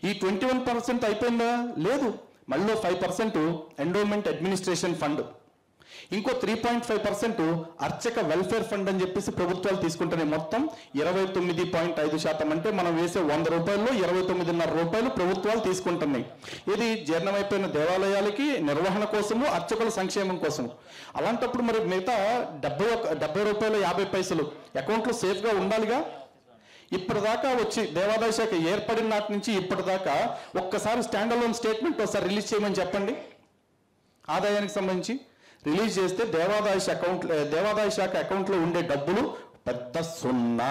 ఈ 21% అయిపోయిందా? లేదు. మళ్ళీ 5% ఎండోమెంట్ అడ్మినిస్ట్రేషన్ ఫండ్, ఇంకో 3.5% అర్చక వెల్ఫేర్ ఫండ్ అని చెప్పేసి ప్రభుత్వాలు తీసుకుంటున్నాయి. మొత్తం 29.5%. అంటే మనం వేసే 100 రూపాయల్లో 29.5 రూపాయలు ప్రభుత్వాలు తీసుకుంటున్నాయి. ఇది జీర్ణమైపోయిన దేవాలయాలకి నిర్వహణ కోసము, అర్చకుల సంక్షేమం కోసం. అలాంటప్పుడు మరి మిగతా 70 రూపాయలు 50 పైసలు అకౌంట్లో సేఫ్గా ఉండాలిగా. ఇప్పటిదాకా వచ్చి దేవాదాయ శాఖ ఏర్పడిన నాటి నుంచి ఇప్పటిదాకా ఒక్కసారి స్టాండ్ అలోన్ స్టేట్మెంట్ ఒకసారి రిలీజ్ చేయమని చెప్పండి. ఆదాయానికి సంబంధించి రిలీజ్ చేస్తే దేవాదాయ శాఖ అకౌంట్లో ఉండే డబ్బులు పెద్ద సున్నా.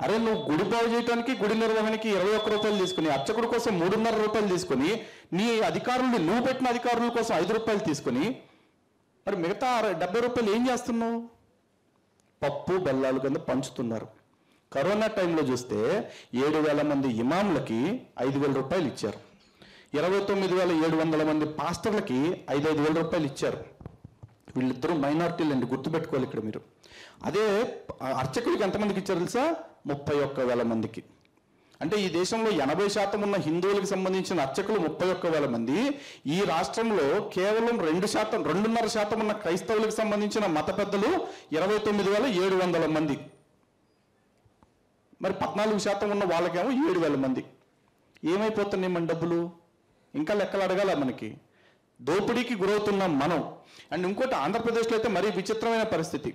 అరే నువ్వు గుడి బాగు చేయడానికి, గుడి నిర్వహణకి 21 రూపాయలు తీసుకుని, అర్చకుడి కోసం 3.5 రూపాయలు తీసుకుని, నీ అధికారులు నువ్వు పెట్టిన అధికారుల కోసం 5 రూపాయలు తీసుకుని, మరి మిగతా 70 రూపాయలు ఏం చేస్తున్నావు? పప్పు బెల్లాలు కింద పంచుతున్నారు. కరోనా టైంలో చూస్తే 7,000 మంది ఇమాములకి 5,000 రూపాయలు ఇచ్చారు. 29,700 మంది పాస్టర్లకి 5,000 రూపాయలు ఇచ్చారు. వీళ్ళిద్దరూ మైనారిటీలు అండి, గుర్తుపెట్టుకోవాలి ఇక్కడ మీరు. అదే అర్చకులకి ఎంతమందికి ఇచ్చారు తెలుసా? 31,000 మందికి. అంటే ఈ దేశంలో 80% ఉన్న హిందువులకు సంబంధించిన అర్చకులు 31,000 మంది. ఈ రాష్ట్రంలో కేవలం 2.5% ఉన్న క్రైస్తవులకు సంబంధించిన మత పెద్దలు 29,700 మంది. మరి 14% ఉన్న వాళ్ళకేమో 7,000 మంది. ఏమైపోతున్నాయి మన డబ్బులు? ఇంకా లెక్కలు అడగాల మనకి. దోపిడీకి గురవుతున్నాం మనం. అండ్ ఇంకోటి, ఆంధ్రప్రదేశ్లో అయితే మరీ విచిత్రమైన పరిస్థితి.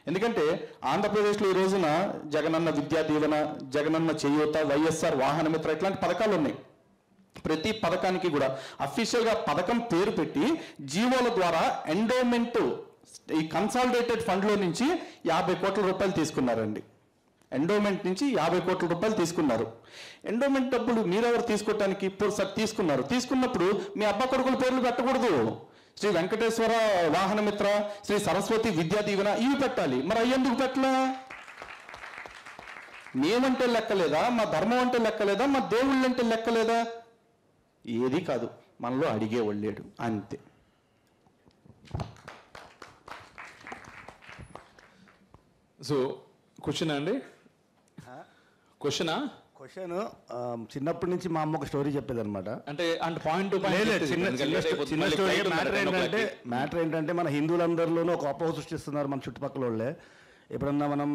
ఎందుకంటే ఆంధ్రప్రదేశ్లో ఈ రోజున జగనన్న విద్యా దీవెన, జగనన్న చేయూత, వైఎస్ఆర్ వాహన మిత్ర ఇట్లాంటి పథకాలు ఉన్నాయి. ప్రతి పథకానికి కూడా అఫీషియల్గా పథకం పేరు పెట్టి జీవోల ద్వారా ఎండోమెంట్, ఈ కన్సాలిడేటెడ్ ఫండ్లో నుంచి 50 కోట్ల రూపాయలు తీసుకున్నారండి. ఎండోమెంట్ నుంచి 50 కోట్ల రూపాయలు తీసుకున్నారు. ఎండోమెంట్ డబ్బులు మీరెవరు తీసుకోవటానికి? ఇప్పుడు సార్ తీసుకున్నప్పుడు మీ అబ్బా కొడుకుల పేర్లు పెట్టకూడదు. శ్రీ వెంకటేశ్వర వాహన మిత్ర, శ్రీ సరస్వతి విద్యా దీవెన ఇవి పెట్టాలి. మరి అయ్యేందుకు పెట్టలా? మేమంటే లెక్కలేదా? మా ధర్మం అంటే లెక్కలేదా? మా దేవుళ్ళు అంటే లెక్కలేదా? ఏది కాదు, మనలో అడిగేవాళ్ళు లేడు, అంతే. సో క్వశ్చన్ అండి, క్వశ్చన్ చిన్నప్పటి నుంచి మా అమ్మ ఒక స్టోరీ చెప్పేది అనమాట. అంటే పాయింట్ టు చిన్న స్టోరీ. మ్యాటర్ ఏంటంటే మన హిందువులందరిలోనూ ఒక అపోహ సృష్టిస్తున్నారు మన చుట్టుపక్కల వాళ్ళే. ఎప్పుడన్నా మనం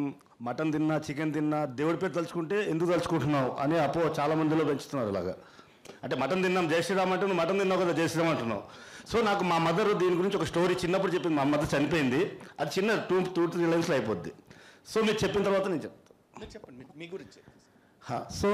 మటన్ తిన్నా, చికెన్ తిన్నా దేవుడి పేరు తలుచుకుంటే ఎందుకు తలుచుకుంటున్నావు అనే అపోహ చాలా మందిలో పెంచుతున్నారు. అలాగా అంటే మటన్ తిన్నాం జై శ్రీరామ్ అంటే నువ్వు మటన్ తిన్నావు కదా జై శ్రీరామ్ అంటున్నావు. సో నాకు మా మదర్ దీని గురించి ఒక స్టోరీ చిన్నప్పుడు చెప్పింది. మా మదర్ చనిపోయింది, అది చిన్న 2-3 లైన్స్లో అయిపోద్ది. సో మీరు చెప్పిన తర్వాత నేను చెప్తాను. చెప్పండి మీ గురించి. సో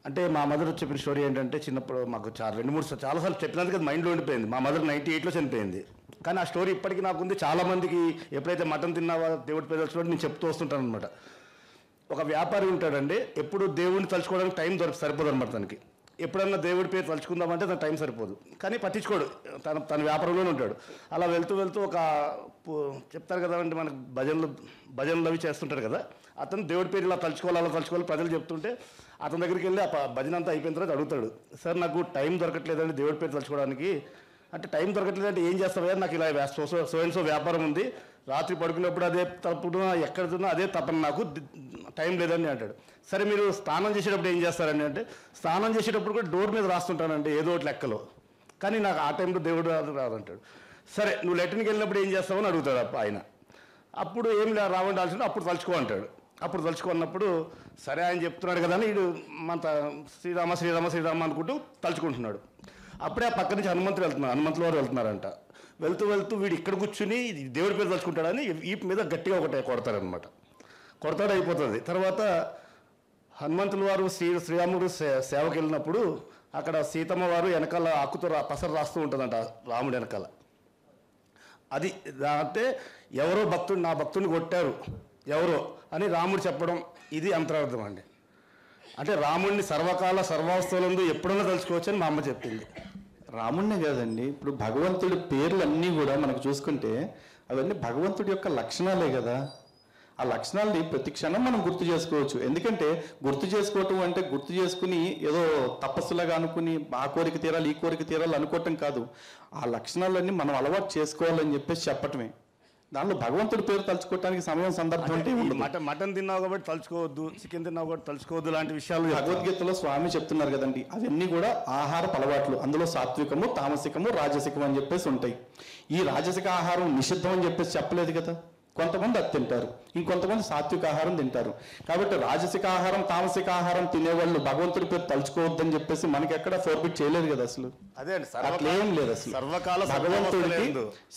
అంటే మా మదర్ చెప్పిన స్టోరీ ఏంటంటే, చిన్నప్పుడు మాకు 2-3 చాలాసార్లు చెప్పినందుకు అది మైండ్లో ఉండిపోయింది. మా మదర్ 98లో చనిపోయింది. కానీ ఆ స్టోరీ ఇప్పటికీ నాకుంది. చాలామందికి ఎప్పుడైతే మటన్ తిన్నావా దేవుడి పేరు తలుచుకోవడం నేను చెప్తూ వస్తుంటాను అనమాట. ఒక వ్యాపారి ఉంటాడండి, ఎప్పుడు దేవుడిని తలుచుకోవడానికి టైం సరిపోదు అనమాట తనకి. ఎప్పుడన్నా దేవుడి పేరు తలుచుకుందామంటే తన టైం సరిపోదు, కానీ పట్టించుకోడు, తన వ్యాపారంలోనే ఉంటాడు. అలా వెళ్తూ ఒక చెప్తారు కదా అంటే మనకు భజనలు అవి చేస్తుంటారు కదా, అతను దేవుడి పేరు ఇలా తలుచుకోవాలి ప్రజలు చెప్తుంటే అతని దగ్గరికి వెళ్ళి ఆ భజన అంతా అయిపోయిన తర్వాత అడుగుతాడు, సార్ నాకు టైం దొరకట్లేదండి దేవుడి పేరు తలుచుకోవడానికి. అంటే టైం దొరకట్లేదంటే ఏం చేస్తావా? నాకు ఇలా సో వ్యాపారం ఉంది, రాత్రి పడుకున్నప్పుడు అదే తప్పుడున్నా ఎక్కడున్నా అదే తప్పని, నాకు టైం లేదని అంటాడు. సరే మీరు స్నానం చేసేటప్పుడు ఏం చేస్తారండి అంటే, స్నానం చేసేటప్పుడు కూడా డోర్ మీద రాస్తుంటానండి ఏదో ఒకటి లెక్కలో, కానీ నాకు ఆ టైంలో దేవుడు రాదంటాడు. సరే నువ్వు లెటర్కి వెళ్ళినప్పుడు ఏం చేస్తావని అడుగుతాడు ఆయన. అప్పుడు ఏం రావండాల్సింది, అప్పుడు తలుచుకో అంటాడు. అప్పుడు తలుచుకున్నప్పుడు సరే ఆయన చెప్తున్నాడు కదా అని వీడు మన శ్రీరామ అనుకుంటూ తలుచుకుంటున్నాడు. అప్పుడే ఆ పక్క నుంచి హనుమంతులు వారు వెళ్తున్నారంట. వెళ్తూ వెళ్తూ వీడు ఇక్కడ కూర్చుని దేవుడి పేరు తలుచుకుంటాడని ఈపు మీద గట్టిగా ఒకటి కొడతాడనమాట. కొడతాడు, అయిపోతుంది. తర్వాత హనుమంతుల వారు శ్రీరాముడు సేవకి వెళ్ళినప్పుడు అక్కడ సీతమ్మ వారు వెనకాల ఆకుతో పసరు రాస్తూ ఉంటుందంట రాముడు వెనకాల. అది అంటే ఎవరో భక్తుడు నా భక్తుడిని కొట్టారు ఎవరో అని రాముడు చెప్పడం, ఇది అంతరార్థం అండి. అంటే రాముడిని సర్వకాల సర్వావస్థలందు ఎప్పుడన్నా తలుచుకోవచ్చు అని మా అమ్మ చెప్పింది. రాముడినే కాదండి, ఇప్పుడు భగవంతుడి పేర్లన్నీ కూడా మనకు చూసుకుంటే అవన్నీ భగవంతుడి యొక్క లక్షణాలే కదా. ఆ లక్షణాలని ప్రతి క్షణం మనం గుర్తు చేసుకోవచ్చు. ఎందుకంటే గుర్తు చేసుకోవటం అంటే గుర్తు చేసుకుని ఏదో తపస్సులాగా అనుకుని ఆ కోరిక తీరాలి ఈ కోరిక తీరాలి అనుకోవటం కాదు. ఆ లక్షణాలన్నీ మనం అలవాటు చేసుకోవాలని చెప్పేసి చెప్పటమే. దానిలో భగవంతుడి పేరు తలుచుకోవడానికి సమయం సందర్భం అంటే మటన్ తిన్నావు కాబట్టి తలుచుకోవద్దు, చికెన్ తిన్నావు కాబట్టి తలుచుకోవద్దు లాంటి విషయాలు భగవద్గీతలో స్వామి చెప్తున్నారు కదండి. అవన్నీ కూడా ఆహారపు అలవాట్లు. అందులో సాత్వికము, తామసికము, రాజసికము అని చెప్పేసి ఉంటాయి. ఈ రాజసిక ఆహారం నిషిద్ధం అని చెప్పేసి చెప్పలేదు కదా. కొంతమంది అది తింటారు, ఇంకొంతమంది సాత్విక ఆహారం తింటారు. కాబట్టి రాజసిక ఆహారం, తామసిక ఆహారం తినేవాళ్ళు భగవంతుడి పేరు తలుచుకోవద్దని చెప్పేసి మనకి ఎక్కడ ఫోర్బిట్ చేయలేదు కదా. అసలు అదే అట్లేం లేదు. అసలు సర్వకాల భగవంతుడికి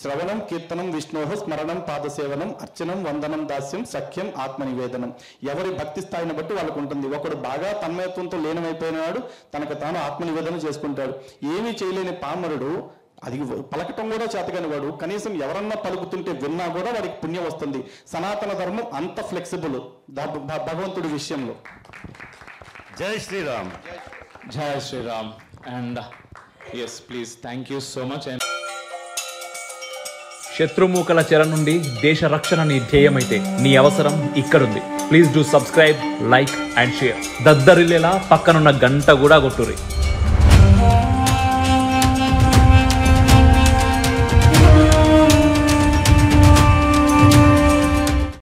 శ్రవణం, కీర్తనం, విష్ణోహ స్మరణం, పాదసేవనం, అర్చనం, వందనం, దాస్యం, సఖ్యం, ఆత్మ నివేదనం. ఎవరి భక్తి స్థాయిని బట్టి వాళ్ళకు ఉంటుంది. ఒకడు బాగా తన్మయత్వంతో లీనమైపోయినాడు, తనకు తాను ఆత్మ నివేదన చేసుకుంటాడు. ఏమీ చేయలేని పామరుడు, అది పలకటం కూడా చేతగాని వాడు కనీసం ఎవరన్నా పలుకుతుంటే విన్నా కూడా వాడికి పుణ్యం వస్తుంది. సనాతన ధర్మం అంత ఫ్లెక్సిబుల్ భగవంతుడి విషయంలో. జై శ్రీరామ్. జై Shriram. And yes please, thank you so much. And శత్రుమూకల చెర నుండి దేశ రక్షణ నీ ధ్యేయమైతే నీ అవసరం ఇక్కడుంది. Please do subscribe, like and share. దద్దరిల్లేలా పక్కనున్న గంట కూడా కొట్టుర్రి.